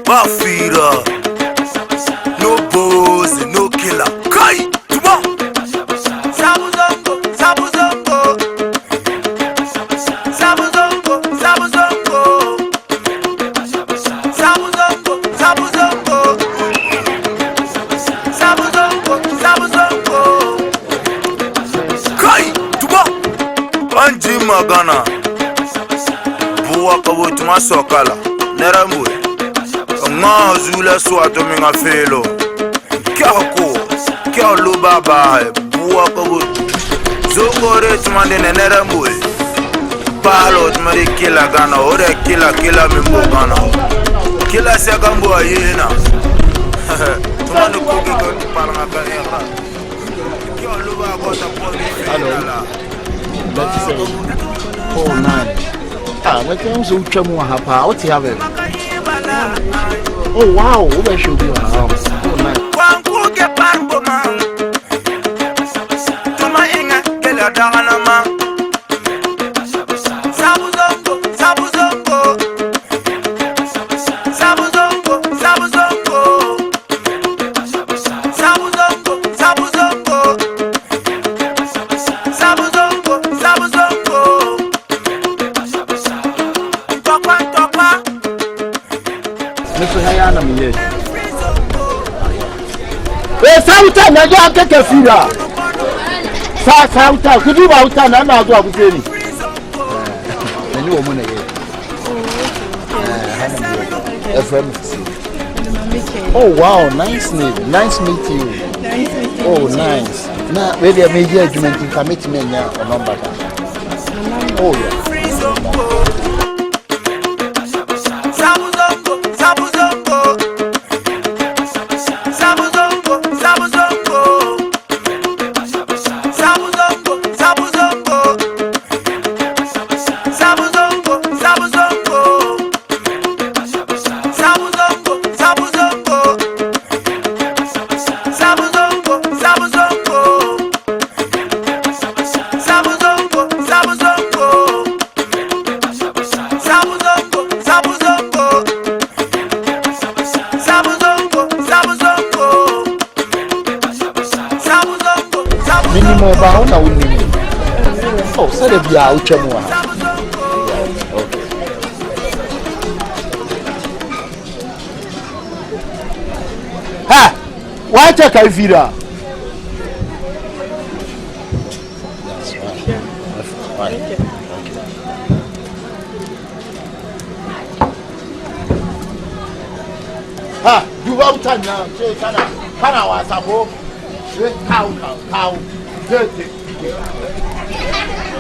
Bafira, no boss, no killer. Kai, tuma. Sabu Zongo, Sabu Zongo. Sabu Zongo, Sabu Zongo. Sabu Zongo, Sabu Zongo. Sabu Zongo, Sabu Zongo. Kai, tuma. Anji Magana. Buwa kawo tuma sokala. Neramwe. Ma zula swato minga felo Kyako Kya luba ba Buwa kabu Zongo re tumande nenere mwe Palo tumade kila gana Ore kila mimbo gana Kila seka mbuwa yena Tumande kuki kwa kipala nga kanera Kya luba kota poni fela Let's say 4-9 let's say also uchamu hapa Oti have it Oh wow, we should be around. Oh nice. Wangu ke parbo ma. Tuma inga ke la dana ma. Sabu Zongo, Sabu Zongo. Sabu Zongo, Sabu Zongo. Sabu Zongo, Sabu Zongo. Sabu Zongo, Sabu Zongo. Topa. Mr. Hayana mi yet. Sauta na jo akeke fira. Sauta, kudu ba uta na na go abuseni. Eni wo mo na ye. Oh wow, nice name. Nice meet you. Oh nice. Na we dey media agreement in committee nya o number. Oh yeah. Oh, so they be out chamwa. Okay. Ha! Why take a vida? That's right. Thank you. Ha! You out now. Say kana wasabo. Cow.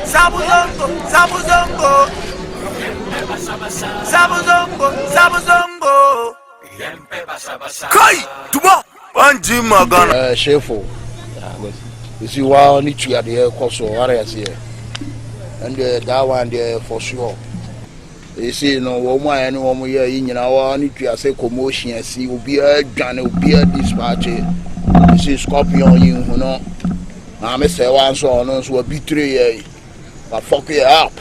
Sabu Zongo, Sabu Zongo. Sabu Zongo, Sabu Zongo. Kai, tuma. Anji Magana. Shefo. You see, wow, need to have the course or areas here. And that one there for sure. You see, woman and woman here in our need to say commotion and see will be a gun, will be a dispatch. You see, Scorpion, you know. I'm a say one so on us will betray but fuck it up.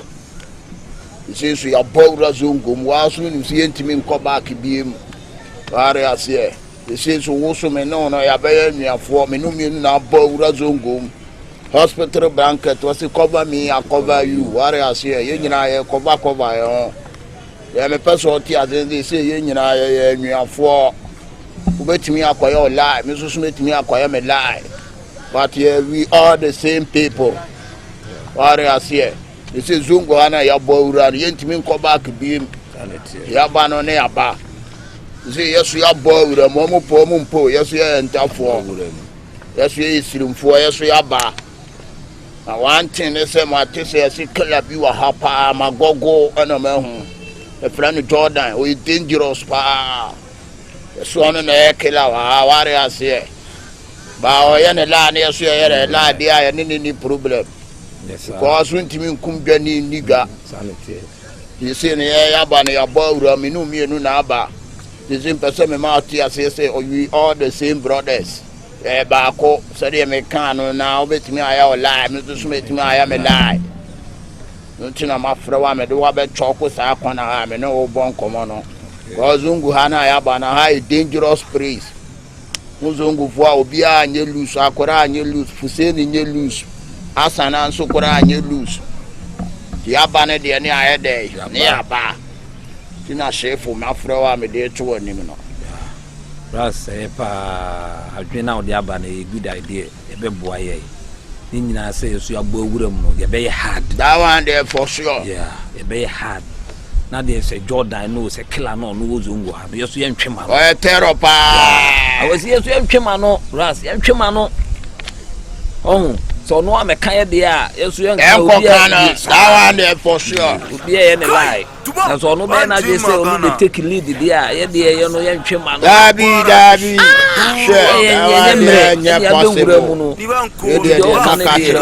You see, so you're bold as Zongo, was when you see him come back to be him. Areas here. You see, so also me know, I have a for me, no mean now bold as Zongo. Hospital blanket was to cover me, I cover you. Areas here, you know, I cover. Yeah, my person here, they say, you know, you are for. Wait me, acquire lie, Mrs. Smith, me acquire me lie. But yeah, we are the same people. Areas here. You say Zongo ana ya boura, yentimi ko back beam. Ya ba no na ya ba. You say yes ya boura, momo po mumpo, yes ya entafo. Yes ya isirimfo, yes ya ba. Na one thing they say my say yes killer bi wa hapa magogo ana mehu. The friend Jordan, we dangerous pa. So on na killer wa areas here. Ba o ya ne la na yes ya la dia ya ni problem. Because when Timmy Kumbani nigga, you see, Yabana, your boy, me no me no naba. The same person, my mouth, say, oh, we all the same brothers. Bako, so they may can now, bet me I am alive, Mr. Smith, me I am alive. Nothing I'm after one, I do have a chocolate, I can have no born common. Because Zongo hana ya bana ha dangerous place. Zongo voa obia anye loose, akora anye loose, Fuseni nye loose, Asana anso kora anye loose. Ya bana de ne aye de, ne ya ba. Tina chef ma frawa me de to anim no. Ras pa adwena odi aba na a good idea e be boa ye. Ni nyina say so agbo awuram no ye be hard. That one there for sure. Yeah, e be hard. Na dey say Jordan no say killer no Zongo ha. Ye so ye ntwema no. Oh terror pa. I was ye so ye ntwema no. Ras ye ntwema no. Oh, so no am kan ye a ye so ye that one there for sure. Obi ye ne lie. Na so no be na dey say no dey take lead there. Ye dey ye no ye ntwema no. Dabi. Sure. Nya possible. You dey catch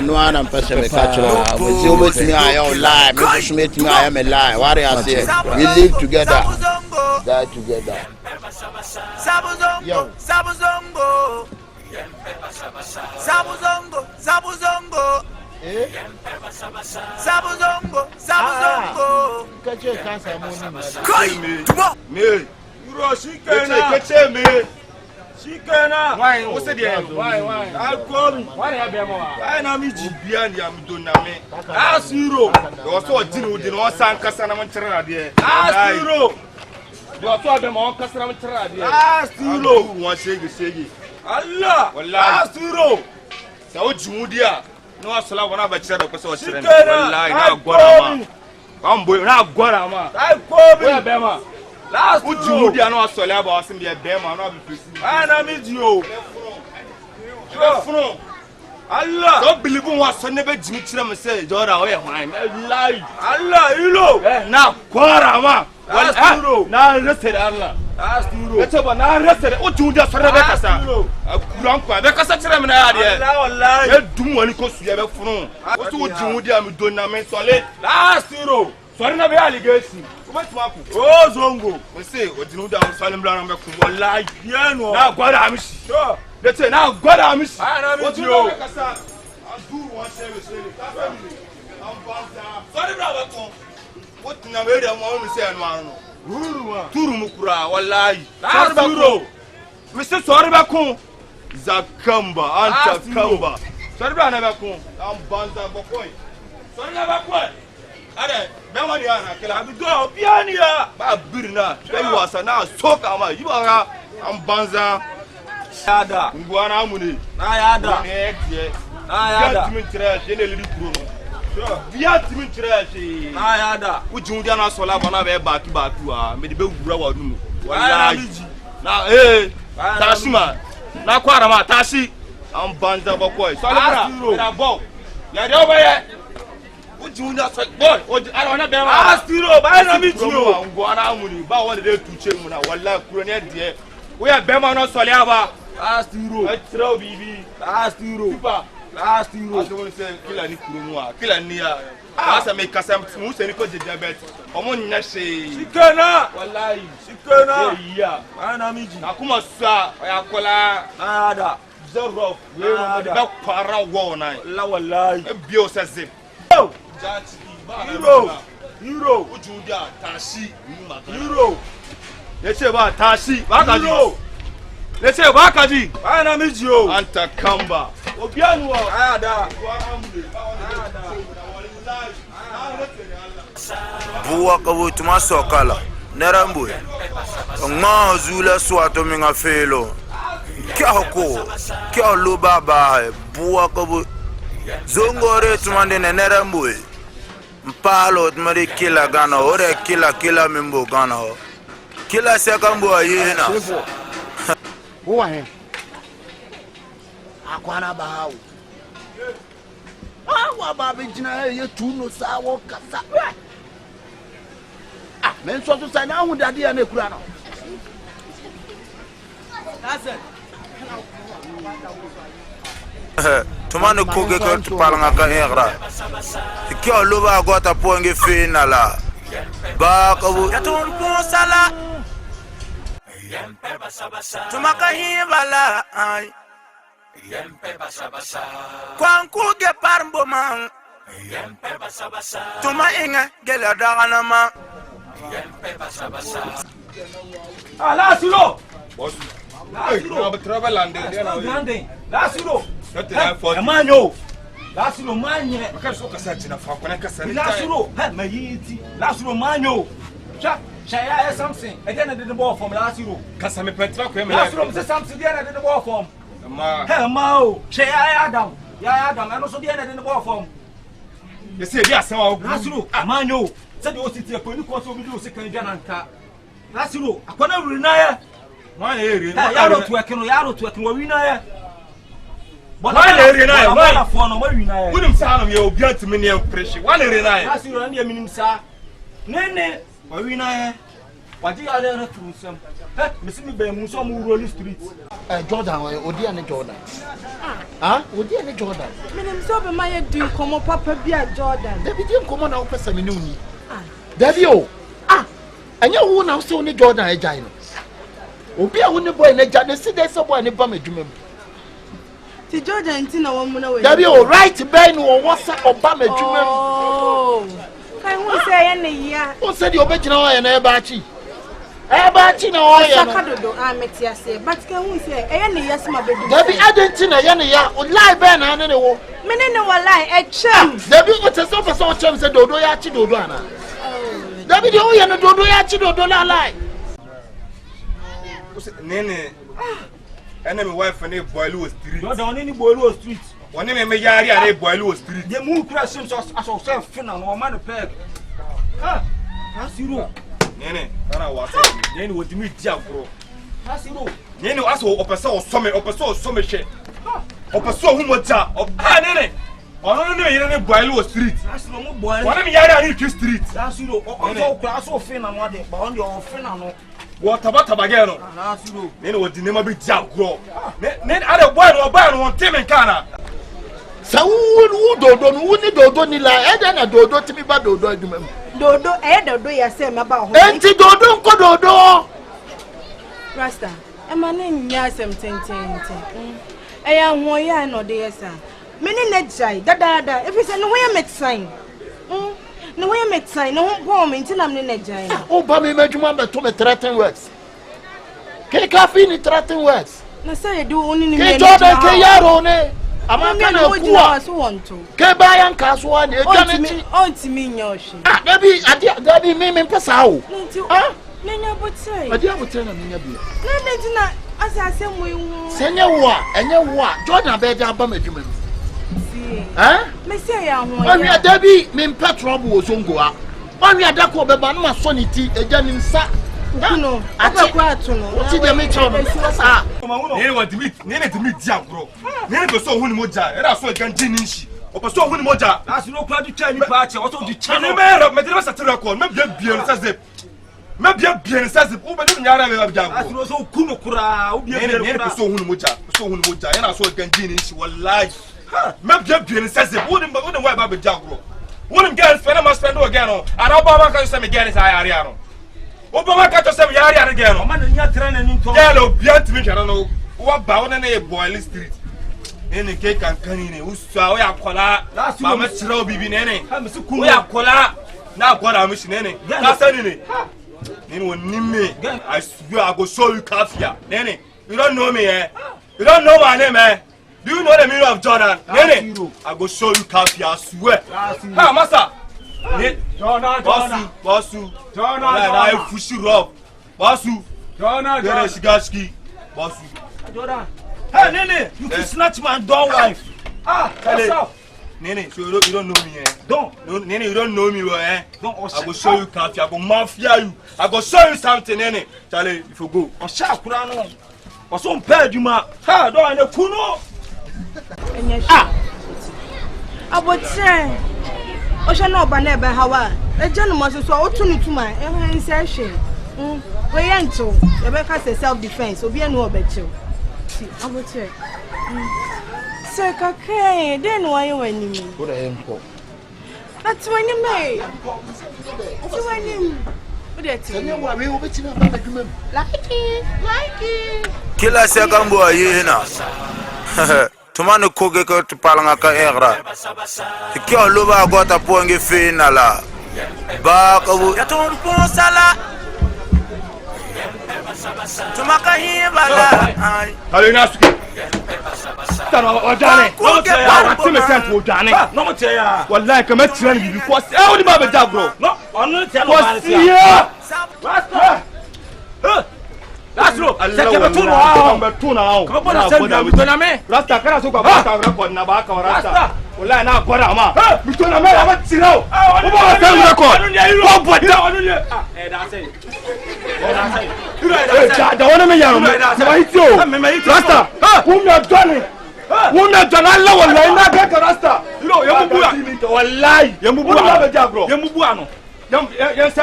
no ana pese me catch we see we me ayo lie. Me so me me ayo me lie. What I say? We live together. Die together. Yo. Sabuzongo. Sabuzongo. Eh? Sabuzongo. Kache kansa mo Kai, me. Uro shikena. Me. Shikena. Why? What's the deal? Why? Alcohol. Why are you more? Why na mi jibia ni am do na me. Asiro. Do so odi no san kasa na manchara de. Asiro. Do so be mo kasa na manchara de. Asiro. Won shege. Allah. Wallahi. Asiro. Sa o jumudi a. No asala wana ba chira ko so chira. Wallahi na gwara ma. Ambo na gwara ma. Ai ko be ma. Last Ujudi ano asole aba wasim be be ma no be presi. Na mi di o. Funu. Allah. Don't believe in what son never jimi chira me say Jordan o ye hwan. Lie. Allah ilo. Na kwara ma. Wallahi. Na rested Allah. Asturo. Eto ba na rested. Ujudi asore be kasa. Akuran kwa be kasa chira me na ya de. Allah wallahi. E dum wani ko suye be funu. O so Ujudi am do na me sole. Asturo. Sorry na be allegation. Oh Zongo. We say Ojinu da Salim Blanc be ku wallahi. Yeno. Na gwada amishi. Sure. They say now gwada amishi. Na mi di o. Adu one say. Sorry brother ko. What na me dey mo me say anu anu. Turu mu kura wallahi. Sorry ba ko. We say sorry ba ko. Zakamba anta kamba. Sorry ba na ba ko. Am banza bokoy. Sorry na ba ko. Ade, be wani ana kila bi go biania ba birna be wasa na soka ma yiba am banza Yada. ngwana amuni Na yada. ne tie Na yada. timin tire je ne lili kuro no bia timin tire je Na yada. ujun dia na sola bana be baki a me de be wura wa numu Wallahi. na tashima na kwara ma tashi am banza bokoy so lebra na bo ya de obaye Ujunda so boy, I don't know them. Asturo, ba na mi di o. Ngwana amuni ba wona de tuche mu na wallahi kuro ne de. We ya bema no sole aba. Asturo. Atro bibi. Asturo. Super. Asturo. Aso won say kila ni kuro mu a. Kila ni ya. Asa me kasam mu se ni ko je diabetes. Omo nya she. Shikena. Wallahi. Shikena. Yeah. Ba na mi di. Akuma sa oya kola. Na yada. Zero. We mo de ba kwara wo na. La wallahi. E bio se zip. Euro. Ujudia tashi Euro. Yace ba tashi ba ka ji. Yace ba ka ji. Ba na mi di o. Anta kamba. Obianu wa. Ayada. buwa ka bo tuma sokala nerambu nga zula swato minga felo kya lo baba buwa ka bo Zongo re tumande nerambu mpalo tumade kila gana ore kila mimbo gana kila sekambo ayena Who are him? Akwana bahawu. Wa babe jina ye tu no sa wo kasa. Men so sa na hu dade ya na kura no. tumane koge ko tupalanga ka era kya lo ba gota ponge finala ba ka bu yaton sala tumaka hibala ay kwanku ge parmbo man tuma inga gela dagana ma Ah, last euro. Boss. Hey, no, but travel landing. Last euro. Not enough for man, yo. Last euro, man, yeah. I can't so cassette for Conacas. Last euro, my yeti. Last euro, man, yo. Shall I something? I didn't do the ball from last euro. Cassame Petra, last euro, something there, I did the ball from. Ma, shall I Adam? Yeah, Adam, and also the end of the ball from. You see, yes, last euro, man, yo. Said you sit here, you want to do second Janaka. Last euro, I can't renaya. One area, Yaro to a winner. But one area, one for no winner. Wouldn't sound you get to me pressure. One area, last euro, and the minimum, sir. Nene, a winner. What do you other to some? Missing me, some rolling street. Jordan, Odiana Jordan. Ah, Odiana Jordan. Madam Sober, my do come up, Papa, be a Jordan. There didn't come on out for some new. Devio. Ah, and you won't now see Jordan a giant. Obi a wouldn't boy in a giant, see there's someone in Bama. To Jordan, Tina, 1 minute. Devio, right, Ben, or what's up, Obama. Oh, I won't say any year. Who said the original and Ebachi? Ebachi, no, I met you say, but can we say any yes, my baby? Debbie Adentina, Yana, would lie Ben and anyone. Men no lie, a chum. Debbie, what's a sofa so chum said Dodo Yachi Dodana. Debbie, the Oyana Dodo Yachi Dodona lie. Nene, enemy wife and a boy street. Not on any boy street. One name may yari and a boy street. The moon crashes as ourselves, Finland or man peg. Ah, that's you. Nene, I was then with me, Jago. That's you. Nene, I saw a person or some shit. A person who was job. Ah, Nene. On any boy street. That's no boy. What am I street? That's you. Also, class of Finland, but on your Finland. What about Tabagano? That's you. Nene, what the name of it, Jago. Then other boy or ban on Tim and Kana. So who don't Dodo Nila, and then a Dodo to me, but Dodo. Dodo, Dodo, ya say about and Dodo Dodo. Rasta, and my name Yasem Tintin. I am one year no dear son. Many net side, that if it's no way I met sign. No way I met sign, no home until I'm in a giant. Oh, Bammy, made you remember to me threatening words. Cake coffee in threatening words. No, say you do only Jordan Kayarone. I'm not going to want to. Kebayan Caswan, on to me, Yoshi. Ah, Debbie, me, Passau. Ah, Nina would say, I dear would tell him, Nina, as I said, we send you what, and you what, Jordan bed up on me. Eh? Messiah, when we are Debbie, me Petrol was Zongo. When we are Dako, but my sonny tea, a genuine sack. No, I don't quite to know. What's the meat? Ah, Nene, what to meet, Nene to meet Jago. Nene to so Hunimoja, and I saw a Ganjinishi. Or so Hunimoja. That's no crowd to tell you, but also the channel. Maybe a record, maybe a beer says it. Maybe a beer says it. Over the Yara of Jago. That's also Kunokura, Nene so Hunimoja, and I saw a Ganjinishi was live. Maybe a beer says it. Wouldn't wipe up a Jago. Wouldn't get spend a must spend again, and Obama can say again is Ariano. Obama can't say Yari again. Man, you're training into yellow, beyond to me, I don't know what bound in a boiling street. Any cake and canning, who saw a collar, last Mamma Chiro be in any. We are collar. Now, what I'm missing any. That's any. Anyone me. I swear I go show you Kafia. Nenny, you don't know me, eh? You don't know my name, eh? Do you know the meaning of Jordan? Nenny, I go show you Kafia, I swear. Ha, Master. Bossu, I fushi rob. Bossu, Shigaski, Bossu. Jordan. Hey, Nene, you can snatch my door wife. Ah, what's up? Nene, so you don't know me, eh? Don't. Nene, you don't know me, eh? Don't. I will show you coffee. I will mafia you. I will show you something, Nene. Charlie, if you go. On sha kurano. On son père du ma. Ha, do ane kuno. Ah. Abotre. O sha no ba na be hawa. E je no mo so o tunu tuma. E ho nse hwe. We yento. E be ka self defense. Obi enu obechew. Abotre. Sir Kakay, then why you winning me? what I am for. That's when you made. That's when you. What is it? We will be to the Like it. Kila second boy yena. Tumani koge ko tupalanga ka era. Ikyo luba gota ponge finala. Ba ko ya tumpo sala. Tumaka hibala. Hello, Nasu. Odane. No, me sent to Odane. No tell ya. Wallahi come at you because how the baby job bro. No, on tell Was ya. here. That's true. Come on, send me to me. Rasta kana so kwa bata record na ba ka Rasta. Wallahi na gwada ma. Bitona me aba tirao. O ba ka record. Ko bota. That's it. Da wona me yaro me. Ba hitio. Rasta. Wuna done. Wuna done Allah wallahi na ka Rasta. Yambu ya. Wallahi. Yambu ba ba ja bro. Yambu ano. Yes, o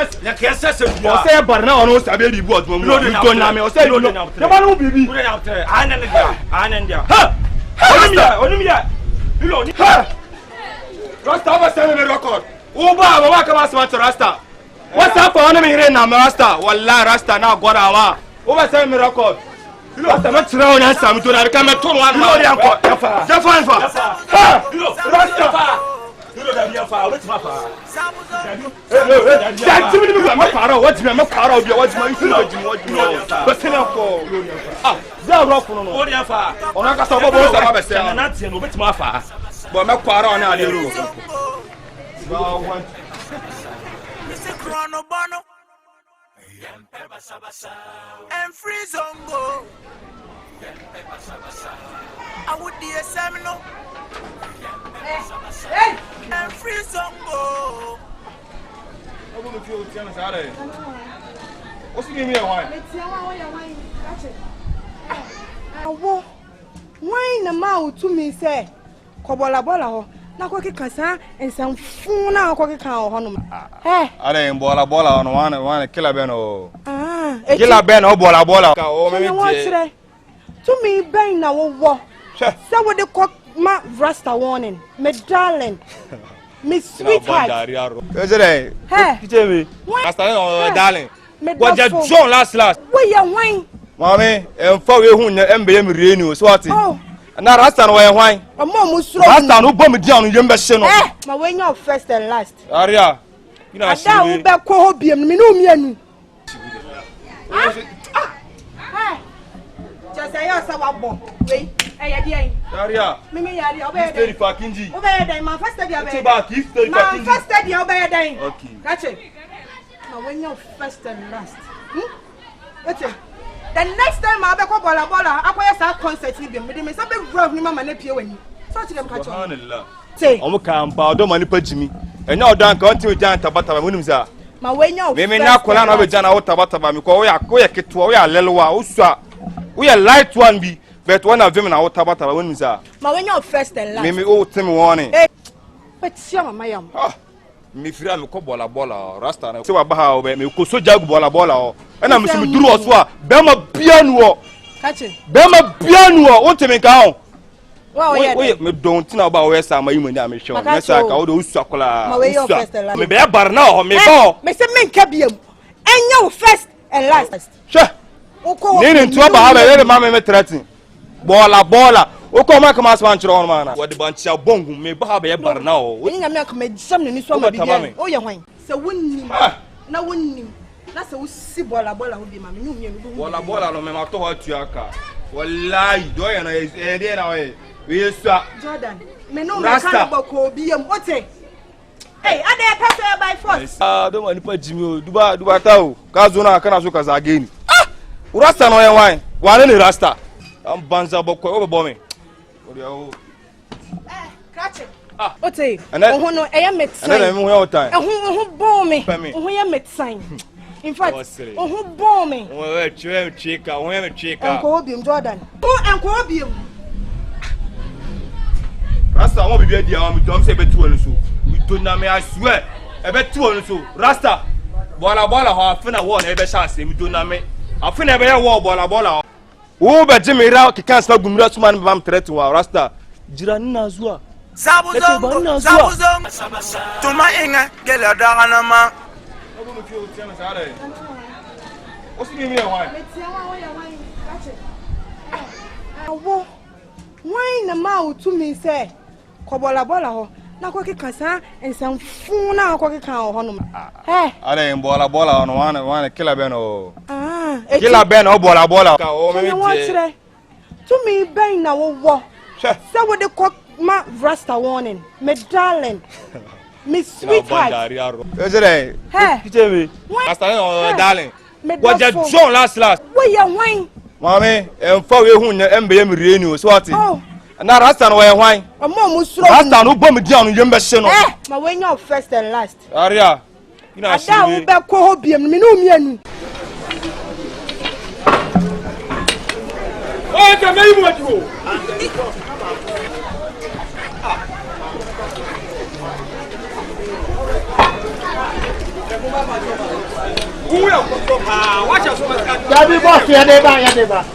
say barna ono sabe ribu odmo mu to na me o say no ya ba no bibi Anendia. Onimia ilo ni Rasta ba say me record o ba ka ba smart Rasta what's up on me here na Rasta wallahi Rasta na gora wa o ba say me record Rasta ma tira on answer me to na ka me to no one ilo ya fa Rasta you don't have far. What's my far? That's my car. What's my car? What's my what's in ah, they're rough on what you far. On a castle, I'm not saying what's my far. But my car on a little. Mr. Chrono Bono and free Zongo. I would be a seminal. Hey! And free Zongo. I'm going to feel tennis out of it. What's the name of your wine? Why na ma to me say kobola bola ho na kwa kikasa ensamfu na kwa kika ho no eh are bola bola no wan killer ben o killer ben o bola ka o me tie to me ben na wo say what the cock ma Rasta warning me darling me sweetheart is it hey kitchen me Rasta no darling what you John last where you wine mommy em fa we hu nya embe yem reni o so ati na Rasta no we hwan omo mu suro Rasta no bom di anu yem be hye no ma we nya first and last aria you know ada wo be ko ho biem me no mianu just say you say wabo we eh dey aria me yari obey dey fakinji obey dey man first dey obey back if dey fakinji first dey obey dey okay catch it ma we nya first and last wait the next time I be ko bola akoya sa concert ni bi me say be groove ni mama na pie wani so ti dem catch subhanallah say omo kan ba odo mani pajimi enya odan ka onti ojan tabata munim sa ma we nya me na kola na be jana wo tabata mi ko wo ya keto wo ya lelewa wo sua wo ya light one bi but one of them na wo tabata munim sa ma we nya first and last me o temi warning but sia mama yam me fira me ko bola Rasta na se wa ba ha me ko soja gu bola o na me se me duru oso a be ma bianu o catch it be ma bianu o o temi ka ho we me don't na ba we sa ma yimo ni am show me sa ka wo do usu akola me be bar na o me go me se me nka biem enya wo first and last she ni ntu ba ha be ma me threaten bola o ko ma kama asman chiro on mana wodi banchia bongu me ba ha be bar na o ni nya me akama jam ni so ma bia o ye hwan se wonni na wonni na se wo si bola ho bi ma me nyum nyem bola no me ma to ho atuaka wallahi do ye na e de na we yesua Jordan me no me kan bako biem ote hey ade ka so by force do mani pa jimi o duba ta o ka zo na kana so ka za again Rasta no ye wan wane ni Rasta am banza bako o be bo me o catch it ote oho no e ya metsan na me hu ya time oho bo me oho ya metsan in fact oho bo me o twe chika o ya chika enko biem Jordan enko biem Rasta won be dia am dom say betu wonu so we do na me I swear e betu wonu so Rasta bola ho afina wo na e be chance me do na me afina e be ya wo bola wo be jimi ra ki kan sa gumira suma ni bam threat wa Rasta jira na zuwa Sabu Zongo Tuma inga gele daga na ma obo me fi o tiana sa re o si mi wa awo why na ma to me say kobola ho na kwa kikasa ensamfu na kwa kika ho no are bola no wana killer be no Kila ben o bola. Ka o me me. To me ben na wo. Say what they call my rasta warning. Me darling. Me sweetheart. Is it? Hey. You tell me. Rasta no darling. What just What John last. Where you wine? Mommy, for we hu embe em renew so what? Oh. Na rasta no we hwan? Rasta no bom di anu yembe hye no. Ma when you first and last. Aria. You know see. Ada wo be ko ho biem me no mienu. Oh, can you what you? Watch out, so much. Daddy boss, ya deba.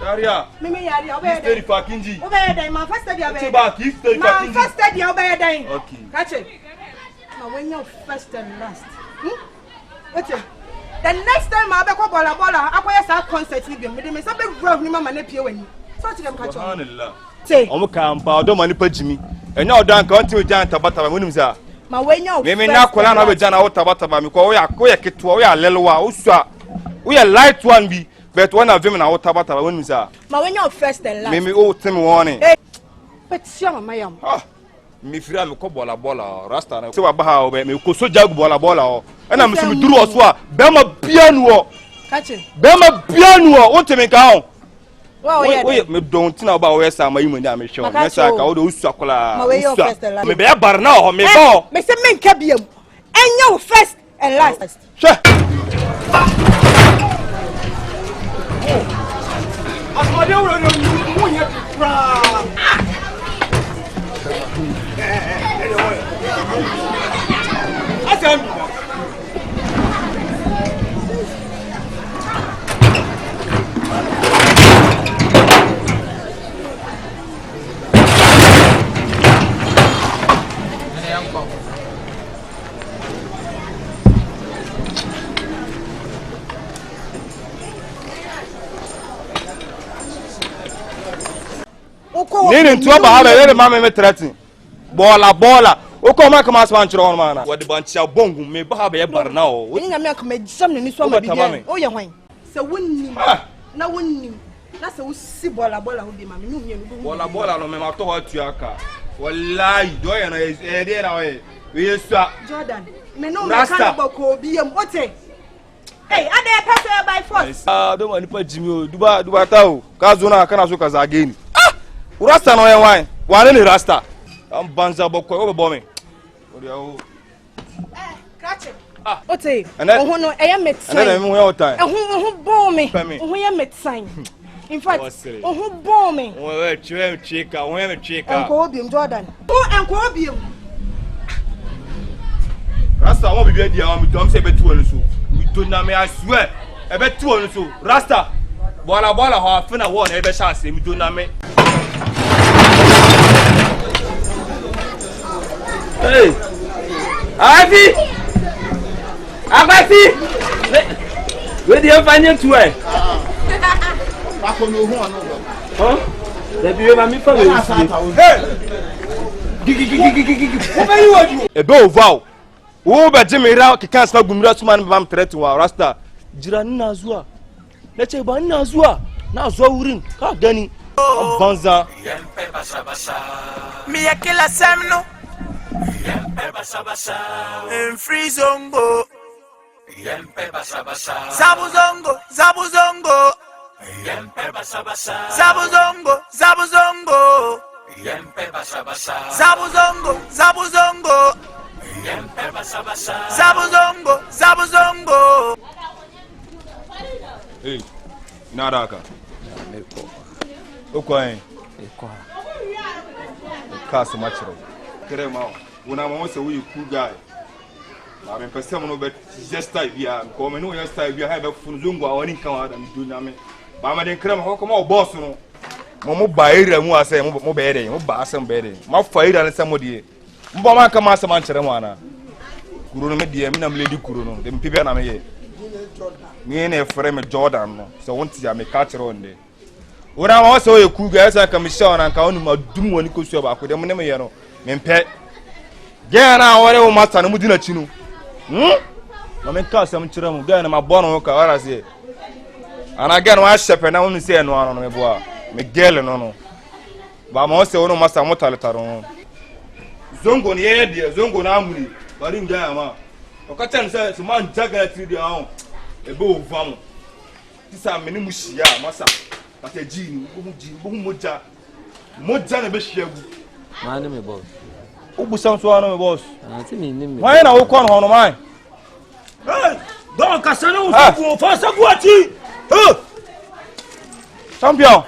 Aria. Mimi yari obey. Stay for Kinji. Obey dey man first day obey. Stay back, stay for Kinji. Man first day obey dey. Okay. Catch it. Now when you first and last. What's it? The next time I be ko bola akoya sa concert ni bi me say be grow ni mama na pie wani. So to them catch on. Subhanallah. Say. Omo kampa odo mani pajimi. Enya odan ka onti ojan tabata ba wonim sa. Ma when you Me nya kola na be jana wo tabata ba me ko wo ya keto wo ya lelewa wo sua. Wo ya light one bi. But when I vim na wo tabata ba wonim sa. Ma when you first and last. Me o temi warning. But siya ma yam. Me fira me ko bola rasta na. Se wa ba ha o be me ko soja gu bola o. Na me so me duru o so a be ma piano o. Catch it. Be ma piano o. Wo temi ka ho. Wow, yeah. Me don't tina ba we sa ma yimo ni am show. Me sa ka wo do usu akola. Ma when you first and last. Me be bar na ho me go. Me say men ka biem. Enyo first and last. Sure. Asmade wo no nya pra. Asem. Nini ntuwa ba ha be ma me threaten. Bola. Oko ma kama asman chiro on mana. Wodi banchia bongu me ba ha be barna o. Ni na me akama gisam ne so ma bibia. O ye hwan. Se wonni. Na wonni. Na se wo si bola ho bi ma me nyum nyem. Bola no me ma to ho atuaka. Wallahi do ye na e de na we. We yesua. Jordan. Me no me kan ba ko bi am. Ote. Hey, ada person by force. Don't want to Jimmy o. Duba tao. Ka zo na kana so ka za again. Rasta no wine. Wane ni rasta? Am banza bokko o be bomi. Catch it. Ote. Oho no e ya medicine. And then me ho time. Oho bomi. Oho ya medicine. In fact, oho bomi. We cheka. Enko obium Jordan. Enko obium. Rasta won be dia am dom say be tu onu so. We do na me I swear. E be tu onu so. Rasta. Bola ho afina wo na e be chance me do na me. Hey, Afi! Where do you find it to? Huh? Let me have me for you. Hey! A do vow. Who but Jimmy Rao can't stop Gumrasman Bam threat to our Rasta. Jirana Zua. Let's say Banna Zua. Now Zorin. How Danny? Banza. Me a killer Samno. In free Zongo. Zabu Zongo. Zabu Zongo. Zabu Zongo. Zabu Zongo. Zabu Zongo. Zabu Zongo. Hey, Nadaka. Okay. Cast much. Kerema, when I'm also a cool guy. I'm a person who just type here. Come and know your style. You have a Zongo or any kind and do Name. Mamma didn't come how come out boss. Momo buy and was saying, Mobile, Bassam Betty. My fire and somebody. Mbo man kama sama nchere mwana. Kuro no me die me na mledi kuro no. Dem pibe na me ye. Me na efre me Jordan no. So won't ya me catch on de. Ora ma so ye ku ga esa ka me show na ka onu madum woni ko suo ba ko dem ne me ye no. Me mpe. Ge na wore wo mata no mudi na chi no. Ma me ka sam nchere mu ga na ma bono ka wara se. And again, why shepherd now only say no on me boy. Me girl no. Ba mo se wono masa mo taletaro. Zongo ni ye dia, zongo na amuri. Bari nja ma. O ka tan say so man jaga 3 dia on. E be ovamo. Ti sa me ni mushia masa. Ka te jini, bo moja. Moja na be shiagu. Ma ne me boss. O bu sam so no me boss. Ah, ti me ni me. Why na wo kon ho no man? Hey! Don't kasana usiku fasa kuati. Champion.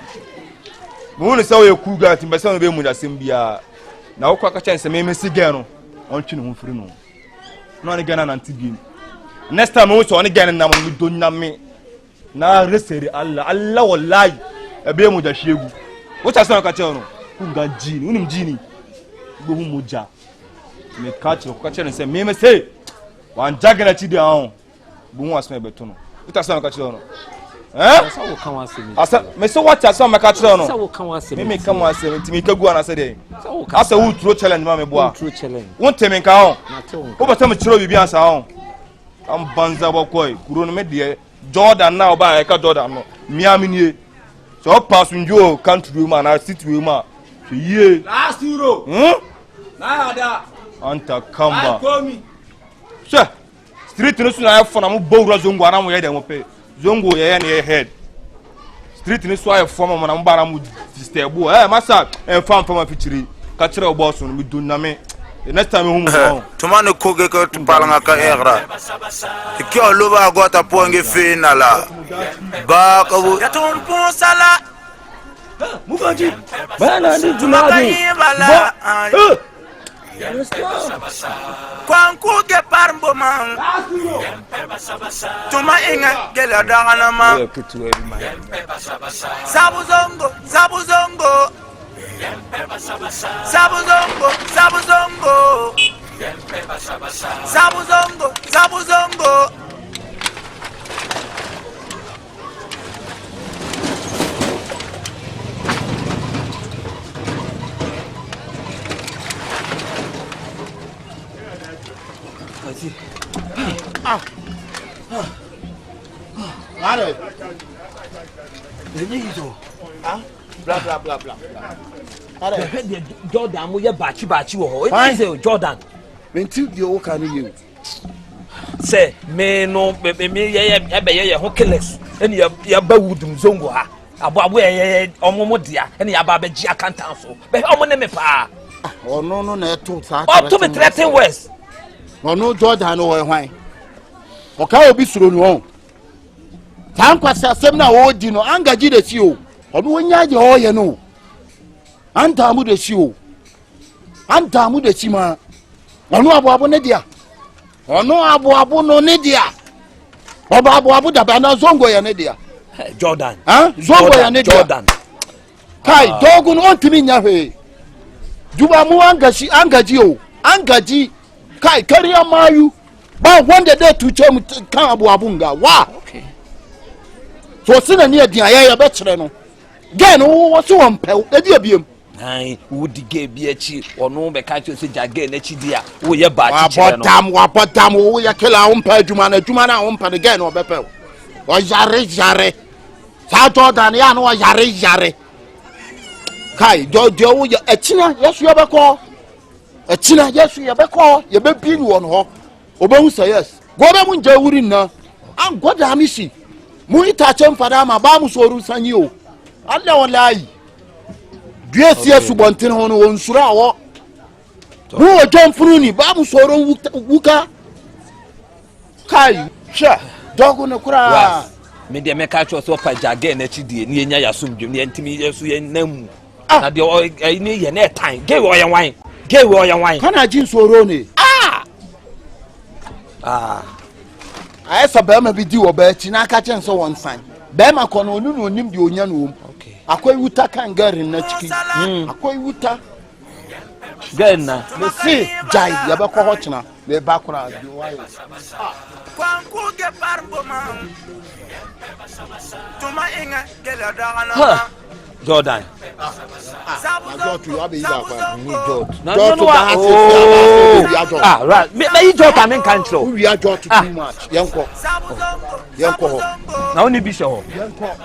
Mo ne say we ku ga timbe say no be mu da sem bia. Na wo kwa ka chance me mesi gan no. On twi ne ho firi no. No ne gan na ntibiem. Next time we so ne gan na mo do nya me. Na reseri Allah wallahi. E be mu da hwegu. Wo cha say ka che no. Ku ga jini, unim jini. Go hu moja. Me ka che say me mesi. Wan jagana ti dia on. Bu hu asme beto no. Wo cha say ka che no. Asa wo kan wa semi. Asa me so what asa me ka tro no. Asa wo kan wa semi. Me kan wa semi ti me ka gu ana se dey. Asa wo tro challenge ma me boa. True challenge. Won temi ka ho. Na te won. Wo ba se me chiro bibi ansa ho. Am banza bokoi kuro no me de Jordan na oba e ka Jordan no. Miami nie. So pass njo country ma na city we ma. So ye. Last euro. Na ada. Anta kamba. Komi. She. Street no so na fo na mo bowra zongo ana mo ye de mo pe. Zongo ye na ye head. Street ni so aye form mo na mbara mu stable masa fam fichiri ka kire o boss no mi dunna me next time hu mo to man ko ge ko palanga ka era ki o lo ba gota ponge finala ba ko ya ton pon sala Mugaji. Bana ni junadi. Kwanku ge parmbo man tuma inga gela dangana ma sabu zongo sabu zongo sabu zongo sabu zongo sabu zongo sabu zongo Mare. Nenye hizo. Bla bla bla bla. Are the Jordan mo ye bachi wo ho. It is Jordan. Mentiu de o kan you. Say me no me ye ho killers. Eni ya ba wudum zongo ha. Abo ye omomo dia. Eni ya ba gi accountant so. Be omo ne me pa. Oh no na eto sa. Up to me threaten words. No Jordan o hwan. O ka obi suro no. Tankwasa asem na wo di no angaji de si o. Obi wonya je o ye no. Anta mu de si o. Anta mu de si ma. Ono abo ne dia. Ono abo no ne dia. Oba abo da ba na zongo ya ne dia. Jordan. Zongo ya ne dia. Jordan. Kai dogun on timi nya he. Juba mu angaji o. Angaji kai kariya mayu. Ba wanda da tuce mu kan abu nga wa. Okay. So sina ni adia ya be kire no. Gen wo so won pe e di abiem. Ai wo di ge bi achi ono be ka che se jage na chi dia wo ye ba chi kire no. Wa bodam wo ye kila wo mpa adwuma na wo mpa de gen wo be pe. O yare. Sa Jordan ya no yare. Kai do wo ye echina yesu ye be ko. Echina yesu ye be ko ye be bi ni won ho. Obehu say yes. Go be mu nje wuri na. An goda amisi. Mu ita chem fada ma ba mu soru sanyi o. Allah wallahi. Duesi yesu bontin ho no onsura wo. Mu o jomfuru ni ba mu soru wuka. Kai, sha. Dogo no kura. Me de me ka cho so pa jage na chi die ni enya yasumdwem ni ntimi yesu ye namu. Na de o ni ye na time. Ge wo ye wan. Kana jin soro ne. I saw Bama be do about Chinaka and so on sign. Bama con no nim the onion room. Okay. Akoi wuta kan gar in Nachki. Akoi wuta. Gena. Me see jai ya be ko hochina me ba kura bi why. Kwanku ge parbo ma. Tuma inga ge la dagana. Ha. Jordan. I got you abi ba kwa ni George. No. Ah, right. Me George I mean control. We are George too much. Yanko. Yanko. Now ni bi show. Yanko.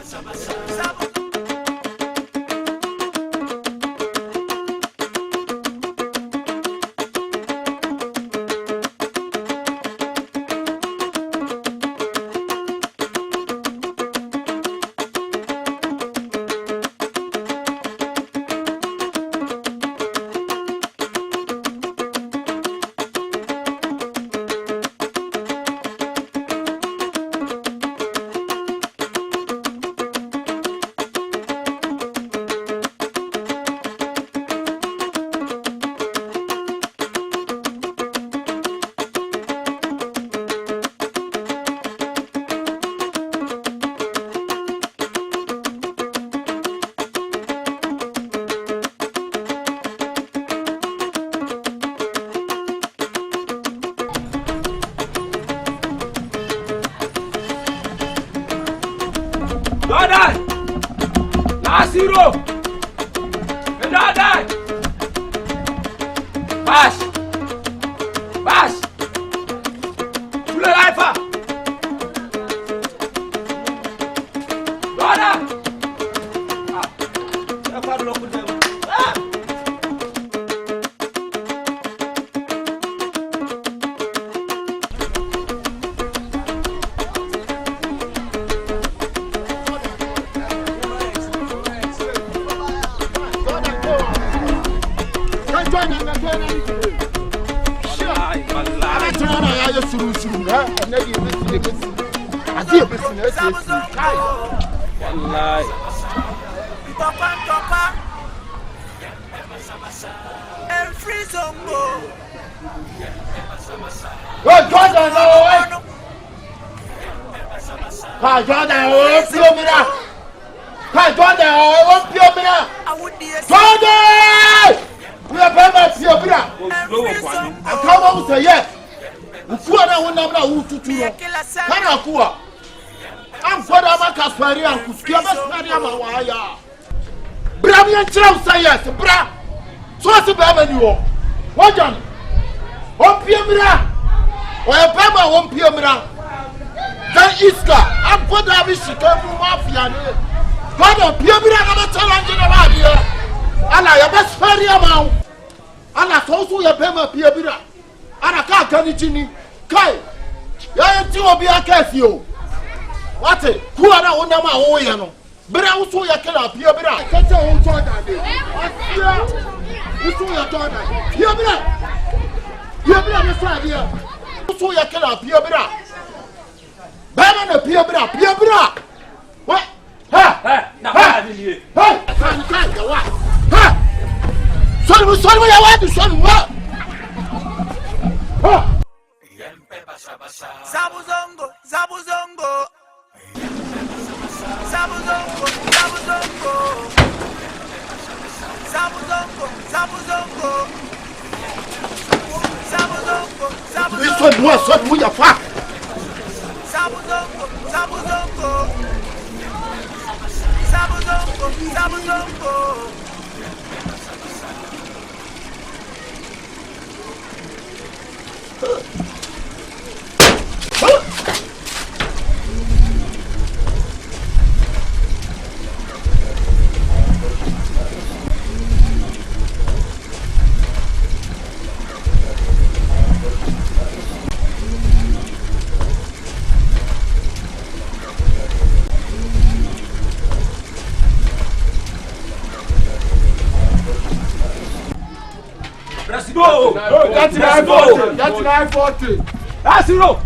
That's 940. That's zero.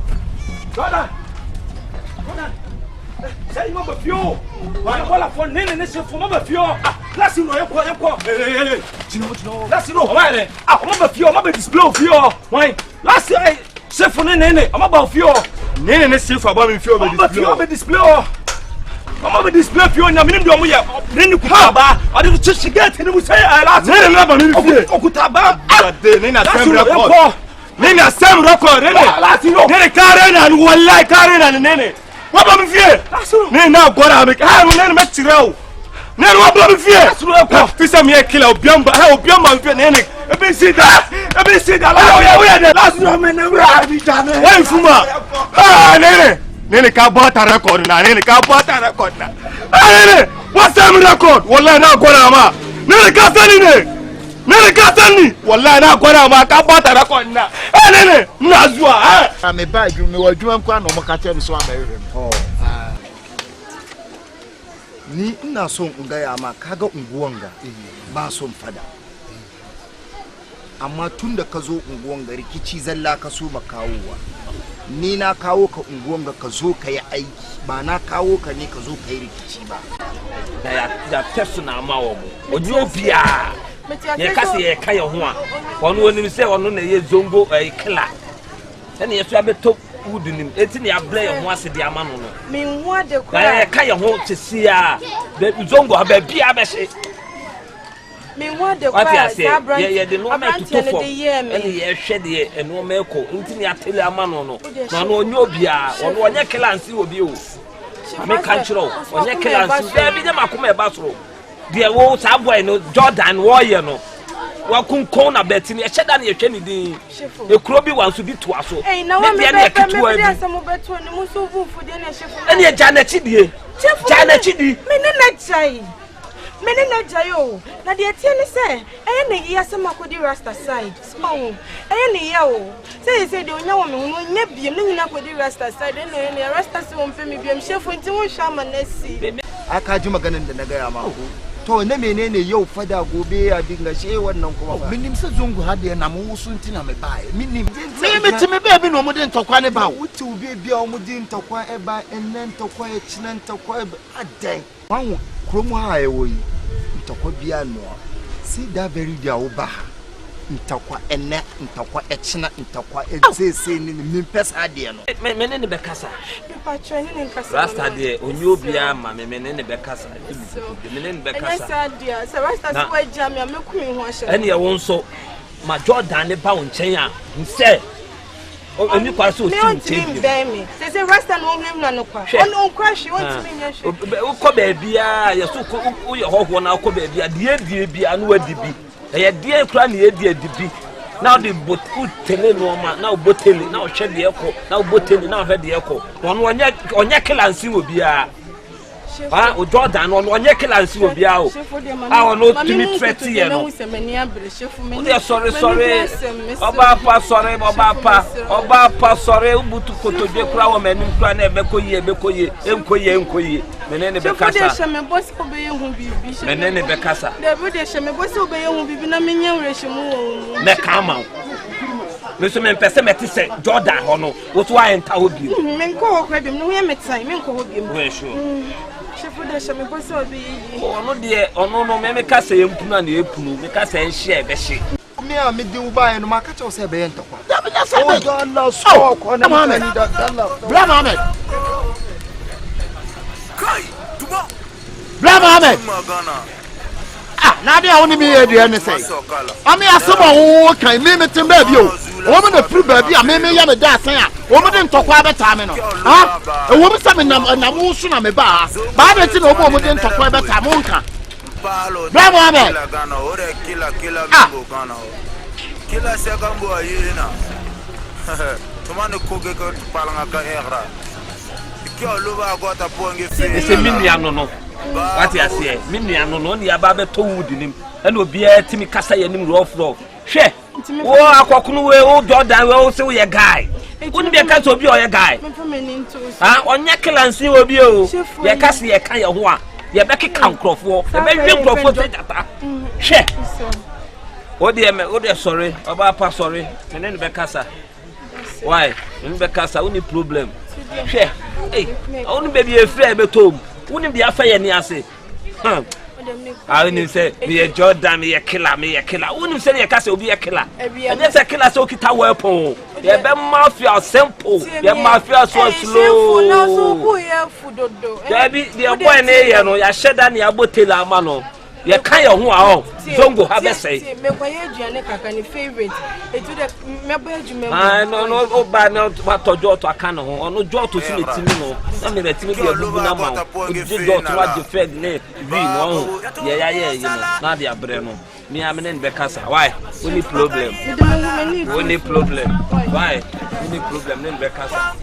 Jordan. Say you mama fio. Why call for nene ne se for mama fio. Let's see no yeko. Hey. Chino. Let's see no. Why there? Mama fio, mama display fio. Why? Let's see se for nene. I'm about fio. Nene ne se for about me fio be display. Fio be display. Mama be display fi onya me ndo mo ye ne kutaba ade to chiget ne mu say last ne na ba me fi okutaba ade ne na sem record ne na sem record ne kare na wallahi kare na ne wa ba me fi ne na agora me ha ne me tirao ne wa ba me fi fi sam ye killer obiamba fi ne e be see that la last no me ne ra bi jame wai fuma ne ka bota record na ne ka bota record na ne what time record wallahi na gora ma ne ka sani wallahi na gora ma ka bota record na ne na zuwa me ba ju me wa ju am kwa no mo ka tell so amerem ni ina son in ga ya ma kaga unguwan ga ba son fada amma tunda ka zo unguwan ga rikici zalla ka so makawowa ni na kawo ka unguwan ga ka zo ka yi aiki ba na kawo ka ne ka zo ka yi rikici ba da persona ma wo mo odiobia ye kase ye ka ye ho a wono onim se wono na ye zongo killer ene ye so abeto wudunim eti ne ablay ye ho ase de ama no no me ho de kwa ye ka ye ho tisia zongo ha ba bia be hye me ho de kwa ye de no ma tuto fo ene ye hwe de eno ma eko enti ne atele ama no no na no onyo bia wono onye killer nsi obi o me kan chiro onye killer nsi da bi de makoma e ba soro de wo sa boy no Jordan wo ye no wa kunkon na beti ni e hye da na ye hwe ni din e kuro bi wanso bi to aso eh na wa me be me asem beto ni mu so vufu de na shefu ene ye jana chidie me ne na jayo na de tie ni se eye ne ye asem akodi rasta side small eye ne ye o say de onya wo me ho nya biem ne nyina akodi rasta side ne rasta se wo mpe me biem shefu nti wo hwa ma na si aka ji maganin da na ga ya ma to ne menene yau fada gobe ya dinga she wannan kuma ba minim se zongo ha de na mo wusu ntina me bae minim me timi be bi no mo de ntokwa ne ba wuti obi bia o mo de ntokwa e ba enne ntokwa e china ntokwa e adan wan kromo ha e wo yi ntokwa bia no see that very day wo ba ntokwa enne ntokwa e china ntokwa e sese ni mi pesa de no me ne be kasa pa chwe ni nkasa rasta de onyo bia ma me ne be kasa me ne be kasa esa dia se rasta so wa jam ya mekumi ho ahye ene ye won so ma Jordan ne ba won chen a nse oni kwa so si nchen bi se rasta no hwem na no kwa ono kwa hwe won timi nya hwe ko ba bia ye so ko ye hoho na ko ba bia die bia no wadi bi ye die kura na ye die dibi now the boat tele no ma now botele now hwe de eko now botele now hwe de eko ono onye kilansi obi a o Jordan no onye kilansi obi a o ono timi threat ye no o sorry oba pa sorry ubutu kotoje kura wo manim kura na ebekoye menene be kasa menene be kasa de sheme bosi obeye hu bibi na menye wrehemu me kama me so me pese me tise Jordan ho no wo so enta obi me nko ho kwa bim no ye metan me nko ho bim we sure shefu de sheme bosi obi ono de ono no me kasa ye mpunu na epunu me kasa en hye be hye me a me din uba no maka cha se be ntokwa da be na se be Allah so ko na ni da Allah bra Mohammed kai tuba bra Mohammed magana na dia woni mi ye de ne sei ami asebo wo kan me tin ba bi o wo me na free ba bi a me ya me da san a wo me de ntokwa beta me no ha e wo me sa me na wo su na me ba be ti no wo me de ntokwa beta mo nka bra Mohammed gana ore kila mbo gana kila sekambo ayina tumane koge ko palanga ka era kyo luba ko ta ponge fe se minni anono what you say minni anono ni aba be to wudinim ene obi a timi kasa yanim rough hwe wo akokunu we o Jordan we o se we guy woni be kasa obi o ye guy ha onye kilansi obi o ye kasa ye kan ye ho a ye be keka nkrofo ye be hwe nkrofo se jata hwe o de sorry oba pa sorry menene be kasa why menene be kasa woni problem hwe onu baby e free be tom woni bia fa ye ni ase ni say me Jordan me killer woni say ye kasa obi ye killer and say killer say okita weapon ye be mafia simple ye mafia so slow na so bu ye fudodo Debi the boy na ye no ya sheda na ya botela ama no ye kan ye ho a ho zongo ha be say me kwaye aduane kaka ni favorite etu de me ba adume ah no o ba na wa tojo to aka no ho ono jo to si metimi no na me metimi de abubu na ma o je jo to wa je fed ne we no ye ya ye no na de abre no me amene be kasa why only problem only problem why only problem ne be kasa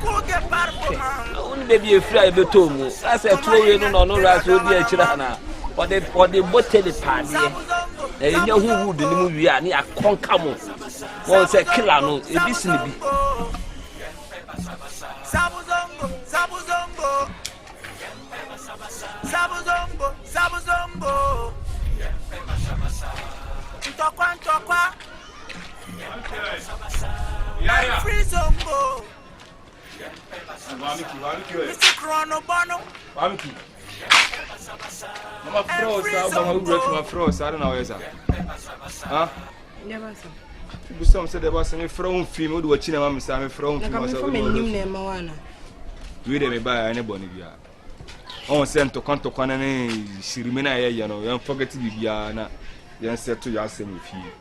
only baby e free e be to mu asa tuo we no no ra so di a kira na or the bottle party e nya hu wood ni mu wi a na akonka mo won say killer no e bi sin bi Zabuzongo Ntokwa Free Zongo Mr. Chrono Bono Wamiki. Mama froze, mama who wrote my froze, I don't know where's that. Huh? Never so. Some said there was some from film, who watching a mamma, some from Mawana. We didn't buy anybody. On sent to Conto Conane, Shirimina, you know, don't forget to be Biana, then said to your same with you.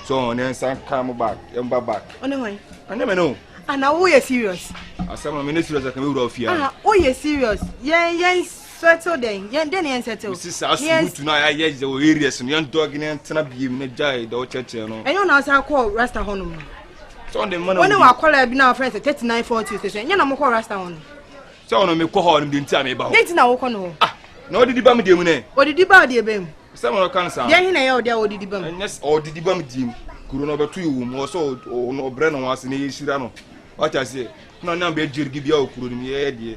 So on then some come back, back. On the way. I never know. And now we are serious. As some ministers that can move off here. Ah, oh, you're serious. Yeah, settle then. Yeah, then settle. Yes, tonight, yes, the areas and young dog in and Tanabi, in a giant or church. I know now, I call Rasta Honum. So on the money, when I call her, now friends at 3940, you're not call Rasta on. So on me call him, didn't tell me about it. Now, no. Ah, no, did you bum the money? What did you buy the bim? Someone cancer. Yeah, you know, there would be bum. Yes, or did you bum him? Could not be 2 or so, or no Brennan was in a Shirano. What I say? No, no, be give you, could me, dear.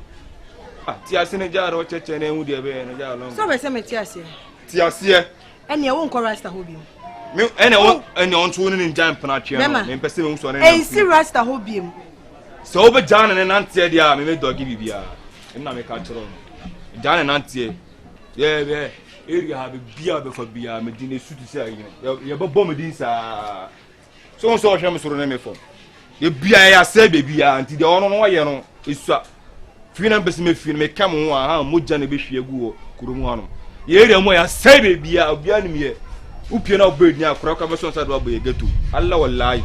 Ah, Tias in a jar or church and would have been a jar long. So, I say, Tias, and you won't call Rasta Hobium. And I won't, and on tuning in Jam Panachi, and Pessimum on a see Rasta Hobium. So, over John and Auntie, dear, may dog give you, and not make culture. John and Auntie, yeah, area have a beer before beer, Medina suit to say, you're bombarding, so I'm sorry for. The beer, say, baby, until the honor, you know, is so. Fina besime fina me kam ho a moja na be hwie gu kurum hanu ye area mo ya sebe bia obia ni me upie na obedi akora ka beso nsa do aboye geto Allah wallahi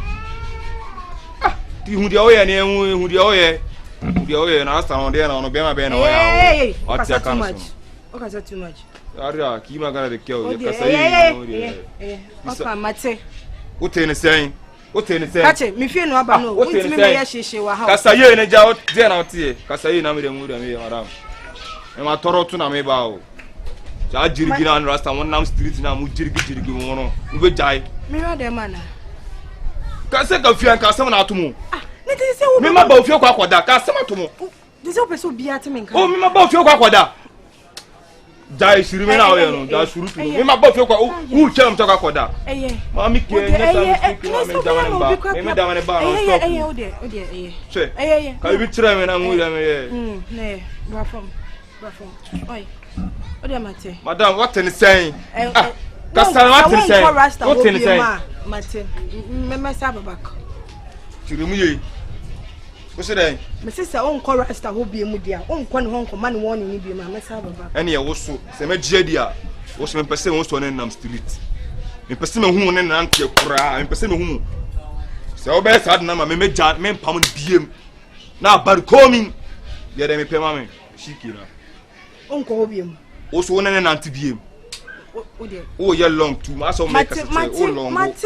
ah ti hu dia oye ne hu dia oye na asa no dia na no be ma be na oya o ti aka no o ka too much aria ki ma gana de keo ye kasa yi no dia o ka mate o te ne sen kache mi fie no aba no untimi me ye hihye wa ha kasa ye ne ja o de na o tie kasa ye na me de mu de me madam e ma toro tu na me ba o ja jirigi na rasta won nam street na mu jirigi mu no mu be jai me wa de mana kasa ka fie ka sama na atomo ah ne te se wo me ma ba fie kwa akoda ka sama atomo de se o peso bia te me nka o me ma ba fie kwa akoda jai shirime na o ye no ja surutu me ma ba fie kwa u chem to kwa akoda mami ke ne sa mi me dawane ba me dawane ba no stop o de che ka bi tira me na mu ya me ye ne ba fam oi o de mate madam what in saying kasa what in saying what in saying mate me sa babak shirimu ye o se den me sisa on ko rasta ho bie mu dia on ko ne ho nko ma ne won ne bie ma me sa babak ene ye wo so se me gye dia wo so me pese wo so ne nam street me pese me hu ne nante kura me pese me hu se o be sa na ma me ja me pam biem na bar komin ye de me pe ma me shikira on ko ho bie mu wo so ne nante biem o de o ye long too ma so me kase o long mate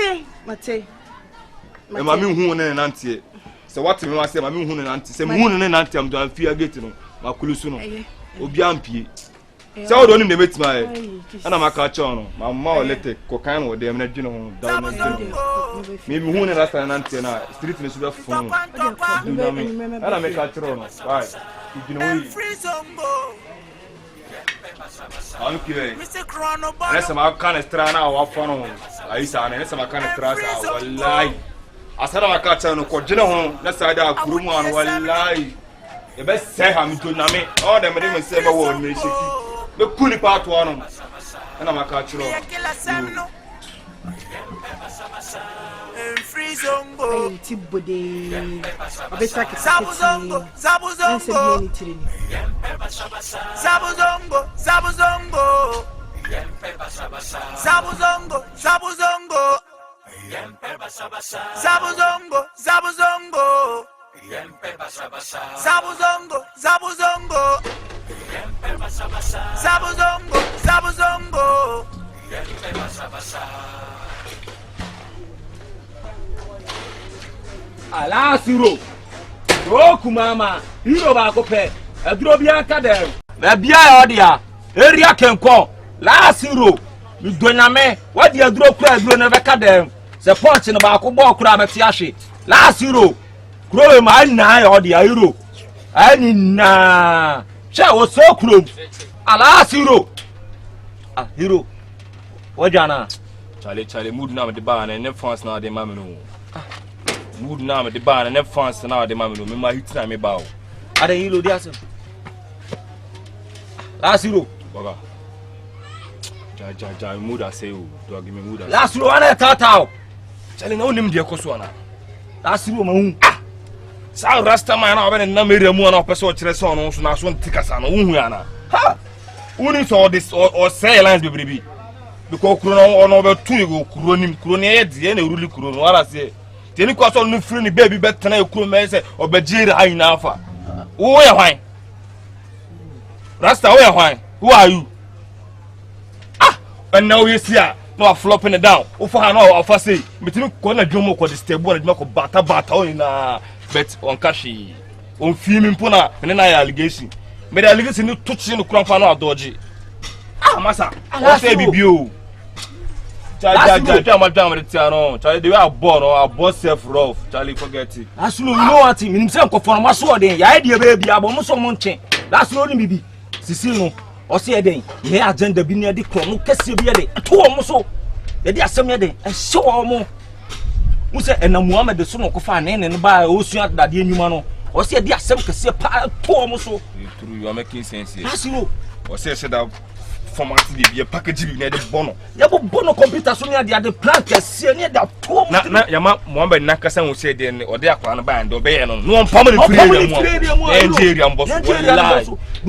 e ma me hu ne nante se what me ma se ma me hu ne nante se me hu ne nante am do an fia gate no ma kulusu no obi ampie se o do ni me metima e ana ma ka cha no ma ma o lete ko kan wo de me na dwene ho da no me hu ne rasta nante na street me su be fo no ana me ka cha no ai dwene wo anu kiwe nesa ma kan strana wa fo no aisa na nesa ma kan strasa wallahi asara ma ka cha no ko dwene ho na sa da kurumu an wallahi e be se ha mi to na me o de me se be wo me sheki be kuni pa to anu na ma ka chiro free Zongo. Tibode. Obetake. Sabu Zongo, Sabu Zongo. Sabu Zongo, Sabu Zongo. Sabu Zongo, Sabu Zongo. Sabu Zongo, Sabu Zongo. Sabu Zongo, Sabu Zongo. Sabu Zongo, Sabu Zongo. Alasiro. Kumama. Hiro ba ko pe. Aduro bia ka dem. Na bia ya odia. Area kenko. Lasiro. Mi donyame. Wadi aduro kura aduro na be ka dem. Se punch no ba ko bo kura beti ahwe. Lasiro. Kuro ma na ya odia hiro. Ani na. Cha wo so kuro. Alasiro. Ah hiro. Wajana. Charlie mood na me de ba na ne fans na de mama no. Mood na me de ba na ne fans na de mama no. Me ma hit na me ba o. Ada hiro dia sem. Lasiro. Baba. Ja mood I say o. Do give me mood. Lasiro ana tata. Charlie na onim de koso na. Lasiro ma hu. Sa rasta man na obe na mere mu na opeso kire so no so na so ntikasa na hu ana. Ha. Uni so this or say lines be because kuro no be tu go kuro ni e de na ruli kuro no ara se teni kwa so no free ni baby bet na kuro me se obejiri ayi na afa wo ya hwan rasta wo ya hwan who are you and now you see no flopping it down o for na o fa say metimi ko na dwomo ko disturb na dwomo ko bata o na bet on kashi on film mpo na na ya allegation me the allegation ni touch ni kuro fa na adoji masa o say bibio Charlie, the way I bought self rough. Charlie, forget it. That's no, you know what? Me say ko for my so den. Ya idea baby, abo so mo nchen. That's no ni bibi. Sisi no. O say den. Ye agenda bi na de kro mo kese bi de. To mo so. Ye de asem ye den. E show mo. Mo say na Muhammad so no ko fa ne ba o sua dade enuma no. O say de asem kese pa to mo so. True, you are making sense here. That's no. O say that format the package bi na de bono. Ya bo bono computer so ne de plan kese ne da to mo. Na ya ma Muhammad na kasa wo say de o de akwa na ba ndo be ye no. No pam ni free mo. Nigeria mboss.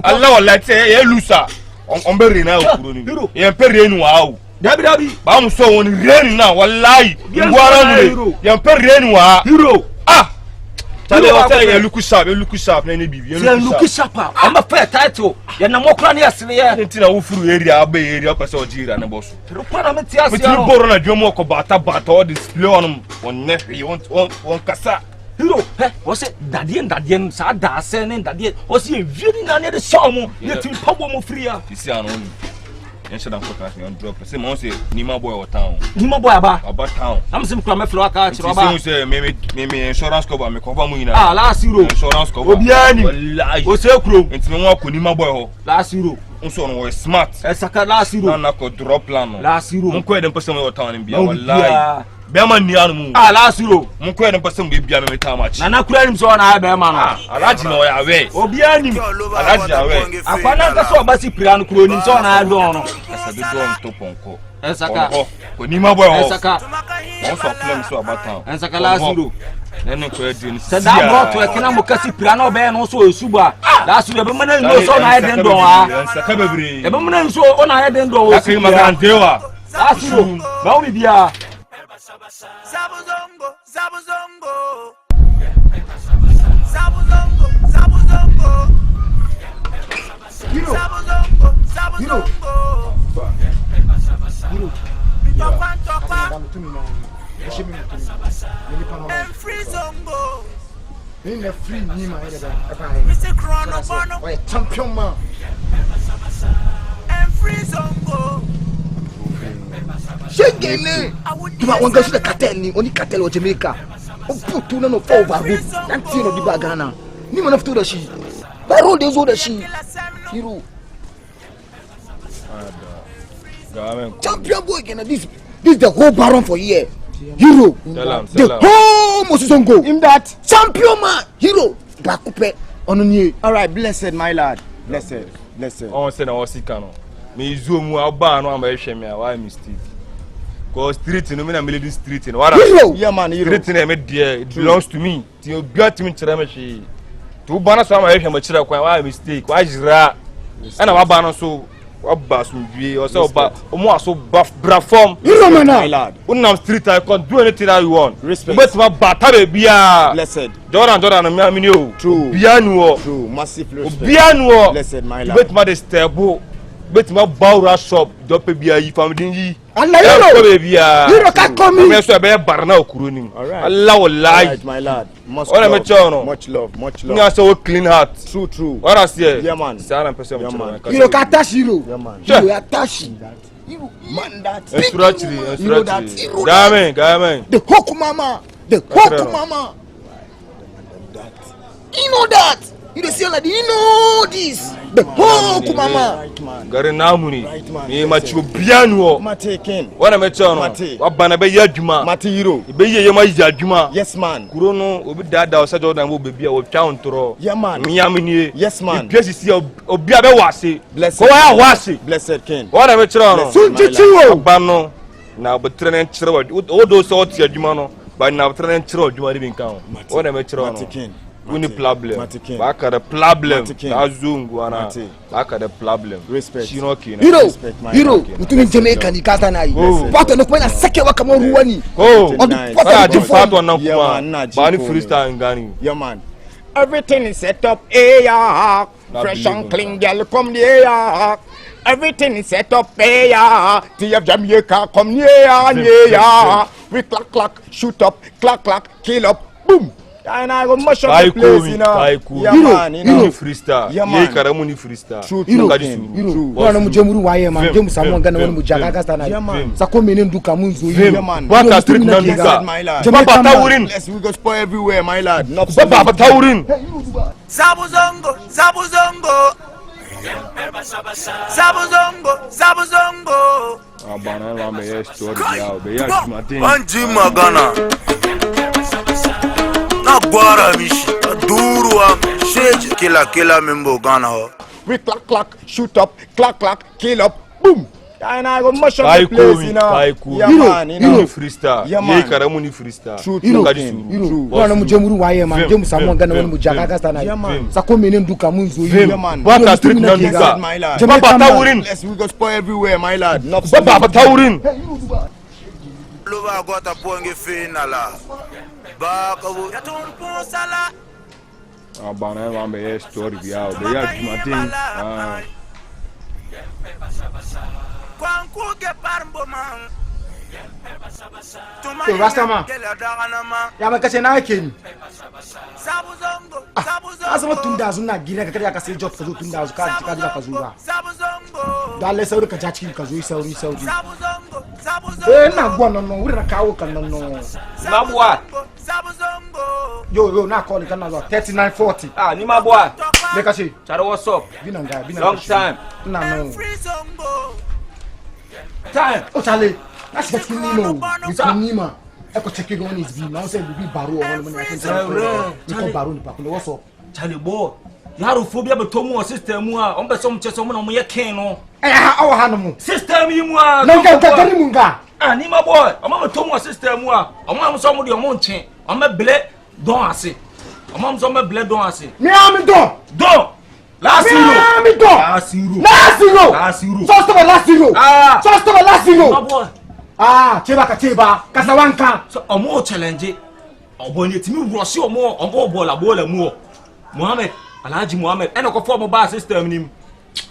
Allah say ye lusa. On be re na okuro ni. Ye pere enu wa o. Dabi. Ba mu so won re na wallahi. Ngwara mu. Ye pere enu wa. Hero. Charlie, I tell you, look sharp, na bibi. You look sharp. I'm a fair title. You na mo kra na asire ye. Ntina wo furu area aba area kwese ojira na boss. Rukwana meti ase. Meti boro na dwomo ko bata all display on nefe on kasa. Hero, o se dadie sa da ase ne dadie. O se envieni na ne de show mo. Ne tin pabo mo free ya. Isi anu ni. Ensha dan forecast on drop. Say mo say Nima boy o town. Nima boy aba town. Am sim kra me flo aka chiro aba. Say me insurance cover me cover mu ina. Last zero. Insurance cover. Obiani. Wallahi. O se kuro. Enti me wa ko Nima boy ho. Last zero. Unso no we smart. Saka last zero. Na ko drop plan no. Last zero. Mo ko edem person we o town bia wallahi. Bema ni anu mu. Last zero. Mo ko edem person we bia me ta match. Na kura nim so na be ma no. Alaji no ya we. Obiani. Alaji awe. Akwana ka so obasi pira no kuro nim so na do no. Asabe do on top onko. Saka. Ko Nima boy ho. Saka. Mo so claim so about town. Saka last zero. Nene ko edi ni. Sada bro to e kana mo kasi pira no be no so osuba. Last zero be mana no so na eden do wa. Saka bebre. E be mana so o na eden do o. Saka magan dewa. Last zero. Ba o bibia. Sabu Zongo, Sabu Zongo. Sabu Zongo, Sabu Zongo. Sabu Zongo, Sabu Zongo. And free Zongo. In the free Nima, Mr. Chrono Bono. Champion man. And free Zongo. Shegele. Tuma wanga shule cartel ni oni cartel wa Jamaica. O putu na no fall over good. Nanti no di bagana. Ni mana ftu da shi. Ba roll de zo da shi. Hero. Champion boy again. This the whole baron for here. Hero. The whole Mosisongo. In that champion man. Hero. Bakupe ononye. all right, blessed my lad. Blessed. On say na wasika no. Me zoom wa ba no am ehwe me why mistake. Cause street no me na me street no. What? Yeah man, street na me there. It belongs to me. You got me chira me shi. To bana so ma hwe me chira kwan why mistake. Why jira? Ana wa bana so Oba Sumbi or so almost so bra form. You know me now, lad. Unam street I can do anything that you want. Respect. But my batabe bia. Blessed. Jordan me amini. True. Bia nuo. True. Massive respect. Bia nuo. Blessed my lad. Bet ma de stable. Bet ma bawra shop. Dope bia yi family yi. Allah you know. You know can come in. Me so be barna okuro ni. Allah wallahi. Right my lad. Much love. You so clean heart. True. What I say? Yeah man. Saran person. You know can touch you. Yeah man. Sure. You attach you. Man that. Gamen. The hook mama. You know that. You don't see like you know this. The hook mama. Gare namuni. Right man. Me machu bianu. Mate ken. Wana mecho no. Wa bana be yadwuma. Mate hero. Be ye ma yadwuma. Yes man. Kuro no obi dada o se Jordan wo bebi a wo twa ontro. Yeah man. Me amini. Yes man. Place si obi abe wase. Blessed. Ko wa wase. Blessed ken. Wana mecho no. Sunchichiwo. Bano na betrenen chire wo do so oti adwuma no. Ba na betrenen chire adwuma de binkan. Wana mecho no. Mate ken. Uni problem. Baka the problem. Zongo ana. Baka the problem. Respect. Shinoki na. Hero. Mutumi Jamaica ni kasa na yi. Pato no kwena seke wa kama ruwa ni. Para di fato na kuma. Bani freestyle ngani. Yeah man. Everything is set up. Yeah. Fresh and clean girl come here. Everything is set up. Yeah. TF Jamaica come here. We clack shoot up, clack kill up. Boom. And I go much of the place, you know. Yeah, man, you know. Freestyle. Yeah, man. Karamu freestyle. True. Wana mujemuru waye man, jemu samu ngana wana mujaga kasta na. Sako menen duka munzu. Yeah, man. Bata street na duka. My lad. Baba taurin. Let's we go spoil everywhere, my lad. Baba taurin. Zabu Zongo. Abana wa me story ya be ya jumatin. Anji magana. Na gwara mishi. Duru wa sheje kila membo gana ho. We clack shoot up, clack kill up. Boom. And I go much of the place, you know. Yeah, man, you know. Freestyle. Yeah, man. Karamu ni freestyle. True. Wana mujemuru waye man, jemu samu ngana wana mujaga kasta na. Sako menen duka munzu. Yeah, man. Bata street na duka. My lad. Baba taurin. Let's we go spoil everywhere, my lad. Baba taurin. Luba gota ponge finala. Baka wo yatumpo sala. Abana wa me story ya be ya jumatin. Hey, Rastaman. Ya makashe na yake ni. Asama tunda zuna gina ka kada ka sai job ka zo tunda zu ka ka zo ba. Dale sauri ka jaci ka zo sauri. Na gwa no wuri na kawo kan no. Mabwa. Yo na call kan na 3940. Ni mabwa. Makashe. Charo what's up? Binanga. Long time. Na no. Time. O chale. That's get Nimo. It's Nima. Eko check it on his now say we be baro on when I can say. We baro ni pa. What's up? Chale boy. Yaro phobia be tomu o system mu a. On be some chese mo na mo ye ken no. Awa hanu. System yi mu a. No ka ni munga. Ni ma boy. O ma tomu o system mu a. O ma so mo de o mo nchen. O ma ble don ase. O ma so ma ble don ase. Me am don. Last zero. Just over last zero. My boy. Cheba. Kasawanka. So omo challenge. Obonye timi rush omo bola mu. Mohammed, Alhaji Mohammed. Eno ko form ba system nim.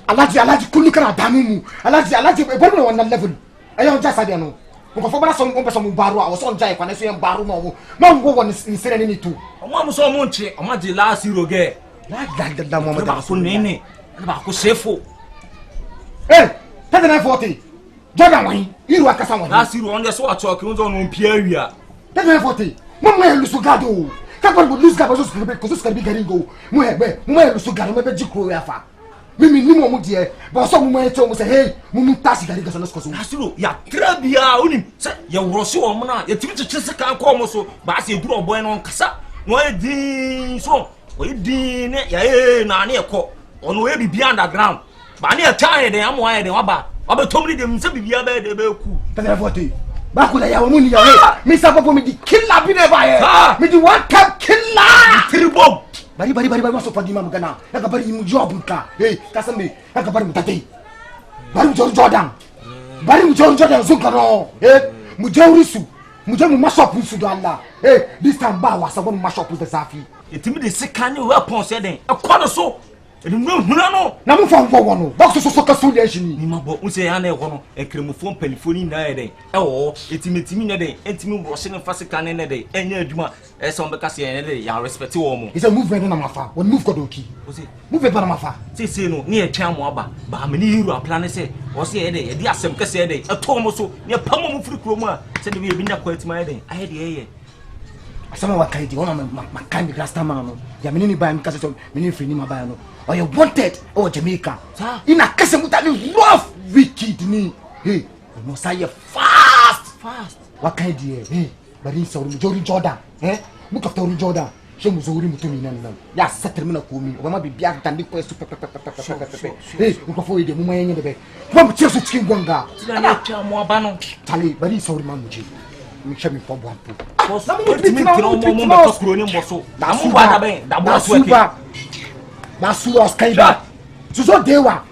Alhaji kuni kana damumu. Alhaji e bono won level. Ayo jasa de no. Ko fo bana so mo be so mo baro a wo so njai kwa na so ye baro mo. Ma ngo won insere ni tu. Omo am so mo nche, omo di last zero ge. La Mohammed ba ko nene. Ba ko sefo. 3940. Jordan wani. Iru akasa wani. Last zero on the so talk unzo no mpia wia. 3940. Mo lusu gado. Ka ko lusu gado so ska bi garingo. Mo lusu gado me be jikro ya fa. Mimi ni mo die. Ba so mo eto mo say hey, mo taxi garingo so no sko so. Last zero ya trabia onim. Say ya wrosi o mo na ya timi chese kan ko mo so. Ba se duro boy no nkasa. No e din so. We din ya na na e ko. Ono e bibia underground. Ba na e tan e den amo aye den waba. Obe tomri dem se bibia be de be ku. 3940. Bakula ya wamuni ya Mr. Popo me di killer bi never here. Me di one time killer. Tribo. Bari maso padi ma mugana. Naka bari mu job nka. Hey, kasa me naka bari mu tate. Bari mu Jordan. Bari mu Jordan Zongo no. Eh, mu jawrisu. Mu jamu mashop su do Allah. Eh, this time ba wasa won mashop the Zafi. Etimi de sikanye weapon se den. E kwa so. No. Na mu fa wo no. Box so kaso de shini. Ni mabo unse ya na e hono e kremofo pelifoni na e den. E wo etimi ne den. Etimi wo se ne fa sikane ne den. Enya aduma e se on be kase ne den. Ya respect wo mo. It's a movement na mafa. When move kodoki. O se move ba na mafa. Se no ne e twa mo aba. Ba me ni hero plan se. O se e den. E di asem kase e den. E to mo so. Ne pam mo firi kro mu a. Se de we bi nya kwatima e den. Aye de ye. Asama wakaidi ona makambi rasta mano ya menini ba mkase so menini free ni mabaya no or you wanted or Jamaica ina kase mutani rough wicked ni hey you must say fast wakaidi hey bari so Jordan muka tori Jordan shemu zo uri mutumi nan ya setter mina komi o ma bibia tandi ko su hey uko fo ide mu mayenye de be mo mche so chikin gonga na twa mo aba no tali bari so uri mamuji mi chami fo bwampo Nasu Skaiba. Suzo dewa.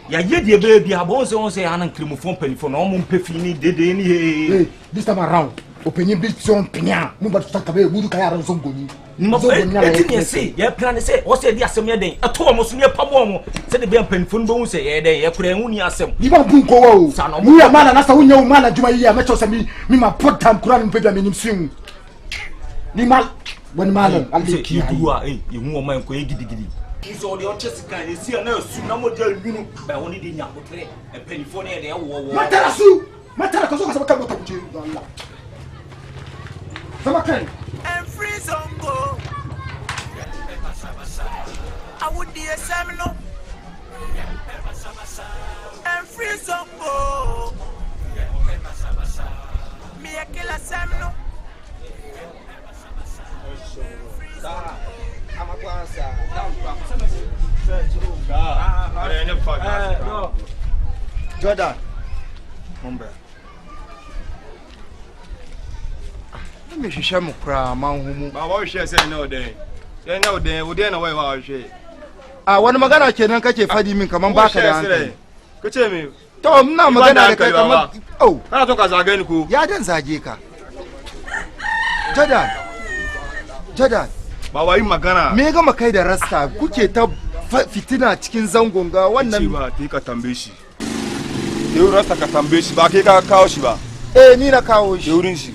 Ya ye de baby abon se anan kremofon pelifon no mo mpefini dede ni hey this time around openye bi son penya mu ba tuta kabe mu ka yaran Zongo ni Zongo ni etini se ye plan se o se di asem ye den ato mo so ne pabo mo se de be pelifon bo hu se ye den ye kura hu ni asem di ba bu ko wo mu ya mana na sa hunya wo mana juma yi ya mecho se mi ma potam kura ni pebia menim swing ni mal when malam ali ki duwa ye hu o man ko ye gidigidi so the chest kan e si na su na mo dia lunu be woni di nya kotre e pelifon ye de wo matara ko so ka ka botabuche Allah sama kan and free Zongo. I would be a seminal and free Zongo. Me a killer seminal. I'm a guansa. Jordan. Me hwehwe mo kra manhumu ba wa hwehwe se ne oden se ne oden oden na wa hwehwe wani magana kenan kake fadi min kaman baka da hankali kace me to muna magana da kai kaman oh kana to ka zage ni ko ya dan zage ka Jordan ba wa yi magana me ga makai da rasta kuke ta fitina cikin zangon ga wannan ba kai ka tambaye shi yau rasta ka tambaye shi ba kai ka kawo shi ba ni na kawo shi wurin shi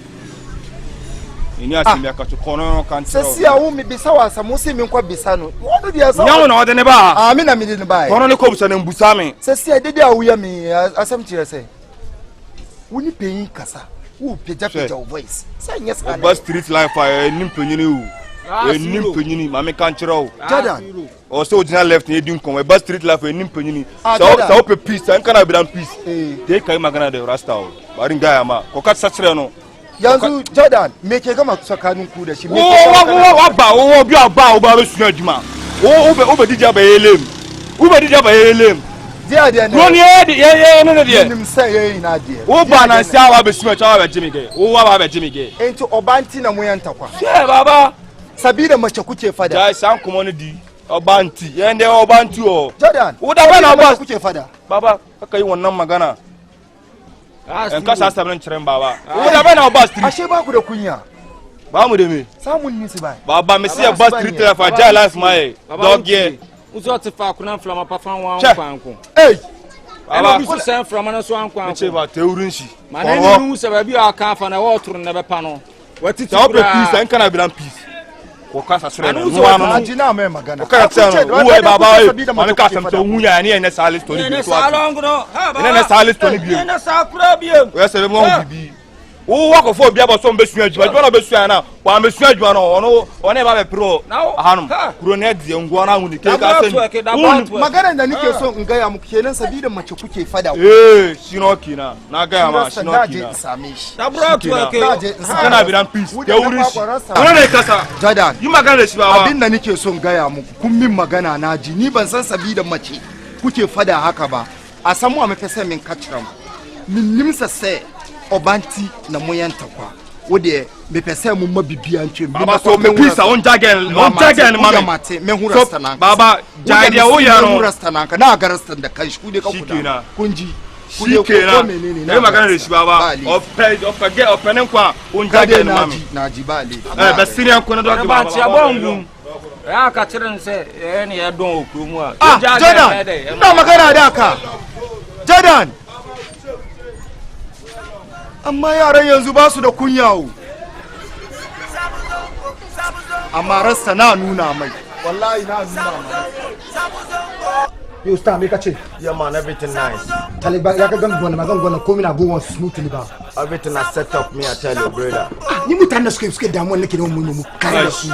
ini asemi akato kono kan tro sesi a wo mi bisa wasa mo se mi nkwa bisa no wodo dia sa nyawo na ode ne ba mi na mi de ne ba kono ne ko busa ne mbusa me sesi a dede a wo ya mi asem tire se woni peyin kasa wo peja voice sanya sa ba street life nim penyini o nim penyini ma me kan tro Jordan o so original left ne din kon ba street life nim penyini so o pe peace an kana bi dan peace te kai magana da rasta o bari ngaya ma ko ka satre no yanzu Jordan me ke gama tsakanin ku da shi me wa ba bi aba o ba be sunu aduma o be dija ba yelem dia dia ne no ye no dia nim say ye na dia o ba na sia wa be sunu cha wa be jimige o wa ba be jimige enti obanti na mu yantakwa she baba sabida mace kuke fada ja san kuma ni di obanti yende obanti o Jordan o da ba na ba kuke fada baba kaka yi wannan magana en ka sa sabran ciren baba o da ba na ba street ashe ba ku da kunya ba mu da me samun nisi ba baba me see ba street life a ja life my dog ye uzo te fa kuna flama pa fan wa kwanko baba ku sen flama na so ankwanko ce ba te wurin shi ma na ni mu se ba bi aka fa na wa oturu na be pa no watiti ta ope peace en kana bi dan peace ko ka sa sure no no ajina me magana ka tsa no wo baba ma me ka sam to hunya ni en salis to ni bi to ni salis to ni bi en sakura bi o se be mo bibi o wa ko fo bia bo so be sua adwuma adwuma be sua na wa be sua adwuma no ono ba be pro ahanum kuro ne die ngwa na huni ke ka sen magana da nake so in ga ya muku kenan sabida mace kuke fada shino kina na ga ya ma shino kina da bro to ke kana bi dan peace ke wurin shi kana ne kasa Jordan yi magana da shi ba abin da nake so in ga ya muku kun min magana na ji ni ban san sabida mace kuke fada haka ba a samu a mafi sai min kaciram min nimsa sai obanti na moyenta kwa wo de me pese mo ma bibia ntwe baba so me pisa on jagen mama mate me hu rasta nan baba jaidia wo ya no rasta nan ka na ga rasta da kai ku de ka kuda kunji shikena ne magana da shi baba of penen kwa on jagen mama na jibale be senior ko na do ba ti abongu ya ka tirin se ne ya don okuru mu a Jordan ina magana da ka Jordan amma yaran yanzu ba su da kunyawo amma rasta na nuna mai wallahi na nuna mai You start make a change. Yeah man, everything nice. Taliban ya ka gonna come na go on smoothly ba. Everything I set up me I tell you brother. Ni mutane suke da mu nake da mu kai da su.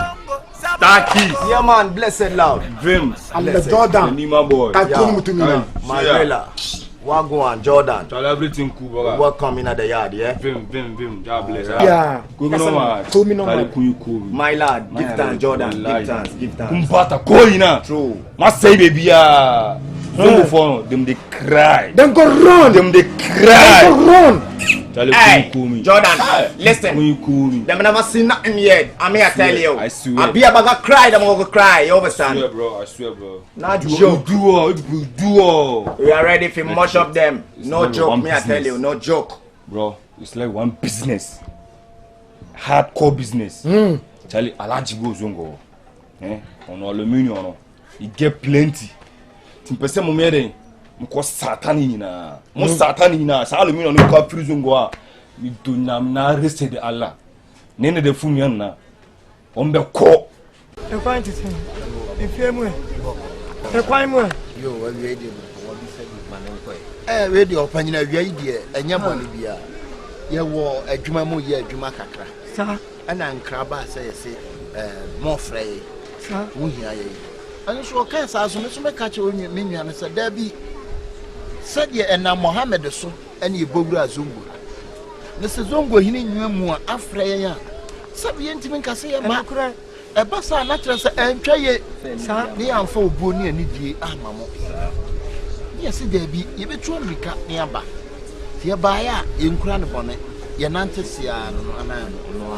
Taki. Yeah man, blessed loud. Dream. Allah Jordan. Ni my boy. Ka tuni mutumi. My brother. Wagwan Jordan. Tell everything cool brother. Welcome in the yard, yeah. Vim. God bless. Yeah. Go no man. Told me no man. My lad, give thanks Jordan. Give thanks. Kumpata koina. True. Must say baby ya. Zongo for them they cry. Then go run. Them they cry. Then go run. Hey, Jordan, listen. Them never seen nothing yet. I mean, I tell you. I swear. I be about to cry, them over cry. You understand? I swear, bro. Not You joke. do all. We are ready for much of them. No joke, me I tell you, no joke. Bro, it's like one business. Hardcore business. Charlie, Alaji go Zongo. On aluminium, you get plenty. Timpese mo mere mko satani na. Mo satani na. Sa aluminium no ka free Zongo a. Mi do nam na reste de Allah. Nene de fumi na. Ombe ko. E kwa nti tin. E fie mu e. E kwa mu e. Yo, we dey what be said with man we dey opanyina wiai de enya bole bia. Ye wo adwuma mu ye adwuma kakra. Sa. Ana nkraba say say mo frey. Sa. Wo hia ye. Ani so kan sa so me so me ka che onyu me nua no say da bi said ye na Mohammed so ene ebowura Zongo. Ne se Zongo hini nwa mu a afrey ya. Sabi ye ntimi nka se ye ma. E ba sa na kire se entwa ye. Sa ni amfa obuo ni ani die amamo. Ye se da bi ye betu America ni aba. Ye ba ya ye nkura ne bone. Ye nante sia no anan no.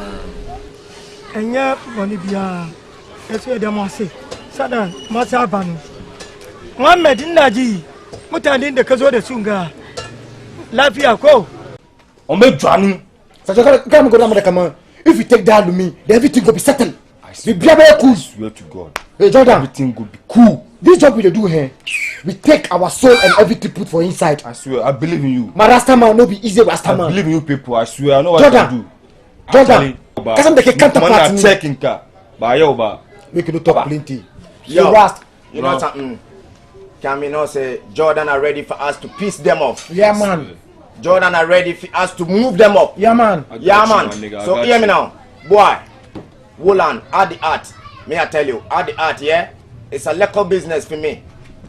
Enya boni bia. Eso ye demo ase. Sadan mata banu. Muhammad Naji mutanen da ka zo da su ga lafiya ko? On me dwanu. Sacha come go down come. If you take that to me, then everything will be settled. We be cool. I swear to God. Hey Jordan, Everything will be cool. this job we dey do here, we take our soul and everything put for inside. I swear, I believe in you. My Rasta man no be easy Rasta I man. believe in you people. I swear, I know what Jordan. to do. Jordan, kasam de ke counterpart Man, ni. checking car. Ba yo ba. Make you no talk plenty. Yo, You Rasta. you know something? Can we know say Jordan are ready for us to piece them off? Yeah man. Jordan are ready for us to move them up. Yeah man. Yeah man. So hear me now. Boy, Wolan, add the art. May I tell you, add the art, yeah? It's a local business for me.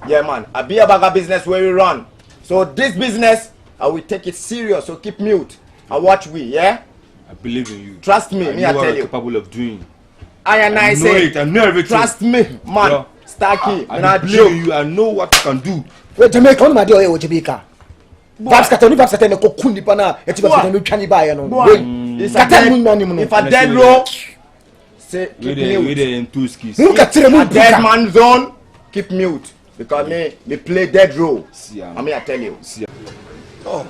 Yeah man. A beer bagger business where we run. So this business, I will take it serious. So keep mute. I watch we, yeah? I believe in you. Trust me, I tell you. capable of doing. I know say, it. I know everything. trust me, man. Bro, Starkey, I not believe joke. in you. I know what you can do. Wait Jamaica on my dear o Jamaica. Vibes katoni vibes katene ko kundi pana eti vibes katene twani ba ya no. It's a Kata mu dead, nani mu no. if a dead row, say keep We mute. dey in two skis. Mu ka tire mu A dead buka. man zone, keep mute. Because me play dead row. See, I mean I tell you. Oh,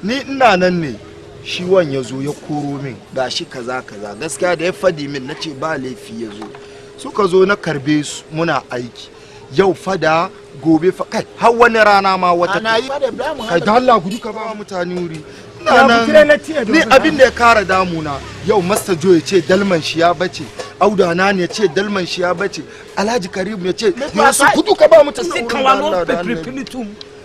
ni ina nan ne shi wan yazo ya koro min gashi kaza gaskiya da ya fadi min nace ba laifi yazo suka zo na karbe su muna aiki yau fada gobe fa kai har wani rana ma wata kai da Allah gudu ka ba mutane wuri ni abin da ya kara damuna yau Master Joe ya ce dalman shi ya bace Auda na ne ya ce dalman shi ya bace Alhaji Karim ya ce su gudu ka ba mutane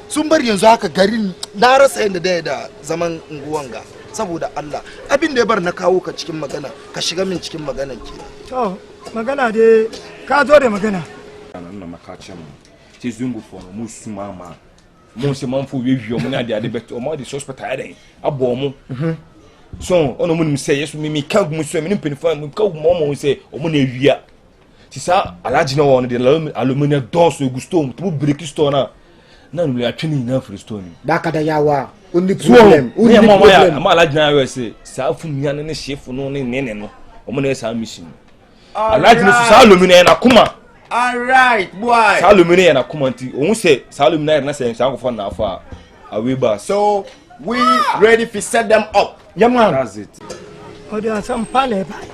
sun bar yanzu haka garin na rasa yadda da zaman unguwan ga saboda Allah abin da ya bar na kawo ka cikin magana ka shiga min cikin maganan ke To magana dai ka zo da magana. Na makache mo. Ti Zongo for no musu mama. Mo se man fo wiwi mo na de ade bet o mo de suspect aden. Abo mo. So ono mo nim say yesu mi kan gumu so mi nim penifo mi ka mo say o mo na ewia. Ti sa alaji na wo no de aluminium doors o gusto mo to break store na no le atwini na free store ni. Da kada yawa only problem only problem am ala jina we say sa fu mia ne chef no ne no omo na sa mission ala jina sa alumina na kuma all right boy sa alumina na kuma nti ohun say sa alumina na say sa nkofo na afa aweba so we ready to set them up. Yeah man, that's it. Oh, there are some pale by.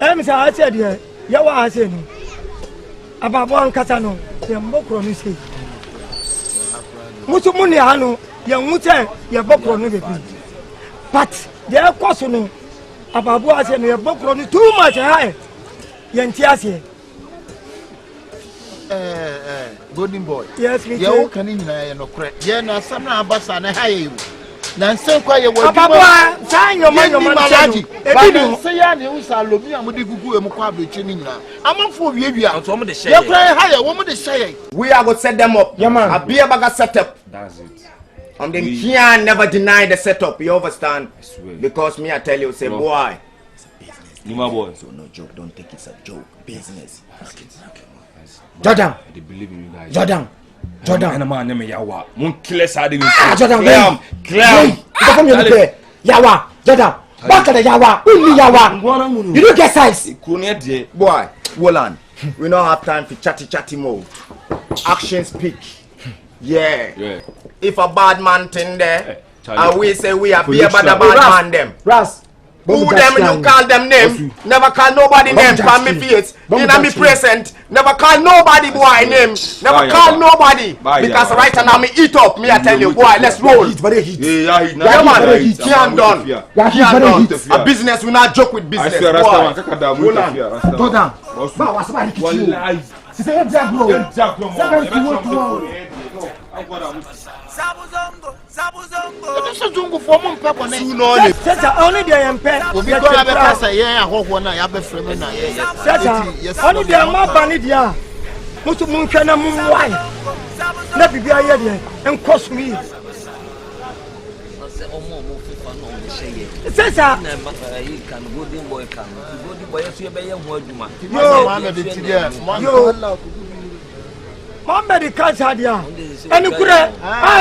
I said, yeah, you are saying about one catano, the Mokro say. Musumuni Hano, young Mutter, your Bokro, but there are Cosono about what and your Bokro too much high. Yantiasi. Golden boy. Yes, me you can in no credit. Yeah, na samna abasa na high. Nansen kwa ye wadi papa san yo man malaji ebi say ya ne usa lobi amudi gugu emu kwa abrechi ni nyina amanfo wiewia so mo de share ye kran high wo mo de share We are going to set them up. Yeah, man. A beer bag setup. That's it. And then can't never deny the setup. You understand? swear. Because me, I tell you, say, boy. You my boy. So no joke. Don't think it's a joke. Business. Jordan. They believe in you guys. Jordan. And man name Yawa. Mon clear side with Jordan. Clear. You come here to Yawa. Jordan. Back at the Yawa. Only Yawa. You don't get size. Boy, hold on. We don't have time for chatty mode. Action speak. Yeah. If a bad man thing there, and we say we are be about the bad man them. Ras. Who them you call them name? Never call nobody name from me face. In me present. Never call nobody boy name. Never call nobody. Because right now me eat up. Me I tell you boy, let's roll. Yeah man, can't done. Can't done. A business we not joke with business. Boy. Jordan. Ba wa saba hiki. Wallahi. Sisi ye jack bro. Jack bro. Sabu zongo for mum papa na Sasa only the MP. obi go na be kasa ye ahoho na ya be frame na ye Sasa only the ma bani dia. Mutu munhwe na mumwai. Na bibia ye de enkoso mi. Sasa na makara yi kan golden boy so ye be ye ho aduma yo man de tidia man Allah Mohammed cancer dia. Eni kure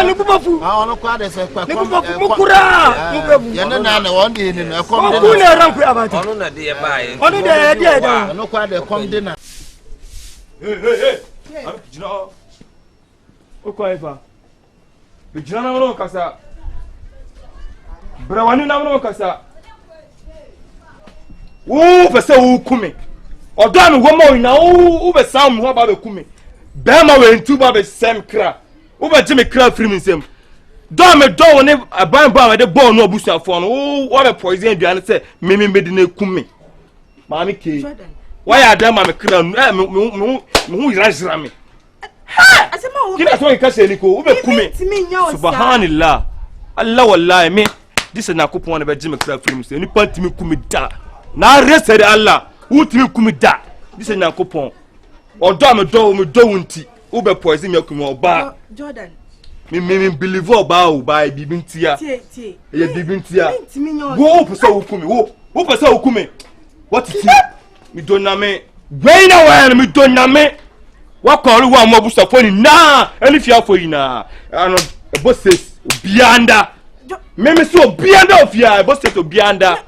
ni bubafu. ono kwa de se kwa Ni bubafu mukura. Mubebu. ye na na won de ni no e kom de Ku na ranku abati. ono na de ye bae Ono de dia da. ono kwa de kom de na Hey. Jina. O kwa ifa. Be jina na no kasa. Brawani na no kasa. Wo pese wo kume. Odo mi wo mo ina wo be sam ho ba be kume. Bema we ntu ba be sem kra. Wo be jime kra free me sem. Do me do woni aban ba de ball no obusuafo no. Wo be poison aduane se me di na kume. Maami ke. Why are them me kra me hu yira me. Ha! Asema wo. Kina so ika se ni ko wo be kume. Subhanallah. Allah wallahi me. This na kupon na be jime kra free me sem. Ni pantimi kume da. Na resere Allah. Wo timi kume da. This na kupon. Odo me do wunti wo be poison me kuma oba Jordan me believe oba o ba bibintia tie ye bibintia wo pese wo kumi wo pese wo kumi what is it me do na me wey na wa me do na me wa call wa mo busa phone na any fia for ina ano bosses bianda me so bianda of ya bosses bianda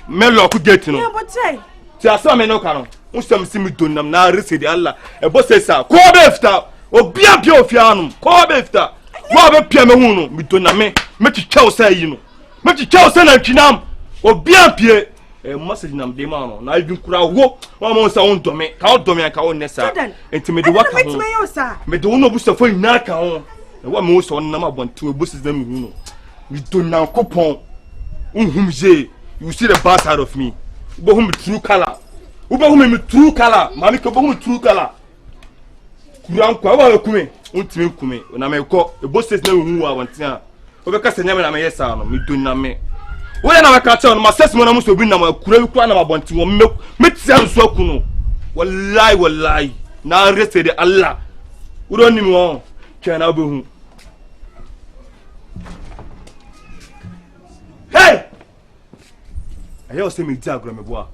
me lock gate no but say ti asa me no kanu Musam simi donam na resedi Allah e bo sesa ko be fta obi apia ofianum ko be fta wo be pia me hu no mi doname me twetwa osa yi no me twetwa osa na twinam obi apia e message nam de ma no na even kura wo mo sa won dome ka o dome ka o nesa enti me de waka ho me de wono busafo ina ka ho e wa me so nam abonto e bosis na me hu no mi donam kopon unhumje you see the bad side of me bo hum true color Uba me true color, mami ko bo true color. Kuran kwa wa kume, untimi kume. Na me ko e bo ses na hu wa wantia. Obe ka se nyame na me yesa no, me do na me. Wo na ka cha no, ma ses mo na mo so bi na ma kura bi kwa na ma bonti wo me tia so akuno. Wallahi. Na rese de Allah. Wo do ni mi won. Twa na obe hu. Hey! Ayo se me diagram me boa.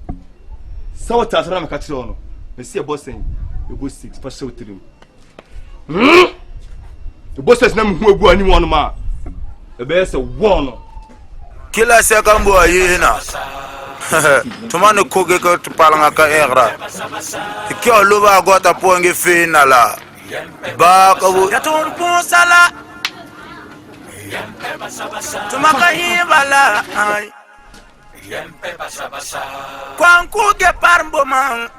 So ta sana me ka kire ono me see e boss sen e go 6 pa show 3 e boss sen na me hu agu ani won ma The best one. Kila second boy hina. Tumane koge ko tupalanga ka era. Ikyo luba gota pongi finala. Ba ko ya ton sala. Tumaka hibala. Kwanku ge parmbo man.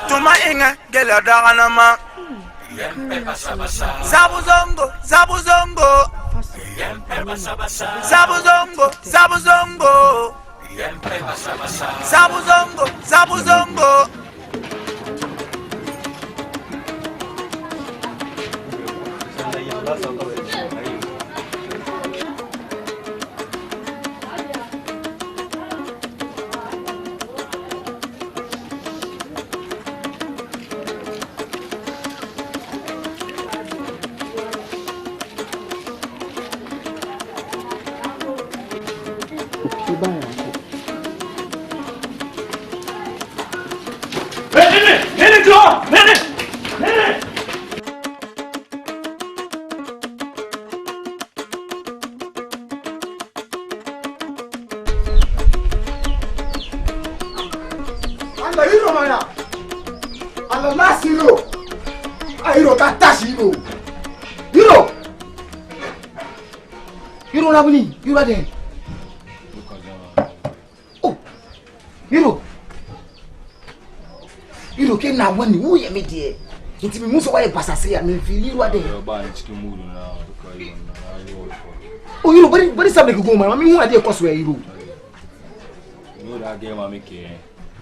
Tuma inga gela dagana ma. Zabu zongo, zabu zongo. Zabu zongo, zabu zongo. Zabu zongo, zabu zongo. You are there. Oh, you came now when you hear me there. It's me most of why pass say I mean feel you are there. Oh, you know, but it's something go man. I mean, who are there cause where you? You know that girl mommy care.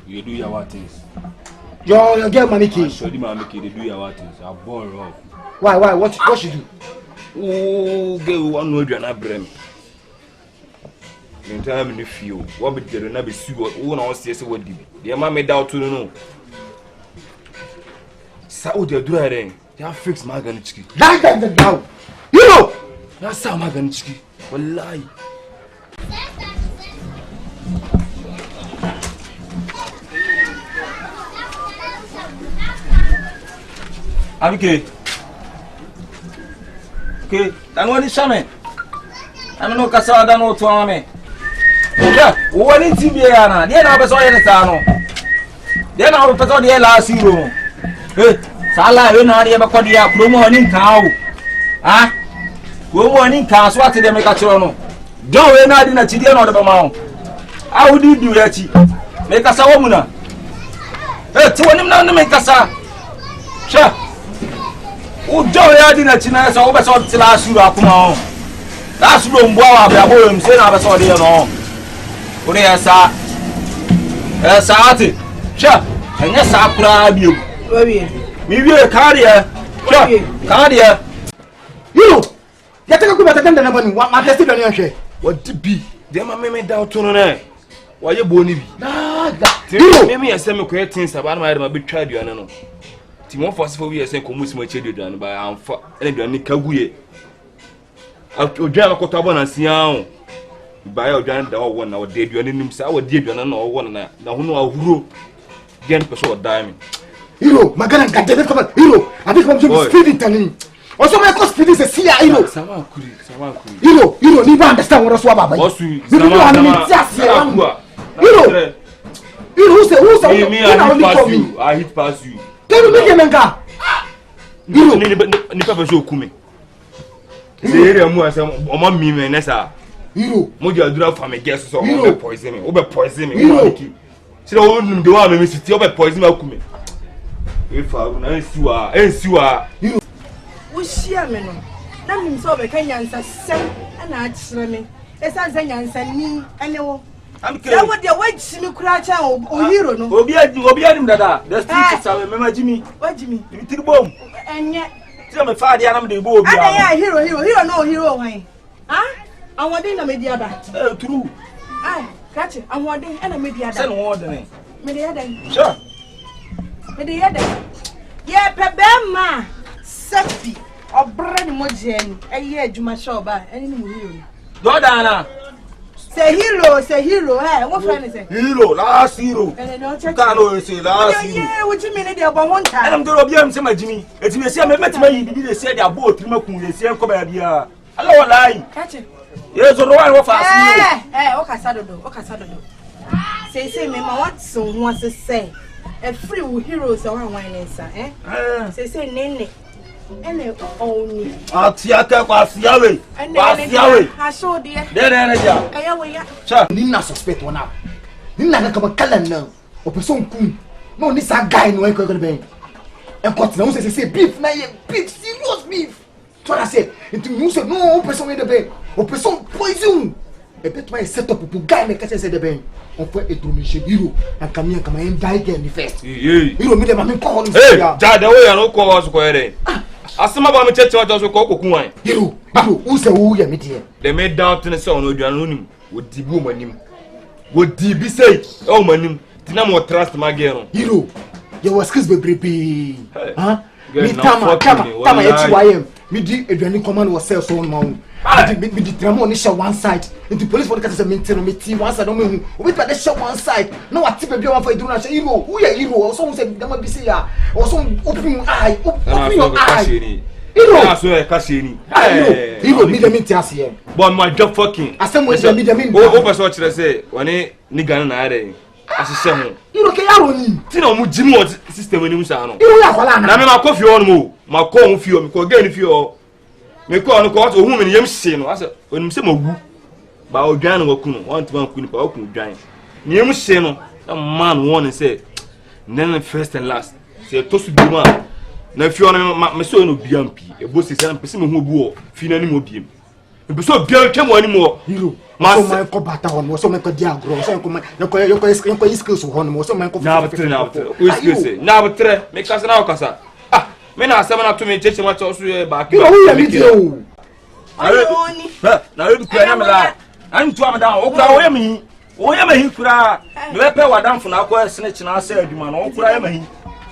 You do your things. Your girl mommy care. Sure the mommy care they do your things. I bore off. Why? What she do? Oh, girl one no do na brem. You tell me if you what be there na be sue who na say what di. The man made out to no. Sao de do here. They fix my gun chiki. Lie down. You know. That's how my gun chiki. Wallahi. Abike. Okay, dan wani shame. Ami no kasa da no to ame. Yeah, wani tibi ya na. Dia na be so yen ta no. Dia na be so dia la siro. Eh, sala we na dia be ko dia promo ni kan o. Ah? Promo ni kan so ate de me ka chiro no. Don we na di na chi dia no de be ma o. Awudi du ya chi. Me kasa wo mu na. Eh, ti woni na me kasa. Sha. Ujo ya di na china so be so tila suru akuma o. La suru mbo wa be abo em se na be so de no. Ori esa. Esa ati. Sha, enya sa kura bi o. Owie. Mi wie karia. Sha, karia. You. Ya take ku beta na bani wa ma testi do ni hwe. What be? Dem ma me down to no na. Wa ye boni bi. Da. You. Me yesa me ko things about my ma be twa aduane no. Timon force for we yesa ko musi ma chedu aduane ba amfa. Ene aduane kaguye. Odwan akota bona sia o. Ba ya odwan da wo na wo de aduane nim sa wo de aduane na wo na hono ahuro. Gen peso o dai me. Hero, magana ngade come hero. Abi come to speed tani. Also my cost speed is a sia hero. Sama kuri. Hero, ni ba understand what so baba. Osu sama. Hero, who say me I hit past you. Can you make him nka? Hero, ni papa so kume. Say area mu asem o ma mi me nesa. Hero, mo di adura fa me guess so o be poison me. O be poison me. Say o num de wa me city o be poison me akume. E fa na ensiwa. Hero. Wo shia me no. Na mi so be kan yansa sem na achire me. Esa nsa yansa ni ene wo. Ya wo de wa jimi kura cha o hero no. Obi adim dada. The street is away mema jimi. Wa jimi. Tiri bom. Enye. Tiri me fa dia na me de bo obi. Ada ya hero no hero wan. Ah? Awode na me dia da. True. Ai, kache, awode na me dia da. Say no word ni. Me dia da. Sure. Me dia da. Ye pebe ma. Safi. Obra ni mo je ni. Eye adwuma shoba, eni ni mo hero. Do dana. Say hero, eh, what friend is it? Hero, last hero. Can no say last hero. Yeah, what you mean they about one time? And I'm going to be am say my Jimmy. It's me say me betima yi bi dey say dia boat ma kun dey say ko ba bia. Hello, line. Catch it. Yes, so one of us. Okay, Saturday. Say, me, my what song wants to say. A free heroes are one answer, eh? Say, Nene. And only. Tiaka was Yahweh. I saw dear. Sir, Nina suspect one up. Nina come a calendar. Or person coon. No, this a guy no one could be. And got no say beef, na beef, serious beef. So I say, into you say no person in the bed. Or person poison. A bit my set up to guy make us say the bed. On point a donation hero and come here, come and die again first. You don't mean them call him. Hey, Dad, the way I don't call us square. Asema ba me cheche wa so ko kokun Hero, who say who ya me dear? They made down to the sound of Janunim. Would dibu manim. Would dibi say, oh manim. Tina mo trust my girl. Hero, you was kiss baby. Huh? Me tama HYM. Me di eduani command was sell so on. Me di tramo ni share one side. Into police for the say maintain me team one side. No me we try to share one side. No what tip be one for do na share hero. Who ya hero? So say dem be say ya. Or some open eye, open your eye. Hero. So e kasi ni. Hero me dem ti ase. But my job fucking. Asem we dem dem. O person kire say woni nigga na ade. Asise ho. Hero ke yaro ni. Ti na mu jimu o system ni mu sa no. Hero ya kwala na. Na me ma ko fi on mo. Ma ko on fi o, me ko gain fi o. Me ko on ko o hu me yem hye no. Ase onim se magu. Ba odwan no waku no. Want man ku ni pa waku odwan. Ni yem hye no. That man won and say then first and last. Say to su bi ma. Na fi on me so no biampi. E bo se say pese me hu obu o. Fi na ni mo biem. E be so biam twem wani mo. Hero. So man ko bata hon, so man ko dia agro, so ko man ko skills hon mo, so man ko na betre. Who skills? Na betre. Me kasa na okasa. Ah, me na asema na to me cheche ma to so e ba ki. Who ya me dio? Oni. Na we kura na me la. Antu amda o kura o ya me. O ya me kura. Me be pe wadamfo na akọ snitch na asa aduma na o kura ya me.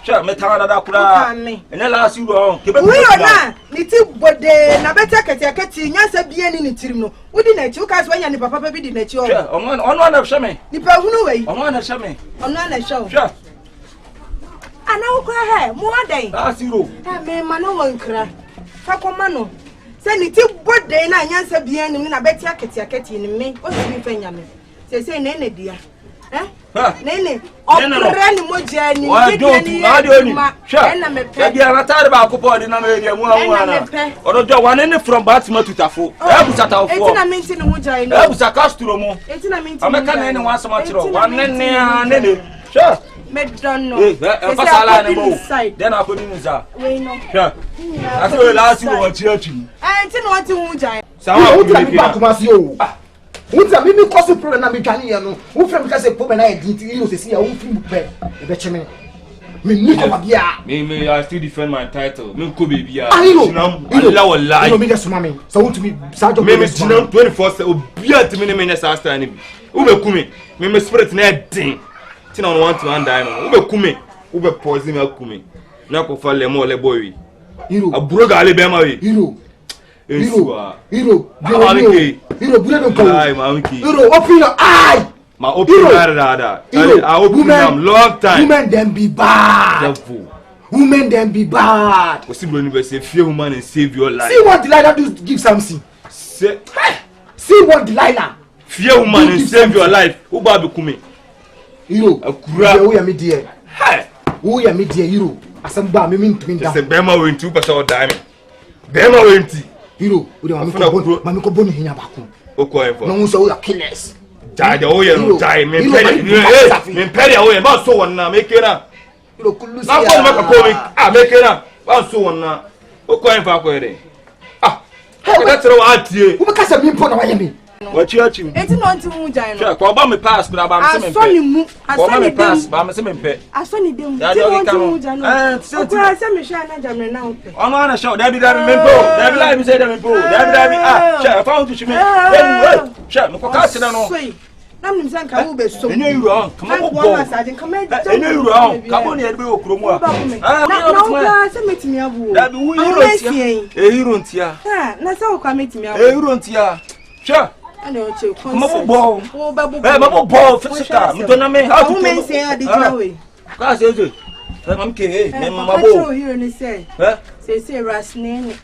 Sure, me tawada da kura. Ene la si ro ke be. We ona ni ti bode na beta kete nyansa bie ni ni tirim no. Wodi na chi o ka so anya ni papa bi di na chi o. Sure, ono na hwe me. Ni pa hunu wei. Ono na hwe me. Ono na hwe. Sure. Ana wo kura he, mo adan. La si ro. Me ma no won kra. Fa koma no. Se ni ti bode na nyansa bie ni na beta kete ni me. O si bi fa nya me. Se na ene dia. Nene, opera ni moja ni ni ma. Na me pe. Dia ratare ba akopọ di na me dia mu ana. Odojo wane ni from Batima to Tafo. E busa Tafo. Eti na minti ni moja ni. E busa Castro mo. Eti na minti. Ameka na ni wan sama chiro. Wane ni nene. Sure. Me don't know. Eh, pasala na mo. Then akodi ni za. We know. Sure. Aso last wo chiachi. Enti no wati moja. Sawa o ti ba kuma si o. Unta mimi cause problem na me dwane ye no. Wo frem ka say problem na e dinti you say see ya wo film pe. E be cheme. Me ni ko bia. Me I still defend my title. Me ko be bia. Allah wallahi. You me just mama. So want to me sa job. Me jinam 24/7 obia ti me me sa star ni bi. Wo be kume. Me spirit na din. Ti na want to and die no. Wo be kume. Wo be poison me kume. Na ko fa le mo le boy. Hero. Aburo ga le be ma we. Hero. Hero, open your eye. My open I open them long time. Women them be bad. Women them be bad. What's the say fear woman and save your life? See what Delilah do give something. See what Delilah. Fear woman and save your life. Who baby kume? Hero. Who ya me dear? Who ya me dear hero? Asamba me mean to me down. Say Bema went 2% diamond. Bema went. Hero, we don't mami ko boni hinya bako. O ko en fo. No so ya killers. Jaja o ye no die me pere o ye ba so won na make na. Hero kullu na ko ma ko me make na ba so won na. O ko en fa ko ere. Ko da tro wa tie. Wo ka sa mi mpo na wa ye me. Wa chiachi. Eti no nti mu jan no. Sure, ko ba me pass kura ba me se me pe. Asoni mu, asoni dem. Pass ba me se me pe. Asoni dem. Ti no nti mu jan no. Okura se me sha na jamre na ope. Ono na show, David me po. David like me say dem po. David sure, found to me. Sure, me ko ka se na no. Nam nim san ka wo be so. Enye yuru an, kama ko bo. Enye yuru an, ka bo ne ebe okromu a. Na okura se metimi abu. David wu yuru ntia. E yuru ntia. Na se okura metimi abu. E yuru ntia. Sure. Ana o che kon. Mabo ball physical. Me dona me how to. Women say adi we. Ka se je. Mam ke me mabo. What you hear ni say? Say rasnene.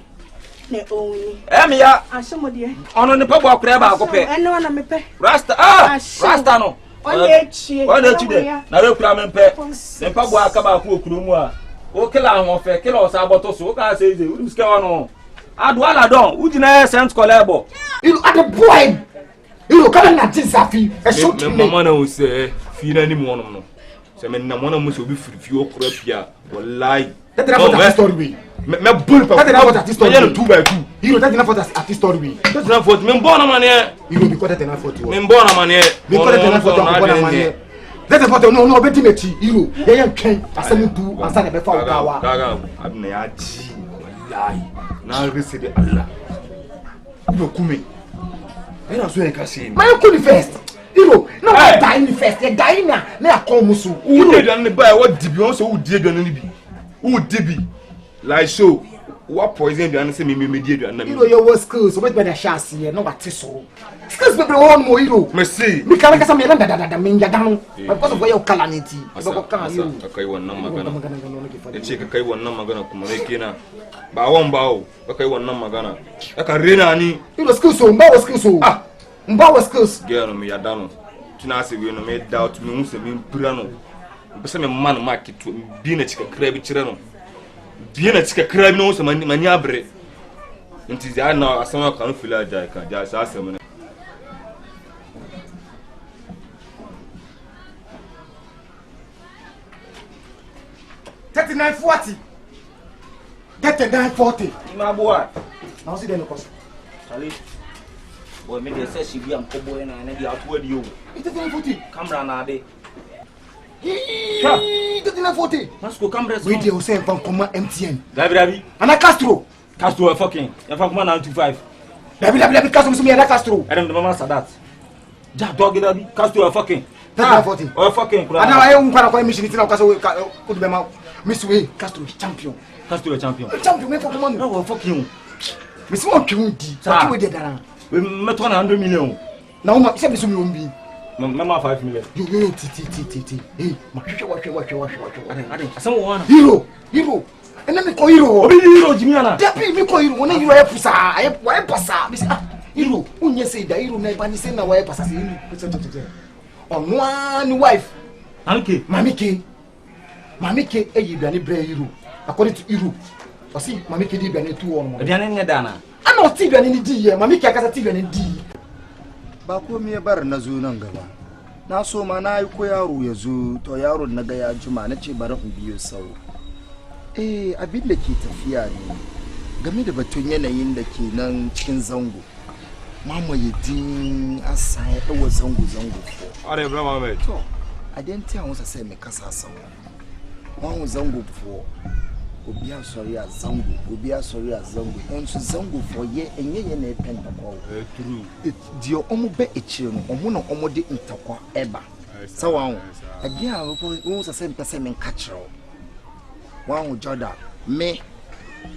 ne oni Emia asomode ono ne pabo akura ba akopɛ ene wana mepe rasta rasta no ona chide na we kura mempe ne pabo aka ba ko okuru mu a o kila ahon fe kila o sa boto so o ka say ze u miske wono adu ala don u jina sent collabo you are the boy you come na tinsafi e shoot me mama na o say fi na ni mu wono no se me na mo na mo so bi firifi okura pia wallahi that is not story we me bull pa that is not what story 2 by 2 you that is not what story we that is not what me mbona mane you because that is not what me mbona mane because that is not what mane that is what no betimeti you ye ntwen asem du ansa na be fa ukawa kaga abna ya ji wallahi na resede Allah you kume ina so en kasi my could first you no die in first you die na akomusu you dey dan buy what dibi on so wo die dan ni bi wo dibi like so what poison do you say me die dan na me you know your skills so bet be the chance here no what so skills be one more you me see me kan kasa me na da me nyaga no because of your calamity so kan you kai wannan magana e ce ka kai wannan magana kuma me kenan ba won bawo ka kai wannan magana aka rena ni you know skills so mbawo skills so mbawo skills girl me ya dano tuna se we no me doubt me unse me mpira no bese me man market bi na cika krabi cire no bi na cika krabi no unse mani abre nti ya na asama kan fila ja ka ja sa asama ne 3940 get 3940 my boy now see them cost Charlie boy me dey say she be am ko boy na na dey atwa di o 3940 camera na dey 3940 Masco camera we dey say from comma MTN Dabi ana Castro fucking ya fa kuma 925 Dabi Castro so me ana Castro I don't mama Sadat ja dog Dabi Castro fucking 3940 oh fucking kula ana wa un kwa mission tina kwa so ko be ma Miss Way Castro champion me for money no fucking Miss won twu di so we dey dara we meto na 100 million na uma se be so mi ombi mama 5 million yo ti eh ma hwehwe ade asem wo wana hero ena me ko hero obi hero jimiana depi me ko hero na hero e pusa e pasa me say hero unye say da hero na ba ni say na wa e pasa say hero ono ani wife anke mami ke eyi biane bre hero according to hero o si mami ke di biane tu ono biane ne dana ana o ti biane ni di ye mami ke akasa ti biane di ba ko me bar na zo nan gaba na so ma na yi ko yaro ya zo to yaro na ga ya juma na ce bari in biyo sau abin da ke tafiya ne game da batun yanayin da ke nan cikin zango mamaye din asa ya dawo zango are Ibrahim Ahmed to a den ta wasa sai me kasa sau wan zango fo obi asori a zango enso zango fo ye enye na ependa kwa true dio omo be echire no omo na omo de ntakwa eba sawa ade a wo so se mpese me nkachiro wan joda me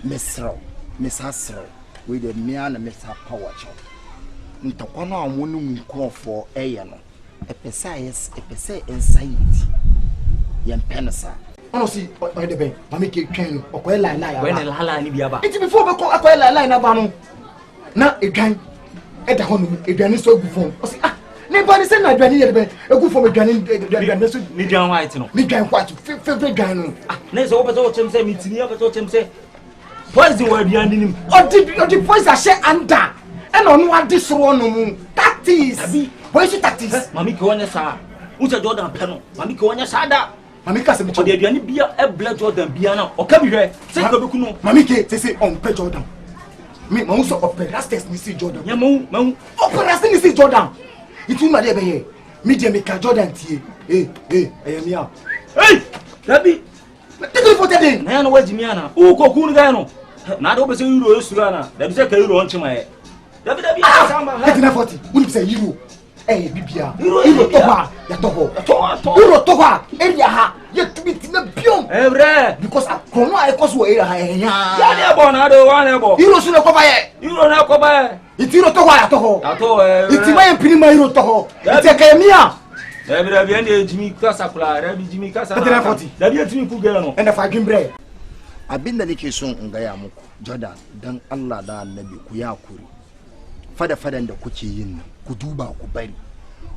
mesasro we de me ana mesa power cho ntakwa na omo no nkofo eye no epese anxiety yempenasa ono si o de ben mami ke twen o ko la ya when la ni bia ba it before be ko akoy la na ba no na edwan e da hono edwan so gu fon o si ne ba ni se na edwan ye be egu fon edwan so ni dwan white no ni dwan white favorite dwan no na so obeso chem se mitini obeso chem se poison wa bia nim o di poison she anda e no no ade soro no mu tactics boy she tactics mami ke wonya sa uja Jordan pe no mami ke wonya sa da mami ka se mi o de aduane bia e blood Jordan bia na o ka bi hwe se ko beku no mami ke se on pe Jordan me ma so operators ni si Jordan ya mau operators ni si Jordan itu ma de be ye me de me ka Jordan tie mi a dabi tell for today na ya no wajimi ana o ko ku ni ga no na do be se euro esura na dabi se ka euro on chima ye dabi samba ha 3940 uni se euro bibia euro toba ya tobo euro toba area ha ye tibiti na biom ebre because akrono a ekoso wo area ha ya ne bo na do wa ne bo euro su na koba ye euro na koba ye iti euro toba ya toho iti ma ye pini ma euro toho iti ka mia ebre bi ende jimi kasa kula ebre jimi kasa 3940 dabi etimi ku gele no enda fa gimbre abinda nake son in gaya muku Jordan dan Allah da Annabi ku ya kuri fada-fadan da kuke yin nan ku duba ku bari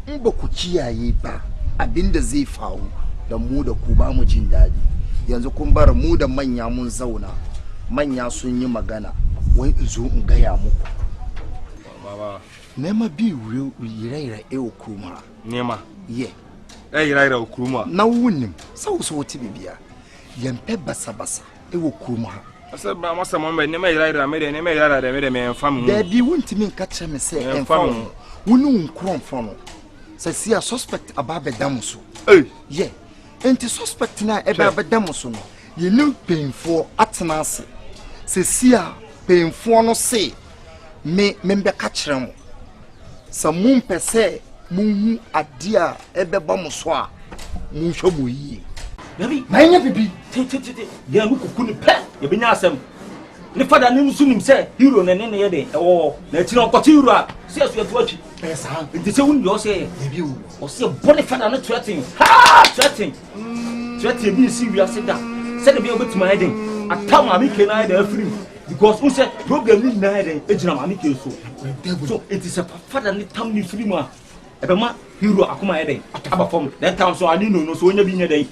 in ba ku kiyaye ba abinda zai faru da mu da ku ba mu jin daɗi yanzu kun bar mu da manya mun zauna manya sun yi magana wai in zo in gaya muku baba nema bi yiraira kuruma nema ye yiraira kuruma na wunim sau ti bibiya yampe basa kuruma asa ba masa mama nema yiraira me fam da bi wunti min kacha me se en fam wunu nkron fono se sia suspect ababe damuso ye enti suspect na ebe damuso no ye nim painful atnase se sia painful no se me be kachira mo sa mum pese munhu adia ebe ba mo so a munhwe mo yi Nabi manya bibi tete ya mu kukuni pe ye benya asem ni fada ni musunim se hero na ne ye de na ti no kwati hero a se asu ya tuachi pesa nti se wun yo se bibi o se bone fada no threatening threatening bi si wi aseda se de bi obetima heden atam ami ke na heden afrim because who said problem ni na heden ejina ami ke so it is a fada ni tam ni free ma ebe ma hero akoma heden aba form that time so ani no so onya bi nya den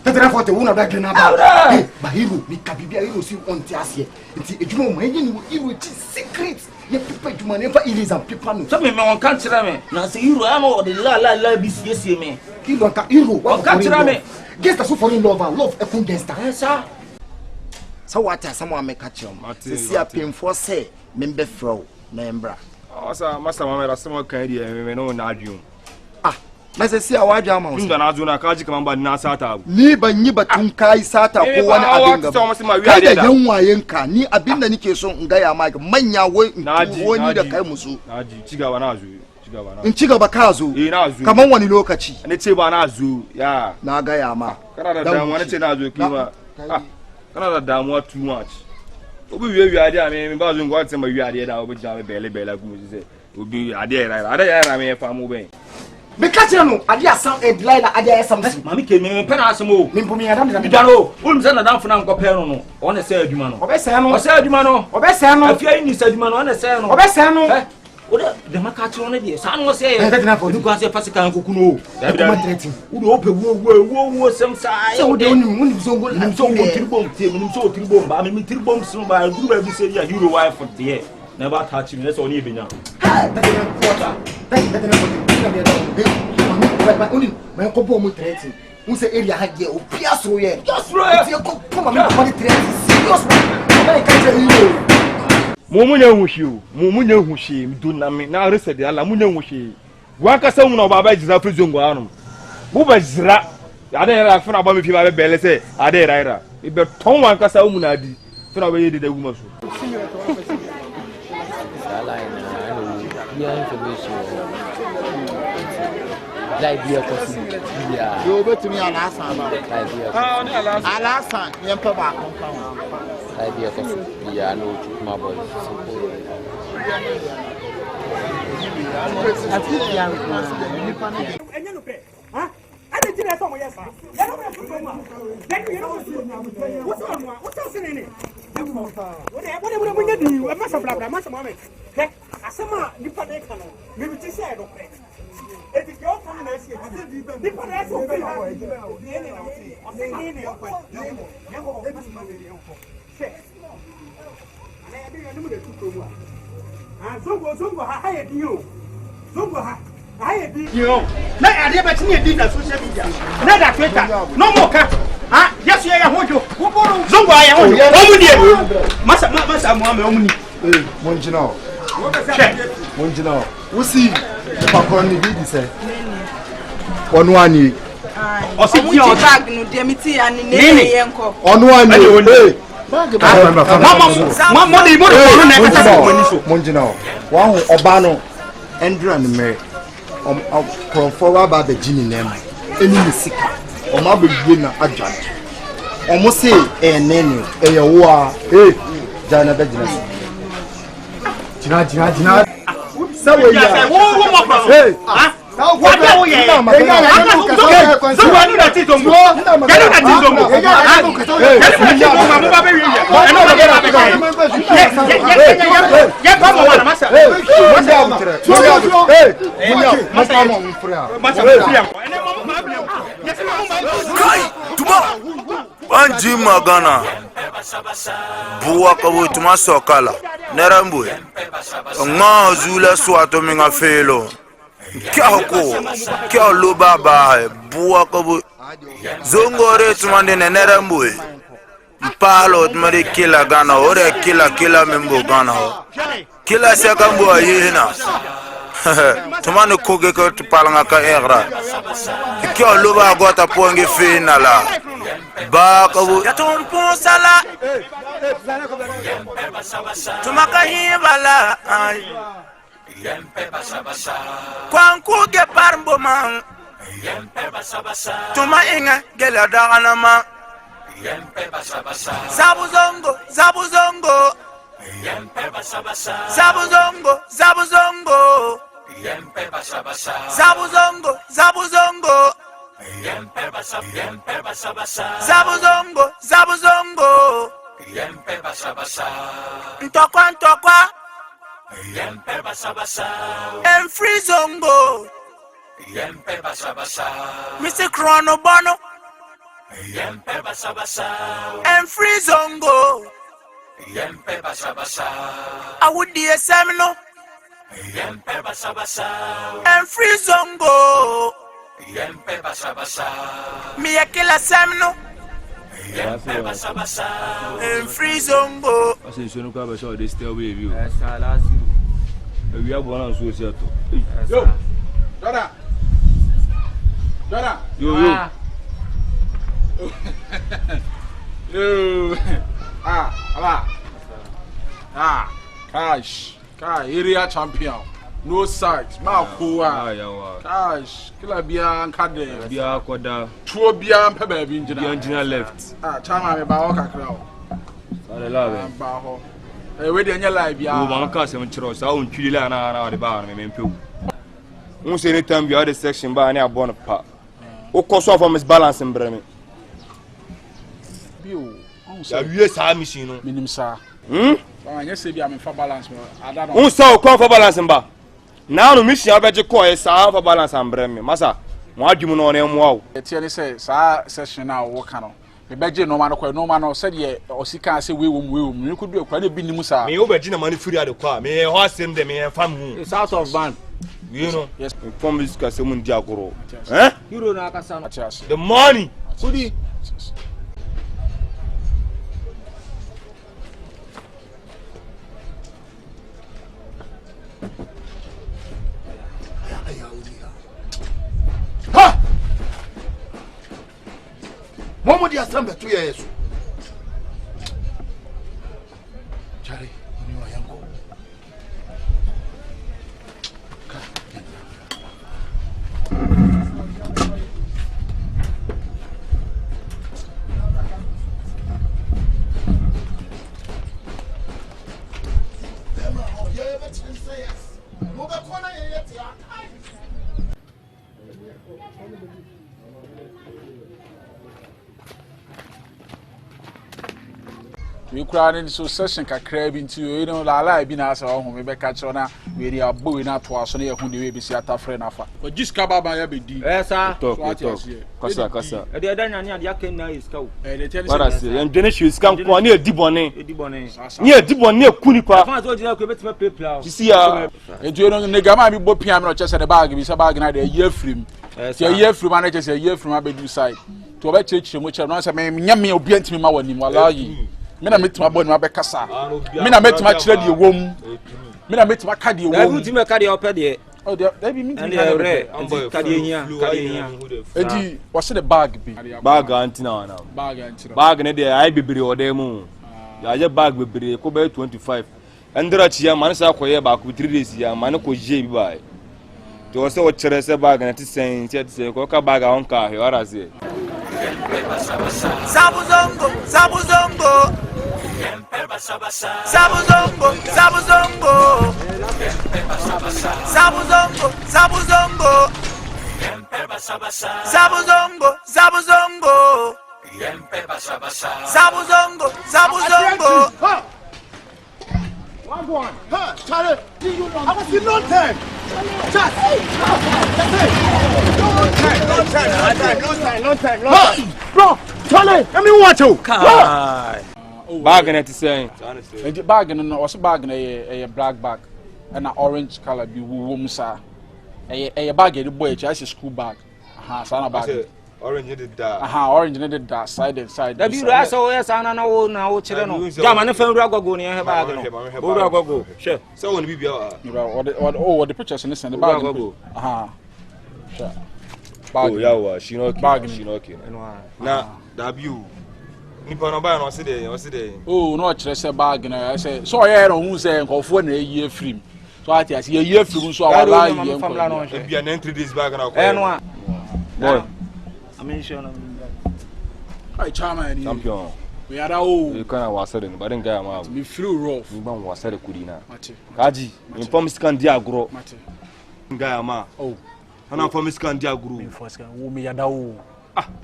Tetera forte una da gena ba hero ni kabibia hero si onti ase nti ejuma mo enye ni hero ti secret ye pipa ejuma ne fa iliza pipa no so me won kan tira me na se hero am o de la bi sie me hero ka hero won kan tira me gangster so for love e kun gangster sa so what are some make catch them se sia painful say membe fro na embra asa masa mama ra sama kan di me no na adwum na se sia waja ma tunda na zo na kaji kaman ba na sata abu ni ban yi batun kai sata ko wani abin gaba kai da yan wayenka ni abin da nake son in ga ya maka manya wani da kai musu naji cigaba na zo in cigaba ka zo na zo kaman wani lokaci ne ce ba na zo ya na ga ya ma kana da damuwa ne ce na zo kima kana da damuwa too much obi wi ade a me ba zo ngwa te ma wi ade da obi ja me bele ku se obi ade ya me fa mu ben be catch no ade asam e dlaila ade asam mami ke me pe na asem o me mpumi adam da bidano ulum se na dan funa nko pe no o na se aduma no obe se no afia yi ni se aduma no o na se no obe se no o de maka chi no de sa no se du kwa se fasika nkoku no da bi ma o ope wo sem sa se o de unim zongo nim so wo tiribom tie nim so tiribom ba me tiribom so ba guru ba bi se ya hero wife de never touch me so ni benya mas como muito trete se ele arranha o piastro é como me pode trete serious vai cair mumunye hushi mdunami na resede ala munye hushi waka sa wona baba jiza fri zongo anu bu ba jira ade ra funa ba me fi ba bele se ade ra ibe ton wanka sa umuna di funa ba yedi da guma so like be a person yeah you go to me on asan ba alasan yem pa ba kon kan like be a person yeah no my boy I didn't some yes, Yo, na ade ba tinye di na social media. Na da Twitter. No more ka. Ha, yes ye ya hojo. Wo boro Zongo ya hojo. O mu die. Masa mo ame o mu ni. Monjina. Monjina. Wo si pa ko ni bi di se. Onu ani. O si ti o bag no de mi ti ani ne ye nko. Onu ani. Monjina. Wa ho oba no. Endra ni me. From about the genie name. Any sika. Ma be na ajan. Omo say e nenu e ye wo a jana be jina. Sawe ya. Wo mo pa. Ah. Wa da wo ye. So wa ni da ti zongo. Ya no da ti zongo. Anji magana buwa kabu tuma sokala nerambwe nga zula swato minga felo kya lo baba buwa kabu zongo re tuma de nerambwe mpalo tuma de kila gana ore kila membo gana kila sekambo ayina tuma ne koge ko tupalanga ka era kya lo ba gota ponge finala ba kabu ya tumpo sala tumaka hibala kwanku ge parmbo man tuma inga gela dagana ma zabu zongo zabu zongo zabu zongo zabu zongo zabu zongo zabu zongo zabu zongo ntokwa and free zongo Mr. Chrono Bono and free zongo I would be a seminal and free zongo me a killer seminal and free zongo. I say you no come show this stay away you. We are born on so yo. Dada. Yo. Yo. Cash, area champion. No sides, Malcoa. Cash, Killer Bia and Cadre. Bia Koda. True Bia and Pebble Engineer left. Chama Baoka Crow. I love it. Baho. Where the life, you want to cast him trust. I won't kill you now. The bar, I mean, people. Once anytime you are the section by any born apart. O course of Miss Balance and Bremen. Yes, I'm machine. Minimum, sir. Yes, I'm for balance. I don't know. Who saw come for balance and bar? Now, the mission I bet you call is for balance and Bremen. Massa, what do you know? Wow. It's here, says, session now, what can the Belgian no man said, yeah, or she can't say we will. You could be a quite a bit musa. Me over Gina money free at the car. May I horse him, them and family. It's out of van. You know, yes, from this Casamun Diagoro. Eh? You don't know the money. Goody. Ha! What would you assemble 2 years? Charlie, you are young. We crowded so session can crab into you know la la be na so home be catch on we are boy na to aso na ehun de we be see ata friend afa but just kaba ba ya be di sir talk kasa e dey dan nya de aken na is kawo dey tell what I say and dwene shoes kan ko na edibone ni edibone ekuni pa fa so jina ko betima pepla you see ya edu no ne gama bi bo pia me no chese the bag bi say bag na dey year frame year frame na chese year frame abedu side to be cheche mo che no say me nya me obi antimi ma wani wallahi me na metima bɔ ni ma bɛ kasa me na metima kyerɛ de wom me na metima ka de wom na bi timi ka de opɛ de oh da bi mi timi ka de hia edi wɔse the bag bi bag antina na bag ne de ai bibiri ɔde mu ya je bag bibiri ko bɛ 25 ndra chia man sa koye ba ku 3 days ya man ko je bi bai to wɔse wɔ kyerɛ sɛ bag na ti sɛn ko ka bag on ka he ora se Zabu zongo, zabu zongo. Zabu zongo, zabu zongo. Zabu zongo, zabu zongo. Zabu zongo, zabu zongo. Zabu Zongo, Zabu Zongo. One. Charlie, I was in no time. Just no time. Bro, Charlie, let me watch you. Bag and saying. Bag and no, bag and a black bag and an orange color be woman, sir. A bag, the boy, just a school bag. Sana bag. Orange did that. Orange did that side. That you ask us, and I know now, children. Jamman, if I'm going to have go. Sure. So, when we be the pictures in this and the bag go. Sure. Bag, she no bag, she no king. Now, that you. Nippon no buy no see there. Oh, no, just a bag, and I say, so I don't who say, go for a year free. So I tell you, a year free, so I like be an entry this bag and boy. I mean, sure. Hi, Charman. Champion. We are all. You can't was said, but then guy, we flew rough. You was said, Kudina. Kaji, inform scan diagro. Guy, ma. Oh, and I'm from scan diagro. First, me yadao.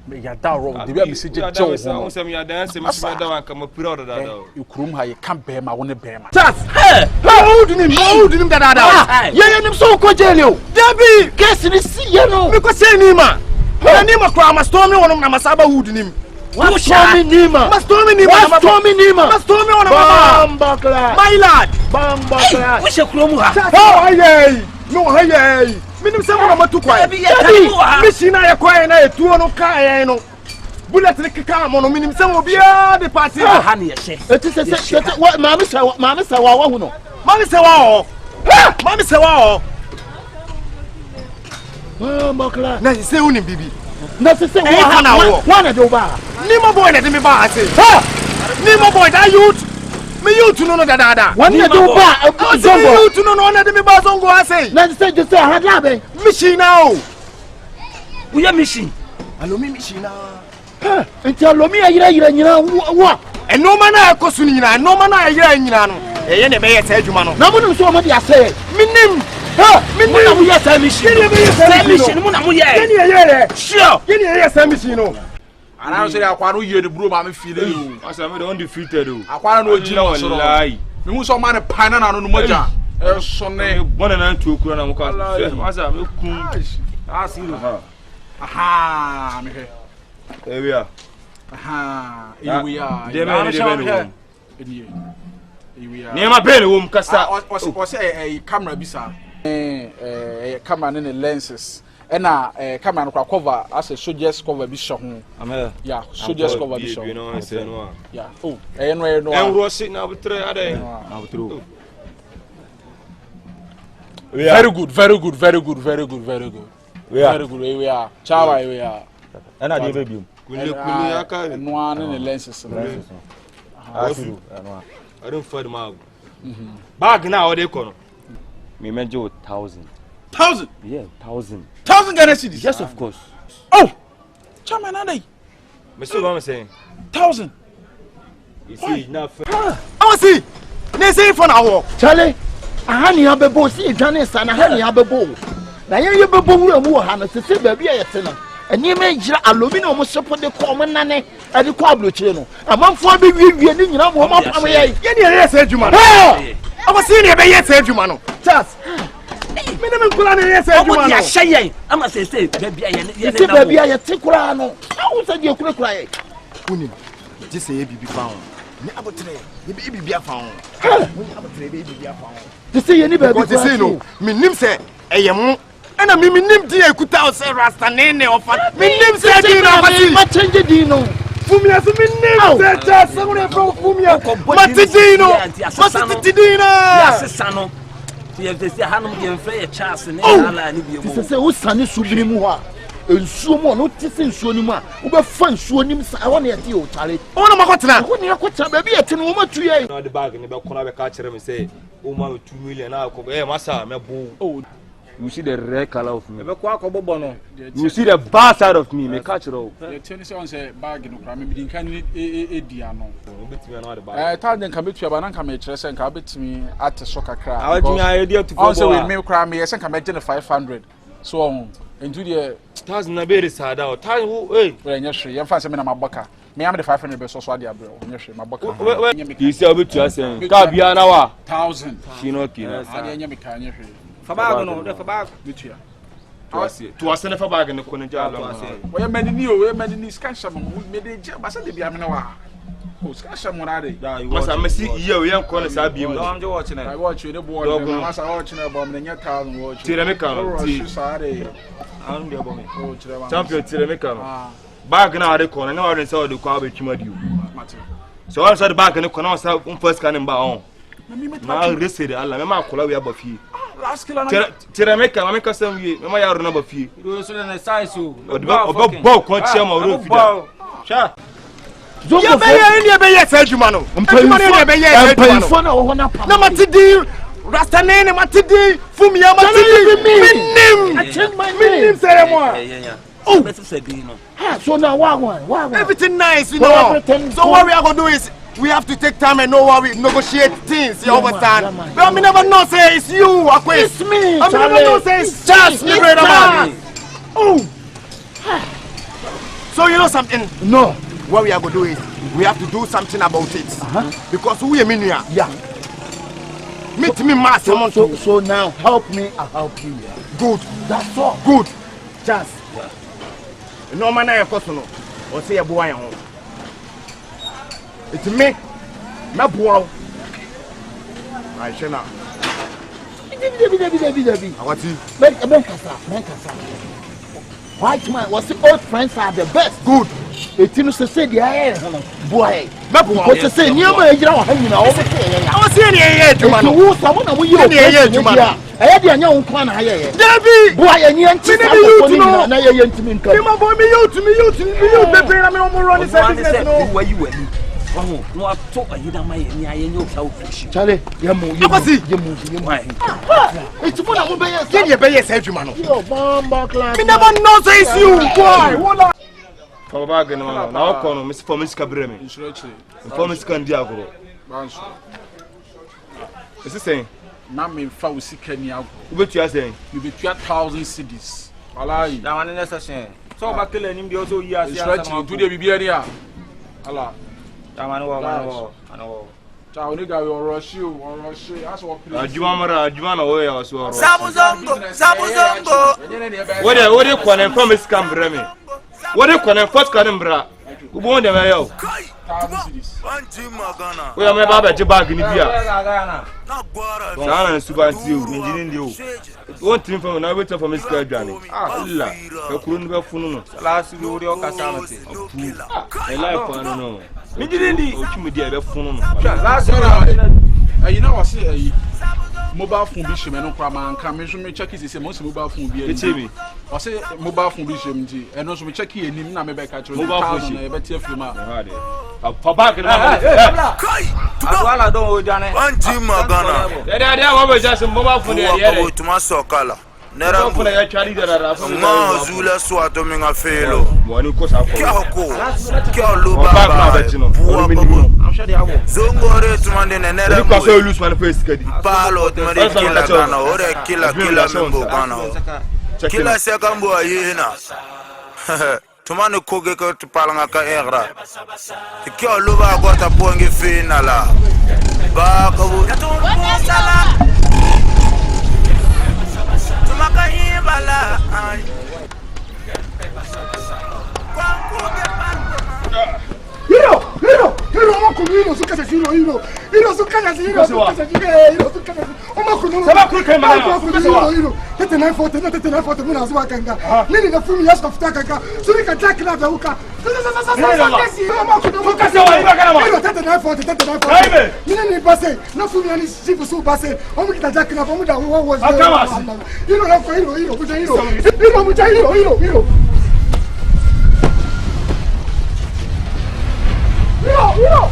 Me yadao. The way I see Joe, some ya dance, Miss Madame, come up proud of that. You crum how you can't bear my own bear. Just, hey, hold him that. Yeah, I'm so cojelio. Debbie, guess in see, you know, because say Nima. Nima Kram, stormy on Namasaba Wood in him. What stormy Nima? Stormy Nima, stormy Nima, stormy on Bambakla. My lad, Bambakla. What's your Kroma? Oh, hey, no, hey, Minim Sama to quiet. Missina acquire a 2 on Kayano. Bullet like come on, Minim Sama be the party. Honey, it is a what Mamma Sawa, Mamma Sawa, Mamma Sawa, Mamma Sawa. Bambakla. Now you say only baby. Nothing say one at over. Nima boy, let me buy. Nima boy, that youth. Me youth to know that. One year do buy. Zongo. You to know that me buy Zongo. I say. Let's say just say I had labe. Machine now. We are machine. Allo me machine now. Until lo me a year what? And no man I cosunina. No man I year in Yano. A yene may say you man. No one so much I say. Minim. Minna we are mission. Sure. Give me a mission. And I say I want you to brew my feeling. I said, I'm undefeated. I want to know you lie. We must man a pan and no moja. Sunday, 1 and 2 crown. I see her. Aha, here we are. Aha, here we are. Near my bedroom, Cassa. Was a camera bisa. Camera in the lenses. And a camera cover as a soldiers cover be shot. Yeah, soldiers cover be shot. Yeah. Oh, and where no. And we're sitting now with 3 other. Very good, very good, very good, very good, very good. Very good. We are. Chawa, we are. And I give you. And one in the lenses. I don't fight them out. Bag now, they call me. Measure 1,000. 1,000? Yeah, 1,000. 1,000 Ghana cedis? Yes, of course. Oh! Chairman, are they? Mr. Obama saying 1,000. You see, now. I see. They say for now, Charlie. I honey have a boss, Janice, and I honey have a bow. Now you have a bow, and Hannah to say, baby, a tenor. And you may aluminum must support the common nanny at the Quablo channel. A month for the you know, what I'm saying. Yes, you man. I was seeing a yes, you man. Just minimum plan, yes, you man. I must say, baby, I take Kurano. How was you could cry? Just say, baby found. Never tray, the baby be found. Baby be found. To see anybody, what to say no, me name say, I and I mean, name dear could out say Rastanene or Fat. Me name said, I change it, Dino. Fumia, me name said, someone from Fumia, Matidino, Matidino. Yes, they say, Hanum and Fair Charles and this is a sunny Subrimua. And so more noticing Sonima, who fun Sonim. I want to hear you, Charlie. Oh, my God, when you're quite a baby at 10 woman to you. Not the bag in the Baconabe catcher and say, oh, my 2 million. I'll go, Massa, my boo. Oh. You see the red color of me. You see the bad side of me. Me catch it all. The 27 say bag no crime. Me can diano. Tell them come to your come interest and come to me at the soccer crowd. I want my idea to also with me crime. Yes, and come at 500. So into the 1,000 na be sad out. Time who? Hey, when you're sure you fancy me na maboka. Me am the 500 pesos so dey abro. Nyehwe maboka. You say obi to us ka bia na wa 1000. She no okay. Ade nyame ka nyehwe. Fa bag no, de fa bag. Bitua. To us ne fa bag ne ko ne jalo. We manini o, we manini scan sham me dey je ba se dey bia me na wa. O scan sham na dey. Masa mesi iye o yen ko ne sa bia mu. Am je watch na. I watch you dey board. Masa watch na ba me nya 1000 watch. Tire me kan. Ti sa dey. Am dey bo me. O tire ba. Champion tire me kan. Bag na ade ko na wa den say o de ko abetwuma di o. So all say the bag ne ko na say first can ba on. Na rese de Allah me ma kola we abafi. Tire me kan, me ka sam wi, me ma ya ro na abafi. Do so na size o. O de bo ko chia ma ro fi da. Sha. Zongo be ye ni be ye say adwuma no. Adwuma ni be ye say adwuma no. Na matidi Rasta nene matidi fumi ya matidi. Minim. I change my name. Minim say mo. Oh, so now what? Everything nice, you know. So what we are gonna do is we have to take time and know how we negotiate things. You understand? But I never know say it's you. It's me. I never know say it's just me, brother man. Oh. So you know something? No. What we are gonna do is we have to do something about it. Because we are mania. Yeah. Meet me, master. So now help me, I'll help you. Good. That's all. Good. Just. No man I cost no. O say e boa yan. It's me. Me boa. I shena. Debi. Awati. Ben kasa. White man was the old friends are the best. Good. Etinu se say dia boy. Me boa. Ko se ni ma ejira wa han nyina o be say I was saying ye adwuma no. Wo sa mo na mo ye adwuma no. Aya dia nya won na haye. David. Boy ye nyi enti na ye ntimi nka. Me ma boy me youth be na me no run service no. Where you were? Oh, no, I talk a hidden my and you selfish. Charlie, you move. It's one of the Can you pay yourself, man? You bomb class. Me never know it's you, boy. For bag no, now call Miss Formis Cabremi. Formis Candiago. Is he saying? Now me found Kenya. What you are saying? You be 1,000 cities. Allah, that one is a shame. So back to him, the also years. It's right to the Bibia. Allah. I know. Ciao, nigga, or rush you. That's what Juana way or so. Sabuzongo. What do you call him from his camera? What do you call him first calimbra? Who won the mayo? We are my baba Jabag in India. Sana and Subantiu, engineering you. One team from an avatar from his car, Johnny. Allah, you couldn't have funnel. Last you would your casamity. I like one, no. Me didn't need phone. Last year, you know, I say mobile phone bishop and no crime can me check is a most mobile phone be a I say mobile phone bishop and also check here and him back at mobile phone a better film. For back in I don't know, Johnny. One team Magana. What was just a mobile phone to my soccer. Nera kuna ya chari da rafa ma zula swato minga felo wani ko sa ko kyo luba ba zongo re tumande nera ko so lose man face kadi palo tumande kila kana ore kila mbo kana kila sekambo ayina tumane koge ko tupalanga ka era kyo luba ko ta pongi finala ba ko sala Makayibala ay Hiro makulino sukasa hiro sukasa omakulino sabakul kema hiro tete na foto muna zuwa kanga nini na fumi yasta futaka kanga suri ka jack na dauka hiro tete na foto nini base na fumi yani sifu su base omu kita jack na omu da wo hiro na hiro hiro Hiro!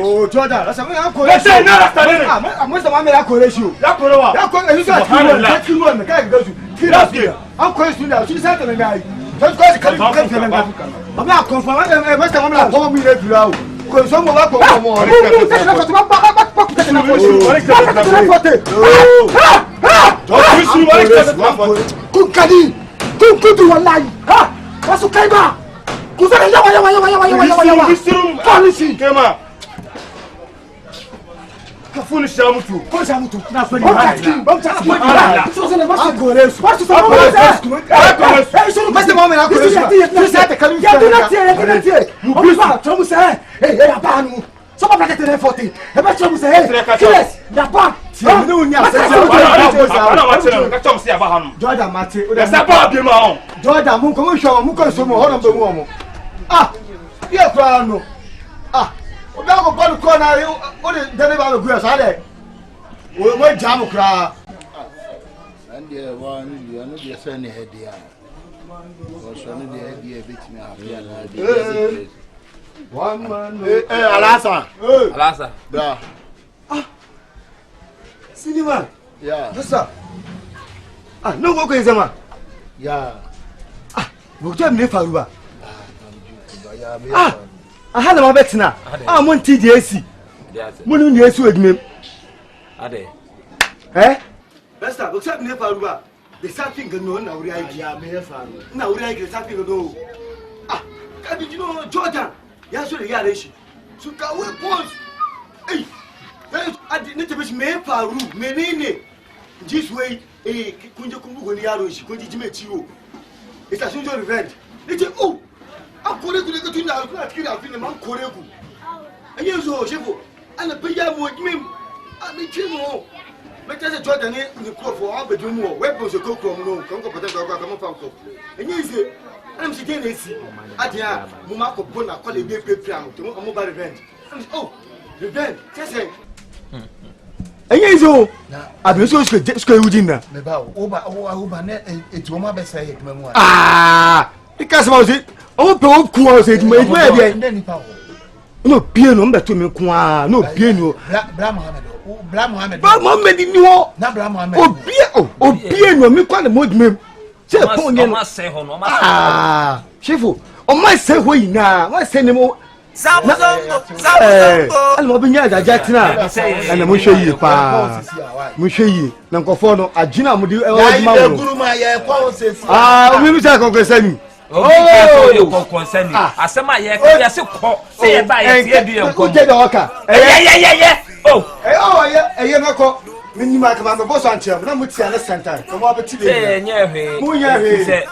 Oh, Jordan, that's a man. I'm going to I'm going to you. I'm Alasa. Yeah. Cinema. Yeah. Yes, sir. No go crazy, man. Yeah. Go to me Faruba. I had my bet now. I'm on TDAC. Munu ni esu edwum. Ade. Besta, go to me Faruba. The something go na uri ai. Yeah, me Faruba. Na uri ai something go. Did you know Jordan? Yeah, so the yare shi. So ka we pause. Hey. I need to be me Faru. Menene. This way kunje kumbugo ni yaro shi. Kunje jimechi o. It's a social event. It's oh. I'm correct to the now. I'm kidding. I'm correct. And you so shefu. And the paya mo him. I mean chimo. But there's a Jordan in the crop for our bedroom more. Weapons to cook from no. Come from. And you say, I'm sitting AC. Adia, Mumako Bona, call a baby piano to mobile revenge. Oh, revenge. Just say. And you so, I've been so scared with dinner. It's one of my best. Because was it? Oh, poor course, it made me. No piano, but to me, no piano. Blam Mohammed, you know, oh, piano, me quite a mood me. Say, Shifu, on my say, we now, my say no more. I'm moving at Jackson, and I'm sure you, Pa. Mushy, Nankofono, a Gina would do we was concerning. Oh, you concerning. I said, my yeah, say it by a good day, yeah. Oh, yeah, no. When you might come on the boss on chair, but I'm with Santa Santa. Come over to the Munya. Said,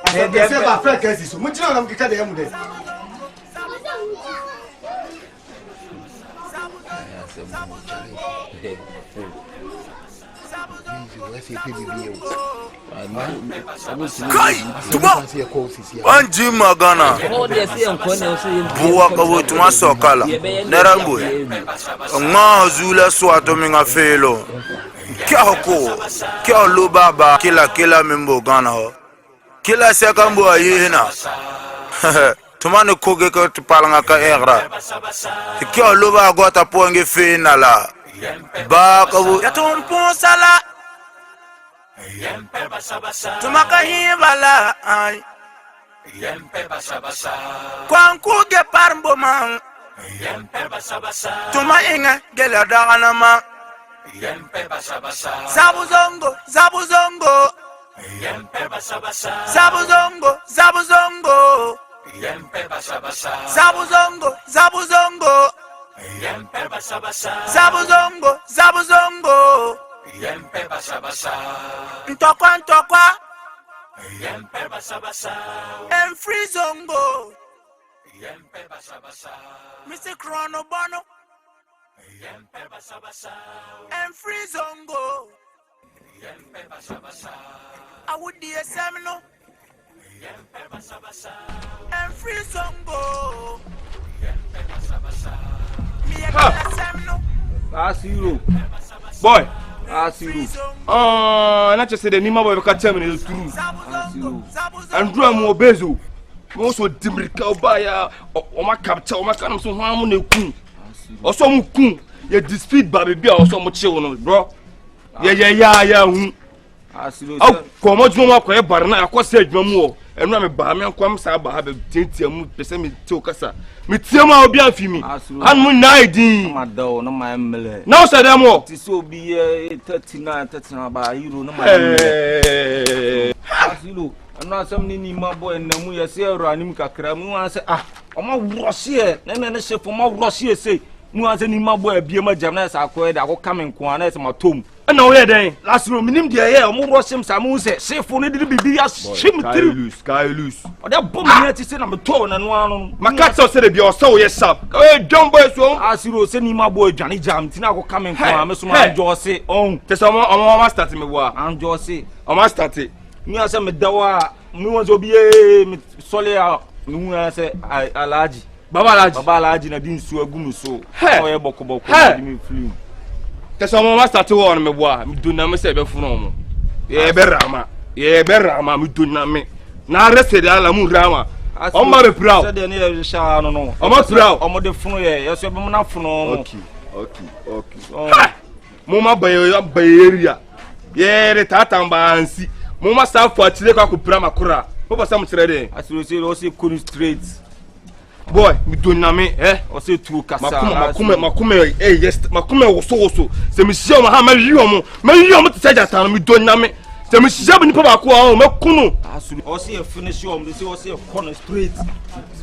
I said, my friend, so much I'm to cut him with. Anji magana buwa kabutu masokala nerambwe nga zula swato minga felo kya lo baba kila membo gana ho kila sekambo ayina tumane koge ko tipalanga ka era kya lo ba gota ponge finala ba kabu yatumpo sala tumaka himbala ay kwanku ge parmbo man tuma inga gela dagana ma zabu zongo zabu zongo zabu zongo zabu zongo zabu zongo zabu zongo zabu zongo zabu zongo Ntokwa and free zongo Mr. Chrono Bono and free zongo I would be a seminal. And free Zongo. Me a seminal. I see you. Boy. I see you. Not just say the name of a terminal true. And drum more bezo. Also, Dimrika Baya or my capture or my kind of so harmony coon. Or some coon. You defeat baby or so much children, bro. Yeah. I see you. Oh, come on, Juma, but now I could say no and I'm a barman, come Saba, have a tinty and put me to Cassa. Mitiama will be a female. I'm Munidi. My door, no, my mele. Now, said I'm all. This will be 39 by you, no, my you. I'm not something my boy and then we are saying, Ranimka Kramu. I say, I'm a Russia, and then I say for my Russia say, Muaz any my boy, be my gymnast, I will come in Quanes, my tomb. No way, then. Last room, minim the air, more Russian Samuse, say for need to be a shim sky loose. Or that bomb here to send a tone and one. My cat said, you're so yes, sir. Don't boy, so as you send my boy Johnny Jam, Tina will come in. I'm just say, oh, there's someone on my starting me. I'm just say, I must start it. Me as a medawa, me was be a solia, no, I say, I large. Baba large in a din so a gum so. Hey, Boko, me flew. There's someone must start to warn me. Why? Do not say from. Yeah, Berama. Yeah, Berama, me do not me. Now rested Alamurama. I'm not proud. I'm not proud. I'm the phone. Yes, I'm not from. Okay. Mama by area. Yeah, the Tatamba and see. Mama staff for Chileka Kuprama Kura. What was some trading? As you say, also couldn't straight. Boy, me do na me, or say two Kasa. Makume, yes, Makume was so. Se me see ma you to say that me do na me. Se me see ni papa ko me kunu. Or say a finish you, me say or say a corner straight.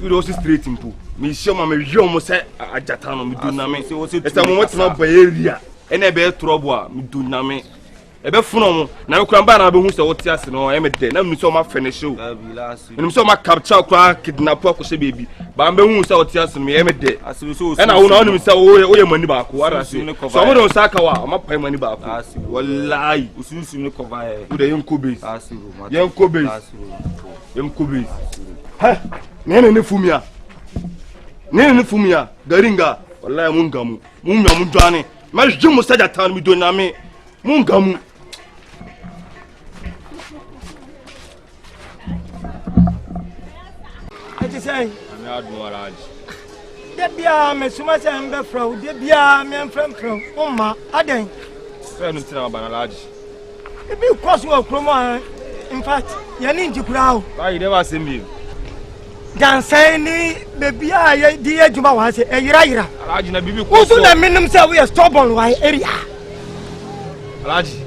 We also straight impo. Me see ma you say ajatano me do na me. It's a moment na by area. Ene be trouble me do na me. Ebe funo na kwamba na be hu se wote ase no e me de na me so ma finish o me so ma capture kwa kidnap ko se baby ba be hu se wote ase me e me de e na wo na me se wo ye mani ba ko ara se so mo don saka wa ma pai mani ba ko wallahi usunsun ne cover e wo de yenko base ha ne fumia garinga wallahi mun gamu mun dwane ma jimu saja tan mi do na me mun gamu. Saying, Debia, Miss Massa and Befro, Debia, men from Oma, Aden. Banalage. If you cross your chroma, in fact, you need to crowd. Why you never see me? Dancing, baby, I dear Juma was a Yaira. Who's the minimum say we are stubborn, why area?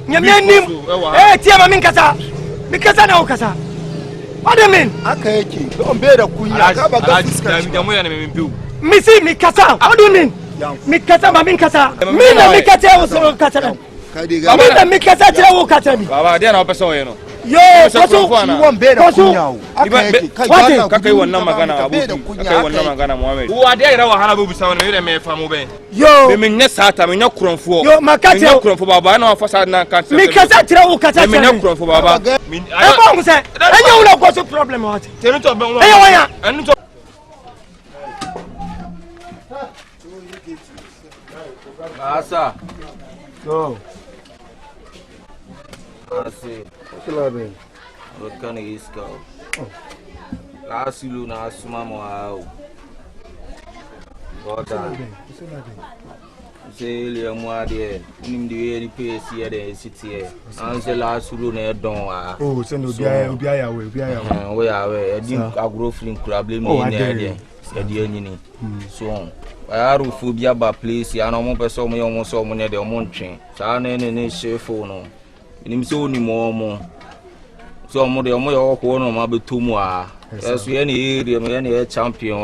You mean, Tiama Minkasa, because I know Casa. What do you mean? Akeki, don't be the queen. Missy Mikasa, what do you mean? Mikasa, Minkasa, Mina Mikasa was a Catalan. Mina Mikasa will catch me. Baba, they are not person. Yo, you won't be the Kunya. Kaka one number Gana Mohammed. Who are there? I will be sound in a family. Yo, I mean, yes, I mean, no crown for your Macatio for Baba, no for Sadna cancer. Mikasa will catch me, no crown for Baba. I said, I know what's the problem. What? Tell it to Asa. Go. I see. What can you scout? Last you na Sumamo. What say, Liam, dear, in the place here, the city. Answer last you near Don. Oh, send Ubia, we are away. I didn't grow from Crabby. Oh, I dare. Said the enemy. So, I have phobia by place. I know more person, almost so many of the mountain. So I need a share phone. In so many more. So, more than more corner, maybe 2 more. As we any area, any champion.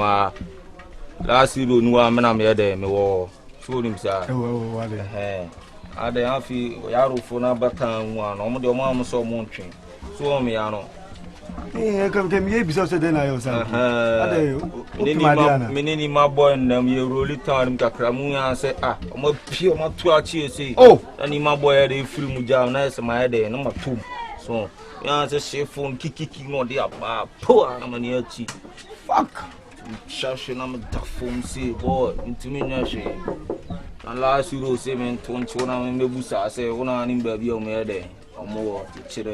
Last year, no one am here, me war. So, himself. I don't feel Yaro for number 1. Almost your mom saw mountain. So, me, I know. Come here, be so then I was. Many my boy and them, you really turn Kakramu and say, ah, I'm a pure matuachi, say, oh, and my boy, they feel Muja, nice, my head, and number 2. So, yeah, the chef phone kicking on the up, poor, I'm a near cheap. Fuck. Shashin, I'm a tough phone, say, boy, into me, and last you say, man, 21, I'm in the busa, I say, one on him, baby, on my day. More to me.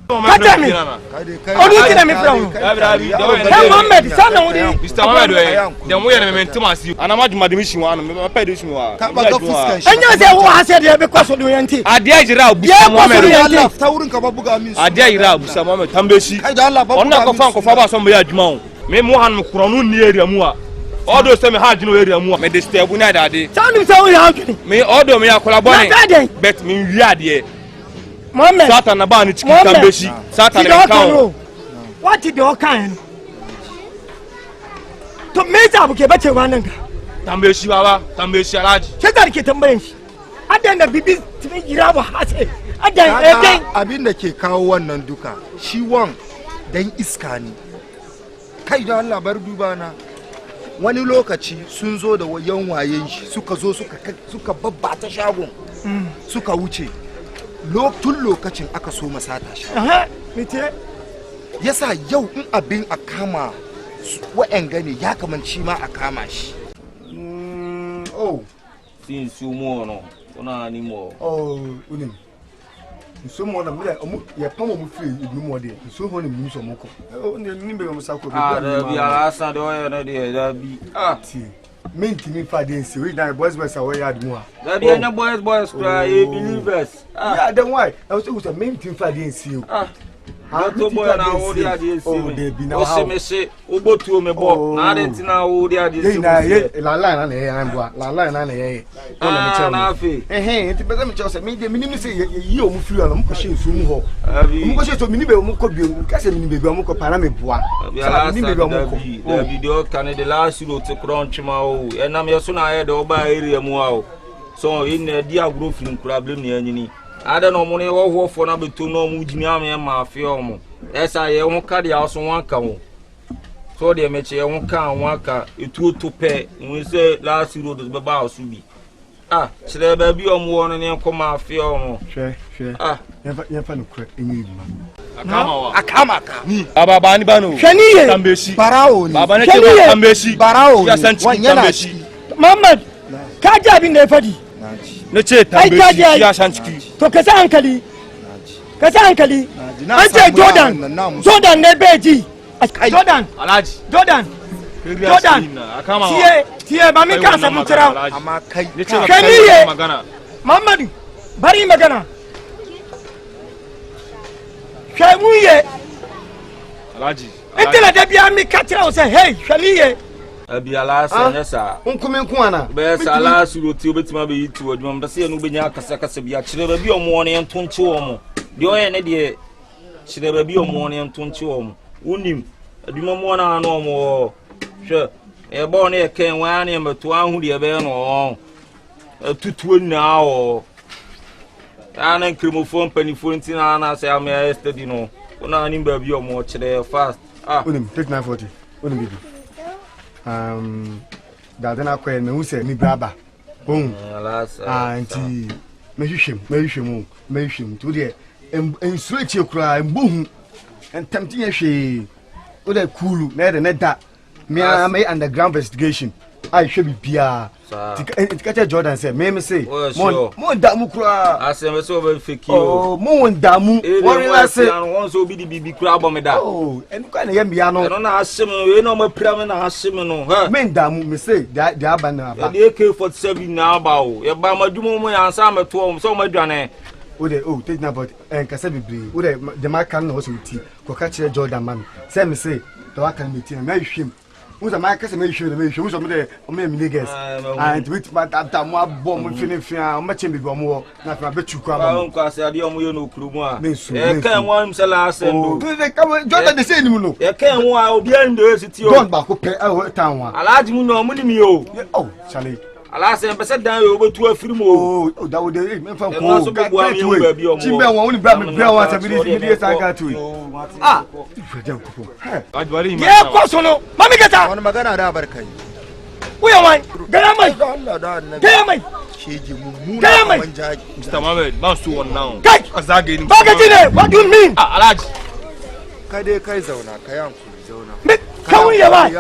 Oh, you tell me from? Mohammed, son of Mr. Mohammed, then we are meant to mass you. And I'm not my mission one. My pedish you are. And you say, who has said because of the anti? I dare you out, I dare you out, some moment, Tambeshi. I don't love on not a for somebody at Mount. Me Mohan Kuranu near Yamua. All those same hard no area more. Me disturb una daddy. Tell me so you me order me a collaboration. Bet me ready. Mohammed, Satan abani Tambeshi. Satan account. What did your kind? To make up okay better one. Tambeshi baba, Tambeshi alaji. Check it Tambeshi. I then the bibi to me giraba hase. I then abin da ke kawo wannan duka. Shi wan dan iska ne. Kai da Allah bar duba na. Wani lokaci sun zo da wayan wayen shi suka zo suka babbata shagon. Suka wuce. Tun lokacin aka so masata shi. Mite yasa yau in abin a kama wa'en gane ya kamanci ma a kama shi. Oh, sin sumo no. Ona ni mo. Oh, unim. So mo na me ya pamo mu free ibi mo de. So ho ni mu so mo ko. Oh, ni be mo sako be. Ah, bi ala san do yo na de da bi. Ah, ti. Minti mi fa de nsi we na boys away yard mu a. Da bi na boys cry believers. Ah. Yeah, then why? I was say minti fa de nsi. Ah. To boy na wo dia de nsi. Oh, de bi na how. O se me se obotu me bo. Na de ntina wo dia de nsi. Na ye la line na ye an bo. La line na ye. Ah, na fe. Nti be me tell say me de minimi say yi o mu free on mo ko she nsu mu ho. Mo ko she to minimi be mo ko bi o ka say minimi be mo ko para me boa. Minimi be mo ko. Da video kan de last road to crunch ma o. E na me so na ye de o ba area mu a o. So in the agro film problem ni anyini. Ada no mo ne wo for na beto no mu jini am ma afi o mo. Esa ye ho ka de aso wan ka wo. So de me che ye ho ka wan ka etu to pe we say last road be ba aso bi. Ah, chere ba bi o mo won ne ko ma afi o mo. Hwe. Ah, ye fa no kra enyi bi. Akama ni ababa ni banu. Shaniye Tambeshi. Barao ni. Baba ne ke Tambeshi. Barao. Ya sanchi Tambeshi. Muhammad, ka ji abin da ya fadi. Na ce Tambeshi ya sanchi. To ka sa hankali. Ka sa hankali. An ce Jordan ne beji. Jordan. Alhaji. Jordan. Tiye ba mi ka samu tira. Amma kai. Kaniye. Muhammad, bari magana. Shamuye. Alhaji. Intela da biya mi ka tira o say hey, Shaniye. Abi ala san sa. Nkume nku ana. Be sala suro ti obetima be yitu adwuma mba se no benya kasa bia kire ba bi omo ne ntonche omo. De oye ne de kire ba bi omo ne ntonche omo. Unim adwuma mo na na omo. Hwe e bo ne ken wa ne meto ahu de be no. Tutu na o. Ana nkrimofon panifon ntina na se am yesterday no. Una ani ba bi omo kire fast. Ah. Unim take 940. Unim bibi. Dadena kwe me use ni braba. Boom. Anti mehwehwem to de ensu echi kura embohu entamti yehwe o de kulu na de da me underground investigation I should be bia tika Jordan say me say mo damu kura asem so be fake you oh mo damu worry la say won so bi di bibi kura bo me da oh enu ka na ye bia no no na asem we no ma pira me na asem no ha me damu me say dia aba na aba the AK47 na aba o ye ba madumo mo ya nsa me to so madwane o de oh take na but kasa bibiri o de the man can no so ti ko ka kire Jordan man say me say to wa kan me ti na hwem Uza kasa me hwem uza me de o me niggas and with my tata mo abom finifia o ma chembe bi omo na fa betu kwa ma nko ase ade omo yo no krumu a e kan won msela asendo de ka Jordan de say ni mu no e kan won a obi ando esiti o don ba ko pe e tan wa alaji mu no mu ni mi o oh chale Alas, I'm better than you over to a free mo. Oh, that would be Chimbe won't only brand me what I got to. Ah, Yeah, Kosono. Mami get out. On Magana Dabarkai. We are mine. Gamai. Gamai. Mr. Mohammed, bounce to one now. Kai. Azagin. Bagatine. What do you mean? Alaj. Kade Kaizona, Kayam Zona. Come here, why?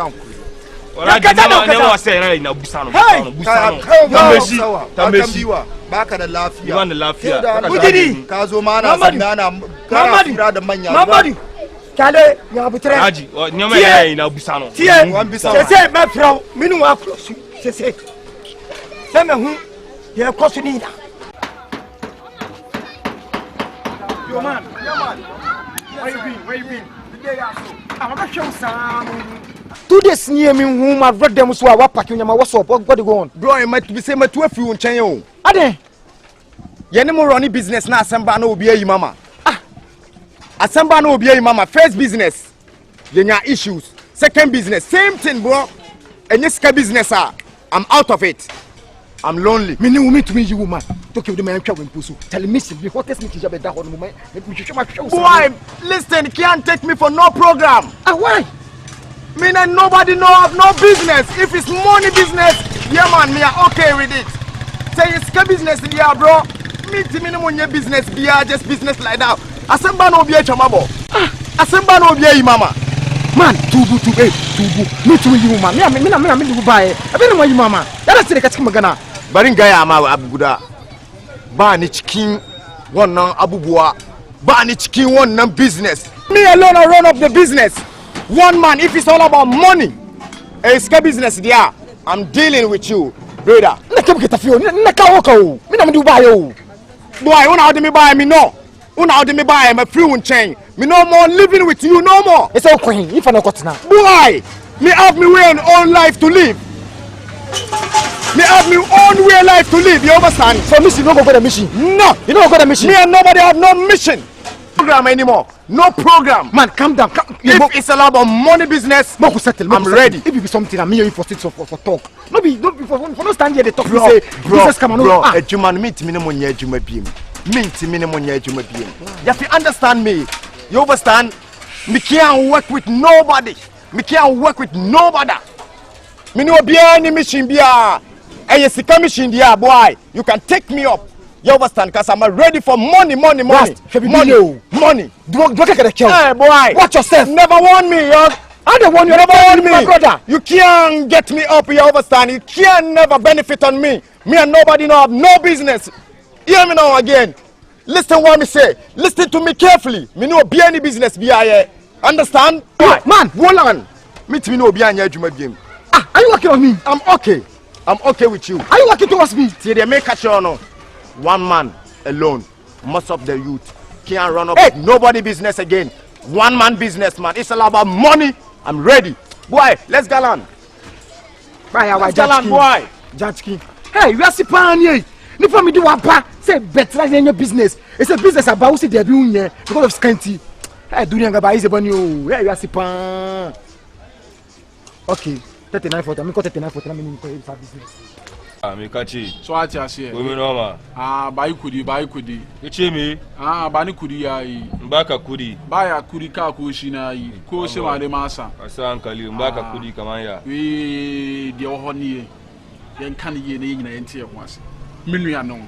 Never say na busano. Tambiwa. Baka da lafiya. Yawan da lafiya. Ujidi. Ka zo mana sanana. Mamadi. Da manya. Mamadi. Kale ya butre. Haji, nyama yayi na busano. Tie. Sese me frau. Minu wa cross. Sese. Sema hu. Ye kosu ni da. Yo man. Where you been? The day I saw. I'm gonna show some. 2 days near me whom I've read them so I was packing my what's up. What go on? Bro, I might be saying my 12 you on chain. Ade. Yenemo running business na asamba na obi ayi mama. Asamba na obi ayi mama. First business. Yenya issues. Second business. Same thing, bro. Enyeska business I'm out of it. I'm lonely. Me ni umi to me you woman. Talk with the man when pusu. Tell me the hottest meeting you better on moment. Boy, listen, can't take me for no program. Why? Me and nobody know of no business. If it's money business, yeah man, me are okay with it. Say it's business, yeah bro. Me minimum business, be just business like that. Asemba no be a chamabo. Asemba no be a mama. Man, tubu. Me to you man. Me buy. I don't know you mama. That's the catch magana. Baringaya ama abuguda. Ba ni chicken one nan abubua. Ba ni chicken one nan business. Me alone I run up the business. One man, if it's all about money, a scare business there, I'm dealing with you, brother. Nakam get a few, Nakawako, Minam buy you. Boy, when how do me buy me no? When how do me buy my free one chain? Me no more living with you no more. It's all queen, if I know what's now. Boy, me have me way on own life to live. Me have me own way life to live, you understand? So mission, you don't go to mission. No, you don't go to mission. Me and nobody have no mission. Program anymore. No program. Man, calm down. If it's all about money business, I'm ready. If it be something, I'm here for talk. No be for no stand here they talk. Bro, say, business come on. Bro, Ejuman meet minimum year Juma beam. Meet minimum year Juma beam. You have to understand me. You understand? Me can't work with nobody. Me can't work with nobody. Me no be any mission be a sika mission there, boy. You can take me up. You understand? Because I'm ready for money. Money. Do I get a kill? Hey, boy. Watch yourself. Never warn me, yo. I don't want you. Never warn me, my brother. You can't get me up. You understand? You can't never benefit on me. Me and nobody know have no business. Hear me now again. Listen what me say. Listen to me carefully. Me no be any business be here. Understand? Boy, man, hold on. Me no be any game. Are you working on me? I'm okay. I'm okay with you. Are you working towards me? See, they make a show no. One man alone, most of the youth can't run up nobody business again. One man business, man. It's all about money. I'm ready. Boy, let's go on. Let's go on, boy. Judge. Hey, you are sipani. Ni for me do apa. Say better than your business. It's a business about see they doing here because of scanty. Hey, doing about is about you. Hey, you are sipan. Okay, 39 for me. 39 for me. Business. Me kachi. So I just here. We know ma. Buy kudi. Eche me. Bani kudi ya yi. Mbaka kudi. Buy kudi ka ko shi na yi. Ko se ma de masa. Asa ankali mbaka kudi kaman ya. We de ho ni yen kan ye na nyina yente ho ase. Menua no.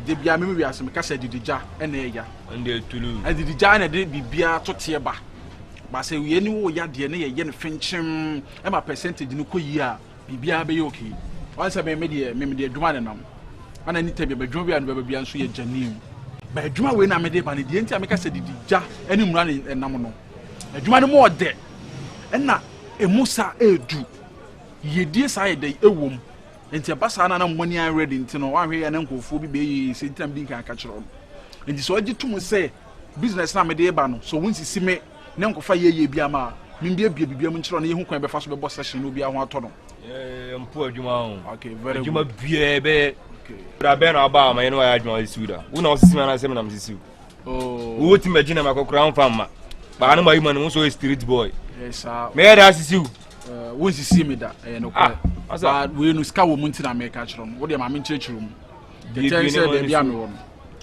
De bia me wi ase me ka se didija na ya. Ande tulu. Didija na de bibia tote ba. Ba se we ni wo ya de na ye ne finchim. E ma percentage ni ko yi a bibia be okay. Once I made the drum and I need to be a drum and baby and so ye genuine. But a drum when I made it, and the entire make us a dija any running and namono. A drum more dead. And now a musa a do. Ye dear side a womb. And the Bassana money I read into no one way and uncle for be same time being catch on. And this what you two must say business na me de bano. So once you see me, Nanko Fire ye biama, Mimbia be Biamuntron, who can be fast with boss session will be a one ton. I'm poor Juma. Okay, very Juma be. But I bear about my own Admiral Suda. Who knows this man as I'm Sisu? Oh, who would imagine I'm a crown farmer? But I know my man also a street boy. Yes, sir. May I ask you? Once you see me that, But we no ska wo munti na make chiro no. Wo de ma me chechiro mu. The chance say bia me wo no.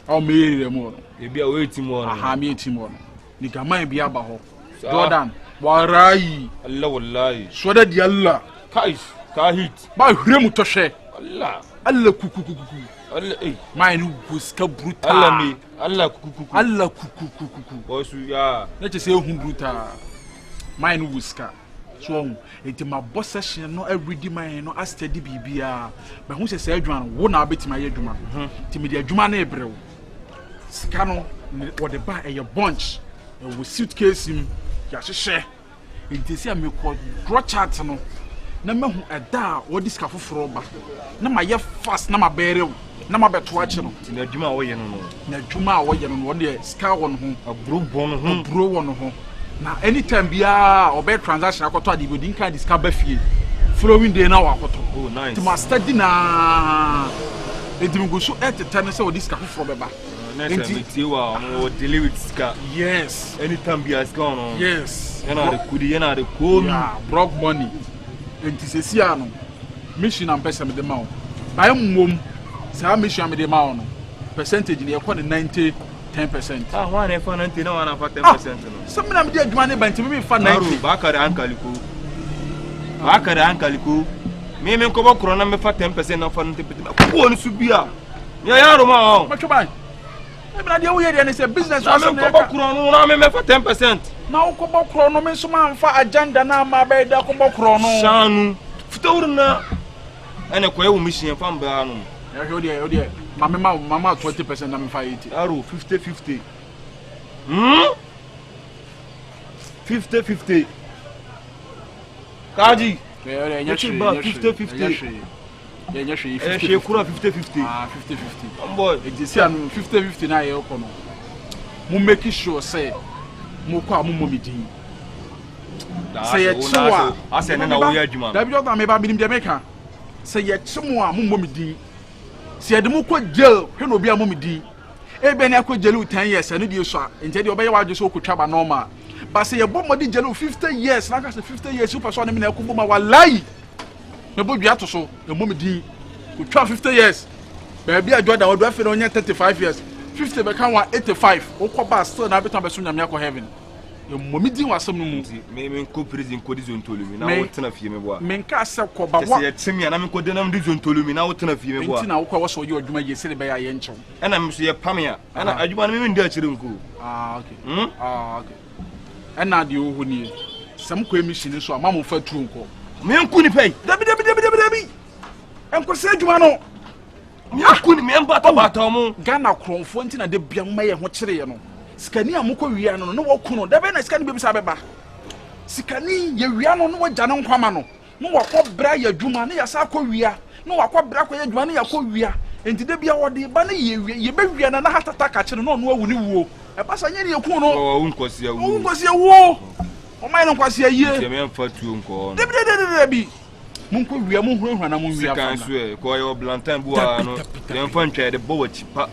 O me yire mu no. E bia we team wo no. Aha me team wo no. Ni gaman bia ba ho. Jordan, warai. Allah wallahi. So da di Allah. Kai, ka hit. Ba hire mu to hwe. Allah. Allah kuku. Allah eh. Mine buska brutal. Allah me. Allah kuku. Allah kuku. Bosu ya. Na che say hu brutal. Mine buska. So enti ma boss session no everyday mine no astedi bibia. Ba hu say adwuma no wo na betima ye adwuma. Ti me di adwuma na ebrew. Sika no wo de ba e bunch. We suitcase him. Ya hwehwe. Enti say me ko draw chart no. Na mahu eda wo di sika foforo ba. Na ma ye fast na ma berew. Na ma beto achi no. Ti na adwuma wo ye no no. Na adwuma wo ye no no de sika won ho. Abro bon ho. Abro won ho. Na anytime bia obe transaction akoto ade bodin kan discover fie following day na wakoto. Oh nice. To master di na enti go so at the time say o discover for beba. Next time ti wa o deal with ska. Yes. Anytime bia ska on. Yes. Yana de kudi yana de komi. Yeah, broke money. Enti sesi ano mission am pesa me de ma o. Buy mom say mission am de ma o no. Percentage ni e ko 90 10%. Ah, one if 90 no one for 10%. Some na me dey adwuma ne banti me fa 90. Ba ka de ankaliko. Ba ka de ankaliko. Me ko ba kro na me fa 10% na fa 90%. Ko ni su bia. Ya yaro ma o. Ma twa e bra dey wo ye dey na say business was me ko ba kro no na me fa 10%. Na wo ko ba kro no me so ma fa agenda na ma ba da ko ba kro no. Shanu. Futawur na. Ene ko e wo mission fa mba no. Ya o dey. Mama 20% na me fa 80. Aro 50-50. 50-50. Kaji. Yeah, 50-50. Yeah, 50-50. She kura 50-50. Ah, 50-50. Boy, it is 50-50 na ye ko no. Mo make sure say mo kwa mo momidin. Say ye chiwa. Ase na wo ya adwuma. Da bi o ta me ba binim de meka. Say ye chimu a mo momidin. Si edemu ko jail hwe no bia momidin. Ebe na ko jail 10 years anu die so a. Nte de obeye waje so ko twaba normal. But say ye bomodi jail 50 years na ka say 50 years super so na me na ko boma wallahi. Me bo dua to so e momidin. Ko twa 50 years. Ba bia Jordan odo afi na onya 35 years. 50 be kan 185. O ko ba still na betan be so nyame akọ heaven. E momidin wasam no mu. Me ko prison ko di zontolumi na wo tena fie me bo a. Me nka se ko ba wa. Se temi na me ko de na di zontolumi na wo tena fie me bo a. Nti na wo ko wo so ye adwuma ye se be ya ye nchew. Ana me so ye pam ya. Ana adwuma na me ndi akire nko. Ah okay. Okay. Ana de wo honi. Sam ko emission so amamo fa tu nko. Me nku ni pay. Dabi. Enko se adwuma no. Me nku ni me mbata bata mo. Ghana kronfo nti na de bia ma ye ho kire ye no. Sikani amukọ wia no no wokuno da be na sikani be bisa beba sikani ye wia no no wagya no nkwama no no wakọ bra ya dwuma ne ya sa akọ wia no wakọ bra akọ ya dwuma ne ya akọ wia enti de bia wode ba ne ye be wia na hatata ka kire no no awu ne wuo e pasa nye ne yekun no o nkosi wuo o mai no nkwasi ye ye me mfatu nko de bi mun ko wia mun hurahura na mun wia fa sikan so ko yo blantain bua no ye mfa ntwa de bo wachipa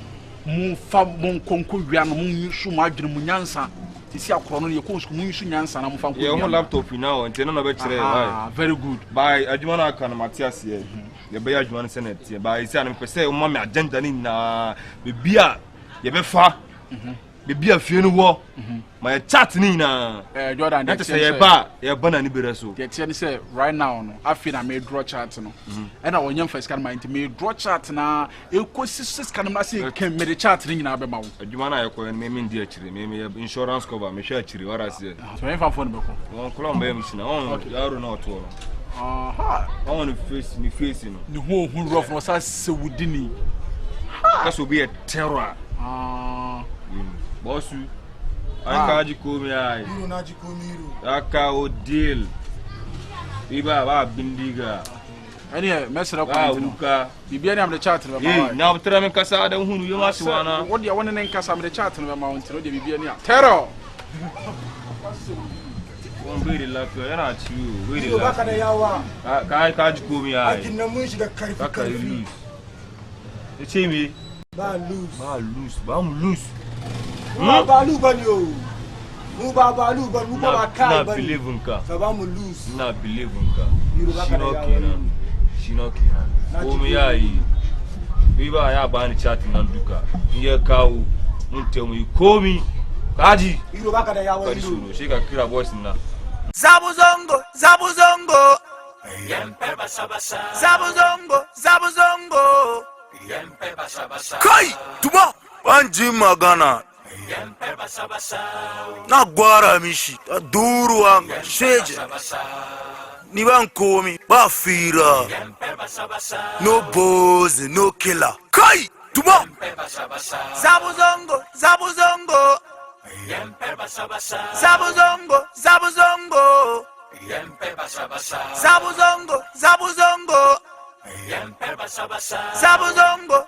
mun fa mun konko wia no mun yusu ma adwene mun nyansa tisi akoro no ye ko sku mun yusu nyansa na mun fa ko ye mo laptop na o nteno no be kire ah very good by adwuma na aka na matias ye ye be adwuma no senate ye by isi an pese o ma me agenda ni na be bia ye be fa be bia fie no wo ma ye chat ni na Jordan that say ye ba na ni bere so ye tie ni say right now no afi na me draw chart no e na wonyam first kan mind me draw chart na ekosi kan na say ken me the chart ni nyina be ma wo adwuma na ye ko me ndi akire me insurance cover me hwa akire wara say so me fa phone be ko won kolon be mchina on yaro na oto no aha on face no ni hu rough no sa sewudini kaso be a terror bossu aka jikomi ai hiro na jikomi hiro aka o deal iba ba bindiga ani mesra ko uka bibia ni am the chat no ba na obtra men kasa da hunu yo masiwana wodi woni nen kasa am the chat no ma wontiro de bibia ni a terror won be relax yana chiu we relax baka da yawa ka jikomi ai akin na mun shiga karfi e chemi ba lose ba lu ban yo mu ba lu ban mu ba kai ban believe nka so ba mu lose na believe nka shino kina Shinoki. Komi ya yi. Biba ya bani chatting nan duka. Iye kawo mun tell me komi. Kaji. Iro baka da yawo Kari suru. Shi ka kira voice na. Zabu Zongo, Zabu Zongo. Zabu Zongo, Zabu Zongo. Kai, tuma, banji magana. Na gwara mishi, ta duru wanga, sheje. Ni ban komi, ba fira. No boze, no killer. Kai, tuma. Zabu Zongo, Zabu Zongo. Zabu Zongo, Zabu Zongo. Zabu Zongo, Zabu Zongo. Zabu Zongo.